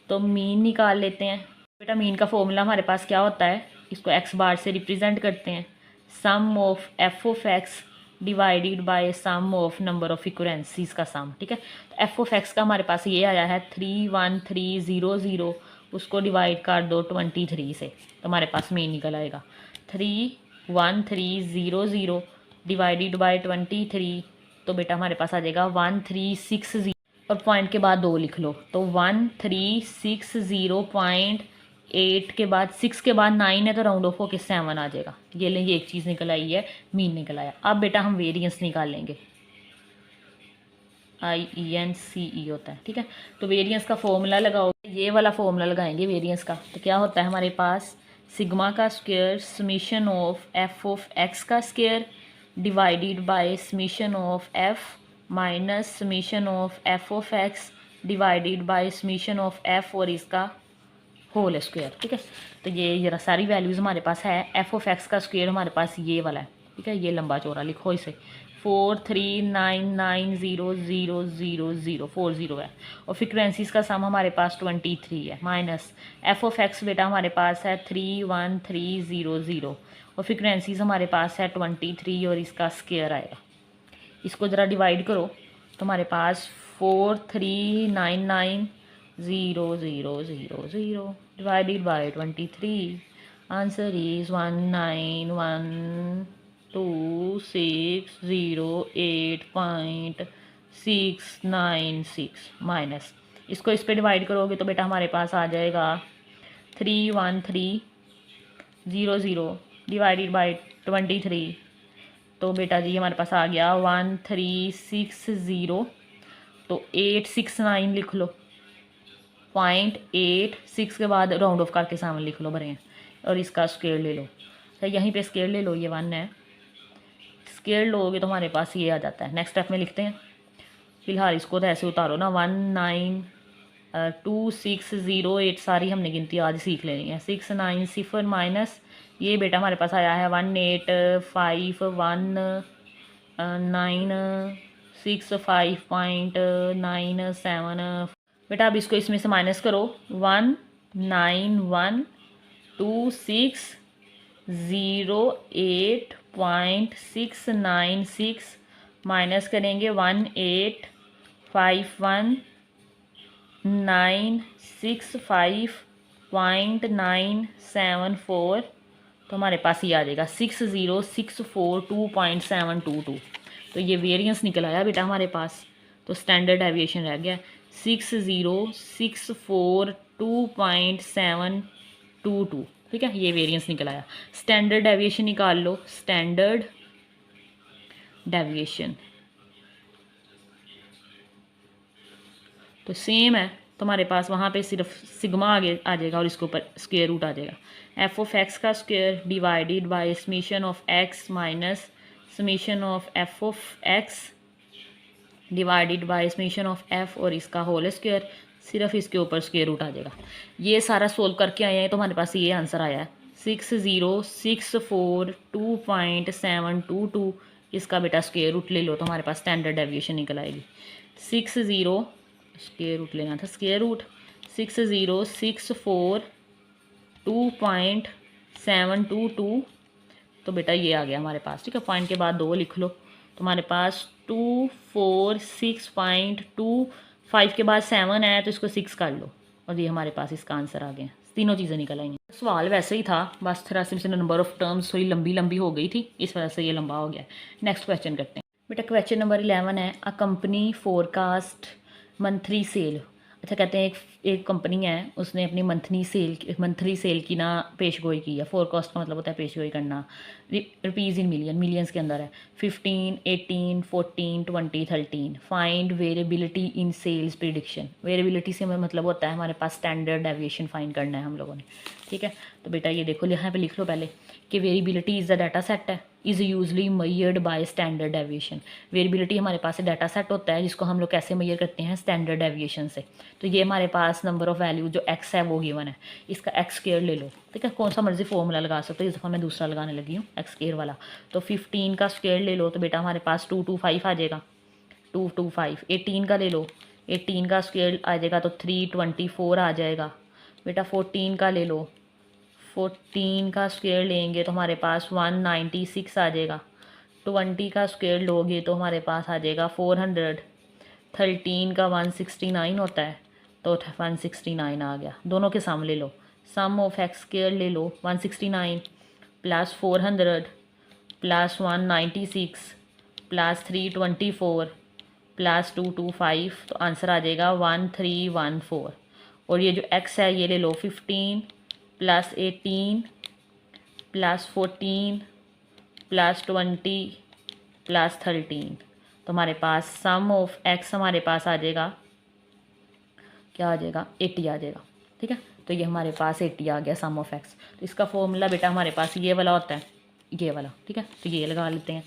तो मीन निकाल लेते हैं। बेटा मीन का फॉर्मूला हमारे पास क्या होता है, इसको एक्स बार से रिप्रेजेंट करते हैं, sum of F of x divided by sum of number of frequencies का सम। ठीक है, तो एफ ऑफ एक्स का हमारे पास ये आया है 31300, उसको डिवाइड कर दो 23 से, तो हमारे पास मीन निकल आएगा 31300 डिवाइडेड बाय 23, तो बेटा हमारे पास आ जाएगा 1360, और पॉइंट के बाद 2 लिख लो, तो 1360.8 के बाद 6 के बाद 9 है तो राउंड ऑफ होकर 7 आ जाएगा। ये लेंगे, एक चीज़ निकल आई है, मीन निकल आया। अब बेटा हम वेरिएंस निकाल लेंगे। IENCE होता है, ठीक है। तो वेरिएंस का फॉर्मूला लगाओ, ये वाला फॉर्मूला लगाएंगे वेरिएंस का। तो क्या होता है हमारे पास, सिग्मा का square summation of F of x का square divided by summation of F minus summation of F of x divided by summation of F और इसका होल स्क्वायर, ठीक है। तो ये जरा सारी वैल्यूज़ हमारे पास है। एफ ऑफ एक्स का स्क्वायर हमारे पास ये वाला है, ठीक है। ये लंबा चौड़ा लिखो इसे, 4399000 40 है। और फ्रीक्वेंसीज का सम हमारे पास 23 है। माइनस एफ ऑफ एक्स बेटा हमारे पास है 31300 और फ्रीक्वेंसीज हमारे पास है 23 और इसका स्क्वायर आएगा। इसको ज़रा डिवाइड करो तो हमारे पास 4399000 divided by 23, answer is 1912608.696 minus इसको इस पे डिवाइड करोगे तो बेटा हमारे पास आ जाएगा 31300 डिवाइडेड बाय 23। तो बेटा जी हमारे पास आ गया 1360। तो 869 लिख लो, 0.86 के बाद राउंड ऑफ करके सामने लिख लो भरे, और इसका स्क्वायर ले लो। तो यहीं पे स्क्वायर ले लो, ये 1 है, स्क्वायर लोगे तो हमारे पास ये आ जाता है। नेक्स्ट स्टेप में लिखते हैं। फिलहाल इसको तो ऐसे उतारो ना, 192608 सारी हमने गिनती आज सीख लेनी है। 690 माइनस ये बेटा हमारे पास आया है 1851965.97। बेटा अब इसको इसमें से माइनस करो, 1912608.696 माइनस करेंगे 1851965.974। तो हमारे पास ये आ जाएगा 60642.722। तो ये वेरिएंस निकल आया बेटा हमारे पास। तो स्टैंडर्ड डेविएशन रह गया 60642.722, ठीक है। ये वेरिएंस निकल आया। स्टैंडर्ड डेविएशन निकाल लो, स्टैंडर्ड डेविएशन तो सेम है। तो हमारे पास वहाँ पे सिर्फ सिग्मा आगे आ जाएगा और इसके ऊपर स्क्वायर रूट आ जाएगा। एफ ऑफ एक्स का square divided by summation of x minus summation of F of x divided by summation of F और इसका होल स्क्वायर, सिर्फ इसके ऊपर स्क्वायर रूट आ जाएगा। ये सारा सोल्व करके आए हैं तो हमारे पास ये आंसर आया है 60642.722। इसका बेटा स्क्वायर रूट ले लो तो हमारे पास स्टैंडर्ड डेविएशन निकल आएगी। 60 स्क्वायर रूट लेना था, स्क्वायर रूट 60642.722। तो बेटा ये आ गया हमारे पास, ठीक है। पॉइंट के बाद 2 लिख लो तो हमारे पास 246.25 के बाद 7 है तो इसको 6 कर लो और ये हमारे पास इसका आंसर आ गया। तीनों चीज़ें निकल आई। सवाल वैसे ही था, बस थोड़ा से नंबर ऑफ टर्म्स थोड़ी लंबी लंबी हो गई थी, इस वजह से ये लंबा हो गया। नेक्स्ट क्वेश्चन करते हैं बेटा। क्वेश्चन नंबर 11 है, a company forecast monthly cell. अच्छा कहते हैं एक कंपनी है, उसने अपनी मंथली सेल की ना पेशगोई की है। फोरकास्ट का मतलब होता है पेशगोई करना। रुपीज़ इन मिलियंस के अंदर है। 15, 18, 14, 20, 13। फाइंड वेरिएबिलिटी इन सेल्स प्रिडिक्शन। वेरिएबिलिटी से मतलब होता है हमारे पास स्टैंडर्ड डेविएशन फाइंड करना है हम लोगों ने, ठीक है। तो बेटा ये देखो यहाँ पे लिख लो पहले कि variability is the data set है, is usually measured by standard deviation. Variability हमारे पास डाटा सेट होता है जिसको हम लोग कैसे मेजर करते हैं, स्टैंडर्ड डेविएशन से। तो ये हमारे पास नंबर ऑफ वैल्यू जो एक्स है वो गिवन है, इसका एक्स स्क्वायर ले लो, ठीक है। कौन सा मर्जी फॉर्मूला लगा सकते हो, इस दफ़ा मैं दूसरा लगाने लगी हूँ एक्स स्क्वायर वाला। तो 15 का स्क्वायर ले लो तो बेटा हमारे पास 225 आ जाएगा, 225। 18 का ले लो, 18 का स्क्वायर आ जाएगा तो 324 आ जाएगा। बेटा 14 का ले लो, 14 का स्क्वायर लेंगे तो हमारे पास 196 आ जाएगा। 20 का स्क्वायर लोगे तो हमारे पास आ जाएगा 400। 13 का 169 होता है तो 169 आ गया। दोनों के सम ले लो, सम ऑफ एक्स स्क्वायर ले लो 169 प्लस 400 प्लस 196 प्लस 324 प्लस 225। तो आंसर आ जाएगा 1314। और ये जो एक्स है ये ले लो 15 प्लस 18 प्लस 14 प्लस 20 प्लस 13। तो हमारे पास सम ऑफ एक्स हमारे पास आ जाएगा, क्या आ जाएगा, 80 आ जाएगा। ठीक है, तो ये हमारे पास 80 आ गया सम ऑफ एक्स। तो इसका फॉर्मूला बेटा हमारे पास ये वाला होता है, ये वाला। ठीक है, तो ये लगा लेते हैं।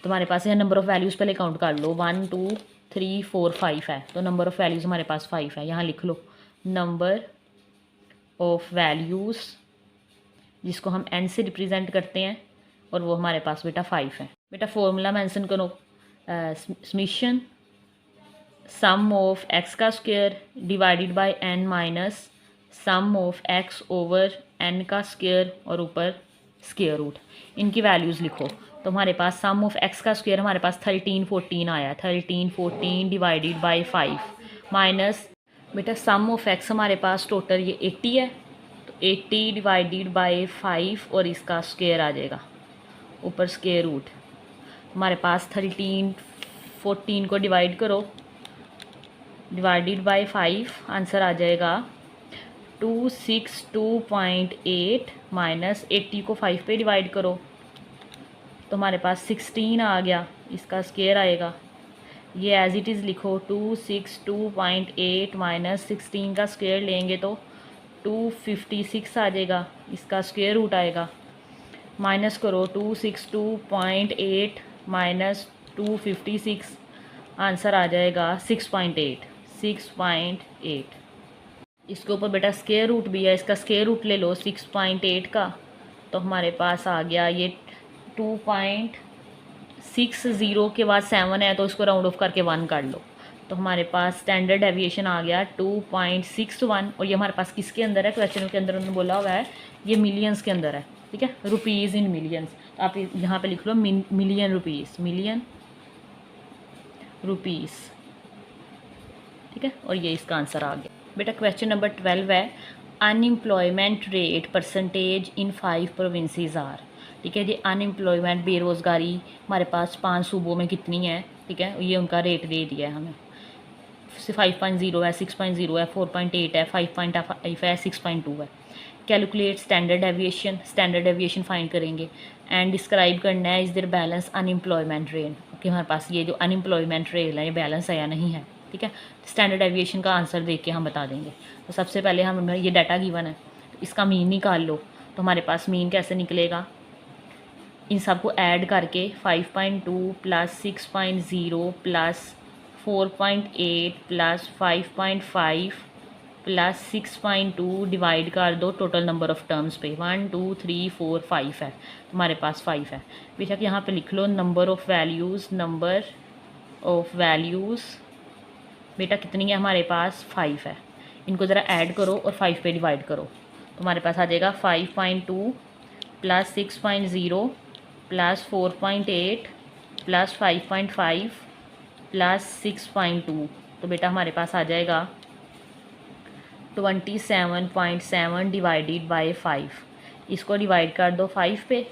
तो हमारे पास है नंबर ऑफ़ वैल्यूज़, पहले काउंट कर लो, 1 2 3 4 5 है। तो नंबर ऑफ़ वैल्यूज़ हमारे पास 5 है। यहाँ लिख लो नंबर ऑफ़ वैल्यूज़, जिसको हम एन से रिप्रेजेंट करते हैं, और वो हमारे पास बेटा 5 है। बेटा फॉर्मूला मेंशन करो, समेशन सम ऑफ एक्स का square divided by n minus sum of x over n का स्क्वायर और ऊपर स्क्वायर रूट। इनकी वैल्यूज़ लिखो। तो हमारे पास सम ऑफ एक्स का स्क्वायर हमारे पास 13 14 आया, 13 14 डिवाइडेड बाय 5 माइनस बेटा सम ऑफ एक्स हमारे पास टोटल ये 80 है, तो 80 डिवाइडेड बाय 5 और इसका स्क्वायर आ जाएगा ऊपर स्क्वायर रूट। हमारे पास 13 14 को डिवाइड करो, डिवाइडेड बाय 5 आंसर आ जाएगा 262.8 माइनस 80 को 5 पे डिवाइड करो, तो हमारे पास 16 आ गया, इसका स्क्वायर आएगा। ये एज इट इज़ लिखो, 262.8 माइनस 16 का स्क्वायर लेंगे तो 256 आ जाएगा, इसका स्क्वायर रूट आएगा। माइनस करो 262.8 माइनस 256, आंसर आ जाएगा 6.8। इसके ऊपर बेटा स्क्वायर रूट भी है, इसका स्क्वायर रूट ले लो 6.8 का, तो हमारे पास आ गया ये 2.60 के बाद 7 है, तो इसको राउंड ऑफ करके 1 कर लो, तो हमारे पास स्टैंडर्ड डेविएशन आ गया 2.61। और ये हमारे पास किसके अंदर है, क्वेश्चन के अंदर उन्होंने बोला हुआ है ये मिलियंस के अंदर है। ठीक है, रुपीज़ इन मिलियंस, तो आप यहाँ पे लिख लो मिलियन रुपीज़, मिलियन रुपीज़। ठीक है, और ये इसका आंसर आ गया। बेटा क्वेश्चन नंबर 12 है, unemployment rate percentage in 5 provinces are. ठीक है जी, अनएम्प्लॉयमेंट बेरोज़गारी हमारे पास 5 सूबों में कितनी है। ठीक है, ये उनका रेट दे दिया है हमें, 5.0 है, 6.0 है, 4.8 है, 5.5 है, 6.2 है। Calculate standard deviation, standard deviation find करेंगे एंड डिस्क्राइब करना है is their balance unemployment rate, कि हमारे पास ये जो अनएम्प्लॉयमेंट रेट है ये बैलेंस है या नहीं है। ठीक है, स्टैंडर्ड डेविएशन का आंसर देख के हम बता देंगे। तो सबसे पहले हम ये डाटा गिवन है, तो इसका मीन निकाल लो। तो हमारे पास मीन कैसे निकलेगा, इन सबको ऐड करके 5.2 plus 6.0 plus 4.8 plus 5.5 plus 6.2 divide कर दो टोटल नंबर ऑफ़ टर्म्स पे, 1 2 3 4 5 है, हमारे पास 5 है। बेशक यहाँ पे लिख लो number of values, number of values बेटा कितनी है हमारे पास 5 है। इनको ज़रा ऐड करो और 5 पे डिवाइड करो, तो हमारे पास आ जाएगा 5.2 प्लस 6.0 प्लस 4.8 प्लस 5.5 प्लस 6.2, तो बेटा हमारे पास आ जाएगा 27.7 डिवाइडेड बाय 5। इसको डिवाइड कर दो 5 पे,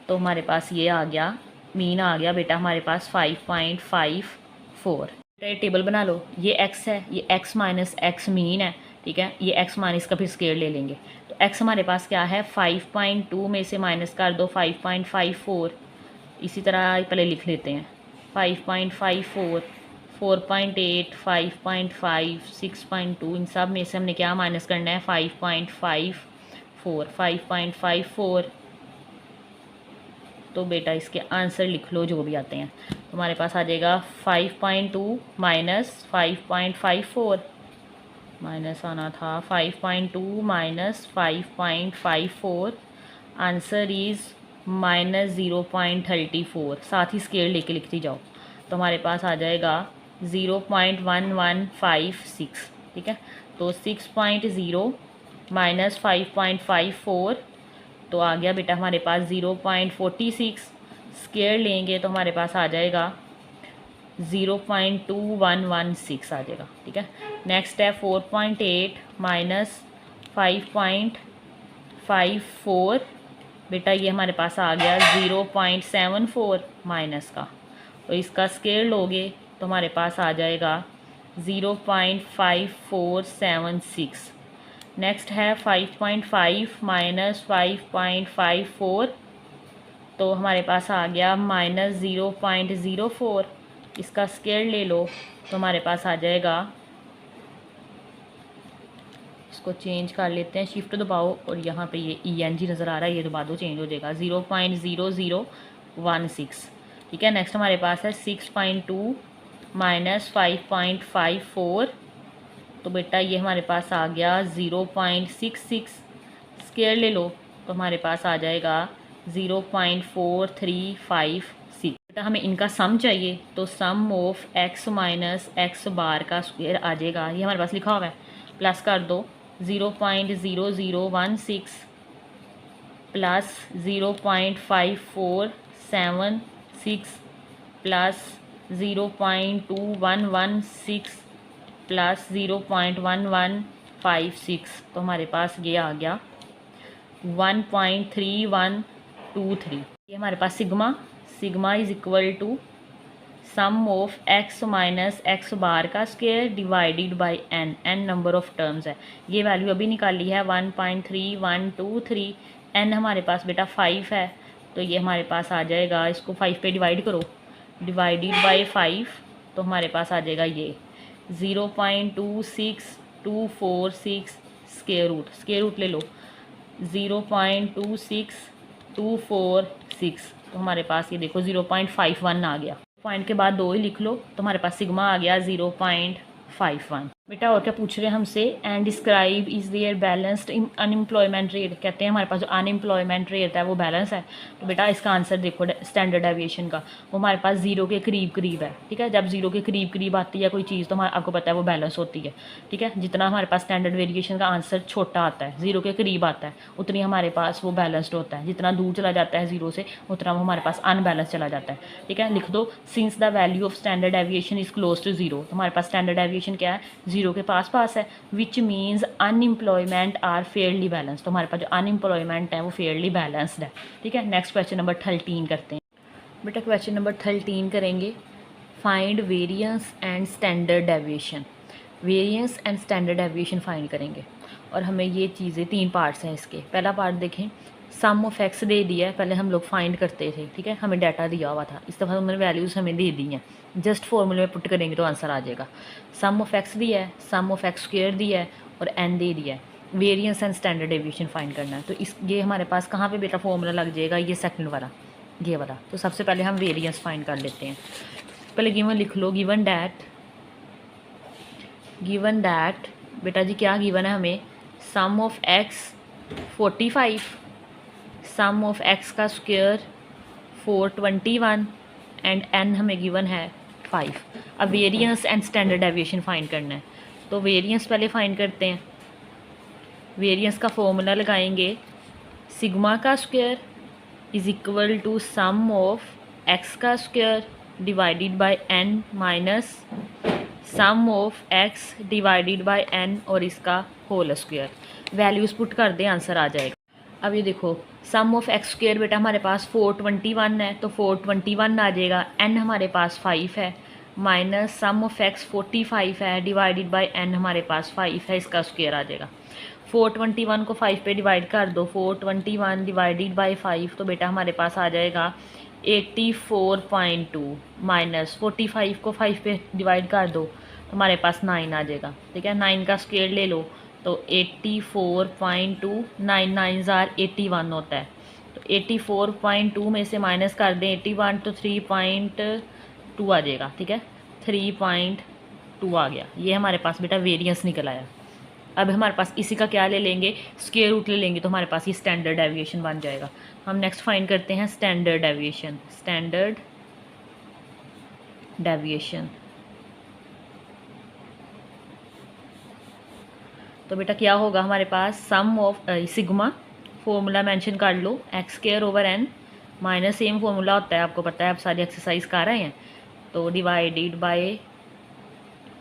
तो हमारे पास ये आ गया, मीन आ गया बेटा हमारे पास 5.54। ये टेबल बना लो, ये x है, ये x माइनस एक्स मीन है। ठीक है, ये x माइनस का फिर स्क्वायर ले लेंगे, तो x हमारे पास क्या है 5.2 में से माइनस कर दो 5.54। इसी तरह पहले लिख लेते हैं 5.54, 4.8, 5.5, 6.2, इन सब में से हमने क्या माइनस करना है 5.54। तो बेटा इसके आंसर लिख लो जो भी आते हैं, तो हमारे पास आ जाएगा 5.2 माइनस 5.54, माइनस आना था 5.2 माइनस 5.54, आंसर इज़ माइनस 0.34। साथ ही स्केल लेके लिखती जाओ, तो हमारे पास आ जाएगा 0.1156। ठीक है, तो 6.0 माइनस 5.54, तो आ गया बेटा हमारे पास 0.46। स्केयर लेंगे तो हमारे पास आ जाएगा 0.2116 आ जाएगा। ठीक है, नेक्स्ट है 4.8 माइनस 5.54, बेटा ये हमारे पास आ गया 0.74 माइनस का, तो इसका स्केयर लोगे तो हमारे पास आ जाएगा 0.5476। नेक्स्ट है 5.5 माइनस 5.54, तो हमारे पास आ गया माइनस 0.04। इसका स्क्वायर ले लो तो हमारे पास आ जाएगा, इसको चेंज कर लेते हैं, शिफ्ट दबाओ और यहाँ पे ये ENG नज़र आ रहा है, ये दबा दो, चेंज हो जाएगा 0.0016। ठीक है, नेक्स्ट हमारे पास है 6.2 माइनस 5.54, तो बेटा ये हमारे पास आ गया 0.66। स्क्वायर ले लो तो हमारे पास आ जाएगा 0.4356। बेटा हमें इनका सम चाहिए, तो sum of x minus x bar का स्क्वायर आ जाएगा, ये हमारे पास लिखा हुआ है, प्लस कर दो 0.0016 प्लस 0.5476 प्लस 0.2116 प्लस 0.1156, तो हमारे पास ये आ गया 1.3123। ये हमारे पास sigma is equal to sum of x minus x bar का square divided by n number of terms है, ये वैल्यू अभी निकाली है 1.3123। n हमारे पास बेटा 5 है, तो ये हमारे पास आ जाएगा, इसको 5 पे डिवाइड करो, डिवाइडेड बाय 5, तो हमारे पास आ जाएगा ये 0.26246 स्क्वायर रूट ले लो 0.26246, तो हमारे पास ये देखो 0.51 आ गया। पॉइंट के बाद 2 ही लिख लो, तो हमारे पास सिग्मा आ गया 0.51। बेटा और क्या पूछ रहे हैं हमसे, and describe is there balanced unemployment rate, कहते हैं हमारे पास जो अनएम्प्लॉयमेंट रेट है वो बैलेंस है, तो बेटा इसका आंसर देखो स्टैंडर्ड डेविएशन का, वो हमारे पास 0 के करीब है। ठीक है, जब 0 के करीब आती है कोई चीज़ तो हमारा आपको पता है वो बैलेंस होती है। ठीक है, जितना हमारे पास स्टैंडर्ड वेरिएशन का आंसर छोटा आता है, 0 के करीब आता है, उतनी हमारे पास वो बैलेंस्ड होता है, जितना दूर चला जाता है 0 से उतना वो हमारे पास अनबैलेंस चला जाता है। ठीक है, लिख दो since the value of standard deviation is close to 0, तो हमारे पास स्टैंडर्ड डेविएशन क्या है, 0 के पास है, which means unemployment are fairly balance, तो हमारे पास जो अनएम्प्लॉयमेंट है वो फेयरली बैलेंस्ड है। ठीक है, नेक्स्ट क्वेश्चन नंबर 13 करते हैं। बेटा क्वेश्चन नंबर 13 करेंगे, find variance and standard deviation. Variance and standard deviation find करेंगे और हमें ये चीज़ें 3 पार्ट्स हैं इसके। पहला पार्ट देखें, सम ऑफ एक्स दे दिया है, पहले हम लोग फाइंड करते थे। ठीक है, हमें डाटा दिया हुआ था, इस दफ़ा उन्होंने वैल्यूज़ हमें दे दी हैं, जस्ट फॉर्मूले में पुट करेंगे तो आंसर आ जाएगा। सम ऑफ एक्स दिया है, सम ऑफ एक्स स्क्वायर दिया है और n दे दिया है। Variance and standard deviation find करना है, तो इस ये हमारे पास कहाँ पे बेटा फॉर्मूला लग जाएगा, ये सेकंड वाला, ये वाला। तो सबसे पहले हम वेरिएंस फाइंड कर लेते हैं। पहले गिवन लिख लो, गिवन डैट बेटा जी क्या गिवन है हमें, sum of x 45, sum of x का स्क्वायर 421 एंड n हमें गिवन है 5। अब variance and standard deviation find करना है, तो वेरिएंस पहले फाइंड करते हैं। वेरिएंस का फॉर्मूला लगाएंगे, सिग्मा का square is equal to sum of x का square divided by n minus sum of x divided by n और इसका होल स्क्वायर। वैल्यूज़ पुट कर दें, आंसर आ जाएगा। अब ये देखो, सम ऑफ एक्स स्क्वायर बेटा हमारे पास 421 है, तो 421 आ जाएगा, n हमारे पास 5 है, माइनस सम ऑफ एक्स 45 है डिवाइडेड बाय n हमारे पास 5 है, इसका स्क्वायर आ जाएगा। 421 को 5 पे डिवाइड कर दो, 421 डिवाइडेड बाय 5, तो बेटा हमारे पास आ जाएगा 84.2 माइनस 45 को 5 पे डिवाइड कर दो तो हमारे पास 9 आ जाएगा। ठीक है, 9 का स्क्वायर ले लो तो 84.2, 9 9 81 होता है, तो 84.2 में से माइनस कर दें 81 तो 3.2 आ जाएगा। ठीक है, 3.2 आ गया, ये हमारे पास बेटा वेरिएंस निकल आया। अब हमारे पास इसी का क्या ले लेंगे, स्क्वायर रूट ले लेंगे, तो हमारे पास ये स्टैंडर्ड डेविएशन बन जाएगा। हम नेक्स्ट फाइंड करते हैं स्टैंडर्ड डेविएशन। स्टैंडर्ड डेविएशन तो बेटा क्या होगा हमारे पास, sum of sigma, formula mention कर लो, x square over n minus same formula होता है, आपको पता है, आप सारी एक्सरसाइज कर रहे हैं, तो डिवाइडेड बाय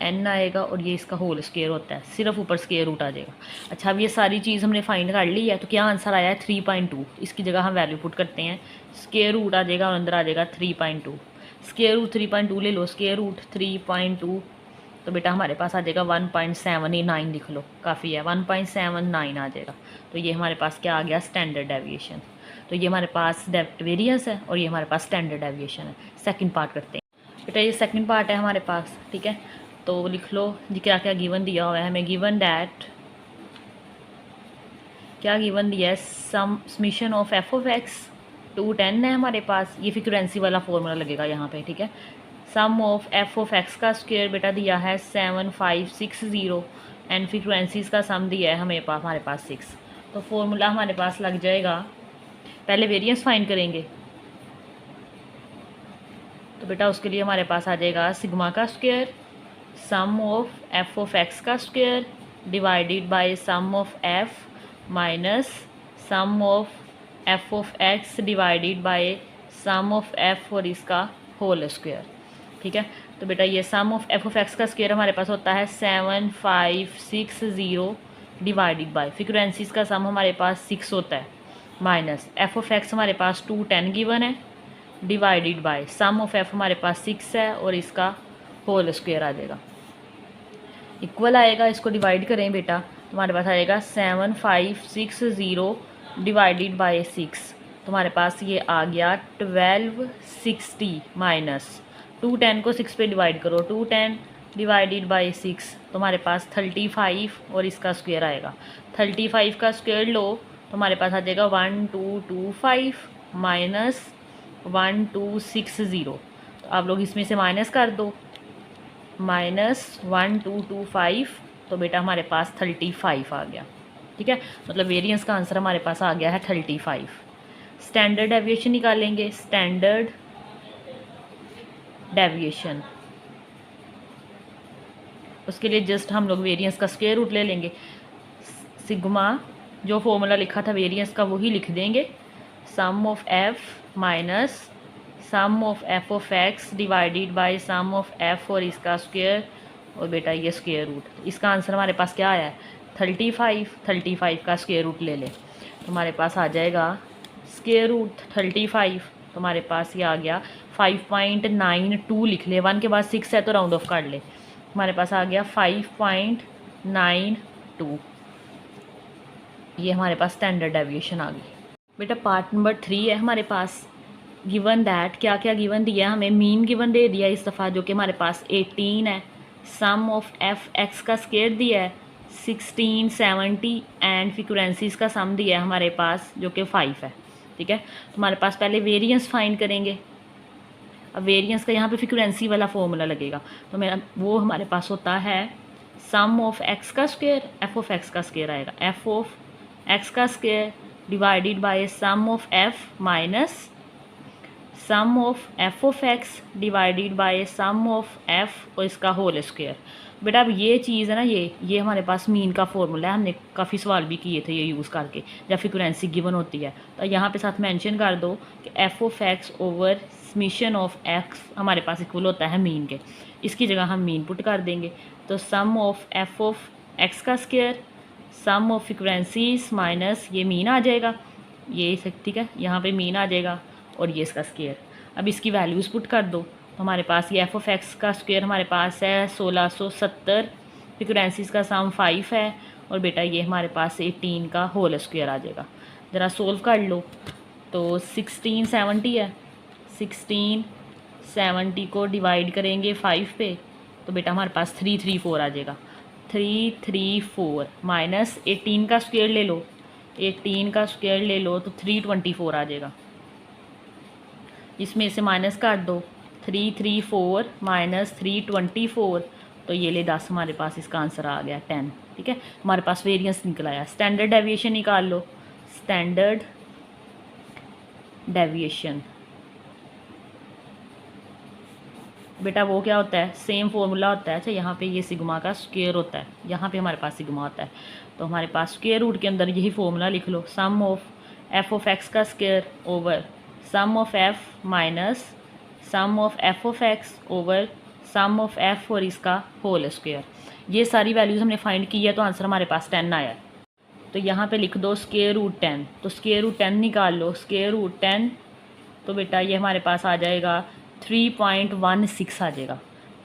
n आएगा और ये इसका होल स्क्वायर होता है, सिर्फ ऊपर स्क्वायर रूट आ जाएगा। अच्छा, अब ये सारी चीज़ हमने फाइंड कर ली है, तो क्या आंसर आया है 3.2। इसकी जगह हम वैल्यू पुट करते हैं, स्क्वायर रूट आ जाएगा और अंदर आ जाएगा 3.2। स्क्वायर रूट 3.2 ले लो, स्क्वायर रूट 3.2, तो बेटा हमारे पास आ जाएगा 1.79 लिख लो, काफ़ी है, 1.79 आ जाएगा। तो ये हमारे पास क्या आ गया, स्टैंडर्ड डेविएशन। तो ये हमारे पास वेरिएंस है और ये हमारे पास स्टैंडर्ड डेविएशन है। सेकंड पार्ट करते हैं बेटा ये सेकंड पार्ट है हमारे पास, ठीक है। तो लिख लो जी क्या क्या गिवन दिया हुआ है हमें। गिवन दैट, क्या गिवन दिया है, summation of F of x 210 है हमारे पास। ये फ्रीक्वेंसी वाला फॉर्मूला लगेगा यहाँ पे, ठीक है। Sum of F of x का स्क्वायर बेटा दिया है 7560 एंड फ्रीक्वेंसीज का सम दिया है हमारे पास 6। तो फॉर्मूला हमारे पास लग जाएगा, पहले वेरिएंस फाइंड करेंगे। तो बेटा उसके लिए हमारे पास आ जाएगा सिग्मा का square sum of F of x का square divided by sum of F minus sum of F of x divided by sum of F और इसका होल स्क्वायर, ठीक है। तो बेटा ये sum of F of x का स्क्वायर हमारे पास होता है 7560 डिवाइडेड बाय फ्रीक्वेंसीज का सम हमारे पास 6 होता है माइनस एफ ऑफ एक्स हमारे पास 210 गिवन है divided by sum of F हमारे पास 6 है और इसका होल स्क्वायर आ जाएगा। इक्वल आएगा, इसको डिवाइड करें बेटा तो हमारे पास आएगा 7560 डिवाइडेड बाय 6। तो हमारे पास ये आ गया 1260 माइनस 210 को 6 पे डिवाइड करो, 210 डिवाइडेड बाय 6 तो हमारे पास 35 और इसका स्क्वायर आएगा। 35 का स्क्वायर लो तो हमारे पास आ जाएगा 1225 माइनस 1260। तो आप लोग इसमें से माइनस कर दो, माइनस 1225 तो बेटा हमारे पास 35 आ गया, ठीक है। मतलब वेरिएंस का आंसर हमारे पास आ गया है 35। स्टैंडर्ड डेविएशन निकालेंगे, स्टैंडर्ड डेविएशन उसके लिए जस्ट हम लोग वेरिएंस का स्क्वायर रूट ले लेंगे। सिग्मा जो फॉर्मूला लिखा था वेरिएंस का वही लिख देंगे, sum of F minus sum of F of x divided by sum of F और इसका स्क्वायर और बेटा ये स्क्वायर रूट। इसका आंसर हमारे पास क्या आया है 35। 35 का स्क्वायर रूट ले लें तो हमारे पास आ जाएगा स्क्वायर रूट 35। तो हमारे पास ये आ गया 5.92 लिख ले, 1 के बाद 6 है तो राउंड ऑफ कर ले, हमारे पास आ गया 5.92। ये हमारे पास स्टैंडर्ड डेविएशन आ गई। बेटा पार्ट नंबर 3 है हमारे पास। गिवन दैट, क्या क्या गिवन दिया है हमें, मीन गिवन दे दिया इस दफ़ा जो कि हमारे पास 18 है। सम ऑफ एफ एक्स का स्क्वायर दिया है 1670 एंड फ्रीक्वेंसीज का सम दिया है हमारे पास जो कि 5 है, ठीक है। तो हमारे पास पहले वेरिएंस फाइंड करेंगे। अब वेरिएंस का यहाँ पे फ्रीक्वेंसी वाला फॉर्मूला लगेगा तो मेरा वो हमारे पास होता है सम ऑफ एक्स का स्क्वायर एफ ऑफ एक्स का स्क्वायर आएगा, एफ ऑफ एक्स का square divided by sum of F minus sum of F of x divided by sum of F और इसका होल स्क्वायर। बेटा अब ये चीज़ है ना, ये हमारे पास मीन का फॉर्मूला है, हमने काफ़ी सवाल भी किए थे ये यूज़ करके जब फ्रीक्वेंसी गिवन होती है। तो यहाँ पे साथ मेंशन कर दो कि F of x over summation of x हमारे पास इक्वल होता है मीन के, इसकी जगह हम मीन पुट कर देंगे। तो sum of F of x का square sum of frequencies minus ये मीन आ जाएगा, ये ठीक है, यहाँ पे मीन आ जाएगा और ये इसका स्क्वायर। अब इसकी वैल्यूज़ पुट कर दो तो हमारे पास ये एफ ऑफ एक्स का स्क्वायर हमारे पास है 1670, फ्रीक्वेंसीज का सम 5 है और बेटा ये हमारे पास 18 का होल स्क्वायर आ जाएगा। ज़रा सोल्व कर लो तो 1670 है, 1670 को डिवाइड करेंगे 5 पे तो बेटा हमारे पास 334 आ जाएगा। 334 माइनस 18 का स्क्वायर ले लो, 18 का स्क्वायर ले लो तो 324 आ जाएगा। इसमें से माइनस कर दो, 334 माइनस 324 तो ये ले 10, हमारे पास इसका आंसर आ गया 10, ठीक है। हमारे पास वेरिएंस निकल आया। स्टैंडर्ड डेविएशन निकाल लो, स्टैंडर्ड डेविएशन बेटा वो क्या होता है, सेम फॉर्मूला होता है। अच्छा यहाँ पे ये सिग्मा का स्क्वायर होता है, यहाँ पे हमारे पास सिग्मा होता है तो हमारे पास स्क्वायर रूट के अंदर यही फॉर्मूला लिख लो, sum of F of x का square over sum of F minus sum of F of x over sum of F और इसका होल स्क्वायर। ये सारी वैल्यूज़ हमने फाइंड की है तो आंसर हमारे पास 10 आया है। तो यहाँ पे लिख दो स्क्वायर रूट 10, तो स्क्वायर रूट 10 निकाल लो, स्क्वायर रूट 10 तो बेटा ये हमारे पास आ जाएगा 3.16 आ जाएगा,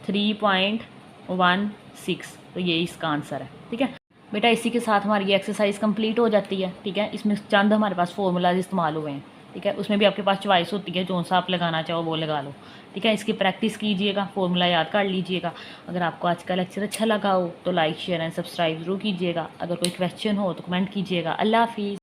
3.16 तो ये इसका आंसर है, ठीक है बेटा। इसी के साथ हमारी ये एक्सरसाइज कंप्लीट हो जाती है, ठीक है। इसमें चंद हमारे पास फॉर्मूलाज इस्तेमाल हुए हैं, ठीक है, उसमें भी आपके पास चॉइस होती है, जो सा आप लगाना चाहो वो लगा लो। ठीक है, इसकी प्रैक्टिस कीजिएगा, फॉर्मूला याद कर लीजिएगा। अगर आपको आज का लेक्चर अच्छा लगा हो तो लाइक शेयर एंड सब्सक्राइब जरूर कीजिएगा। अगर कोई क्वेश्चन हो तो कमेंट कीजिएगा। अल्लाह हाफिज़।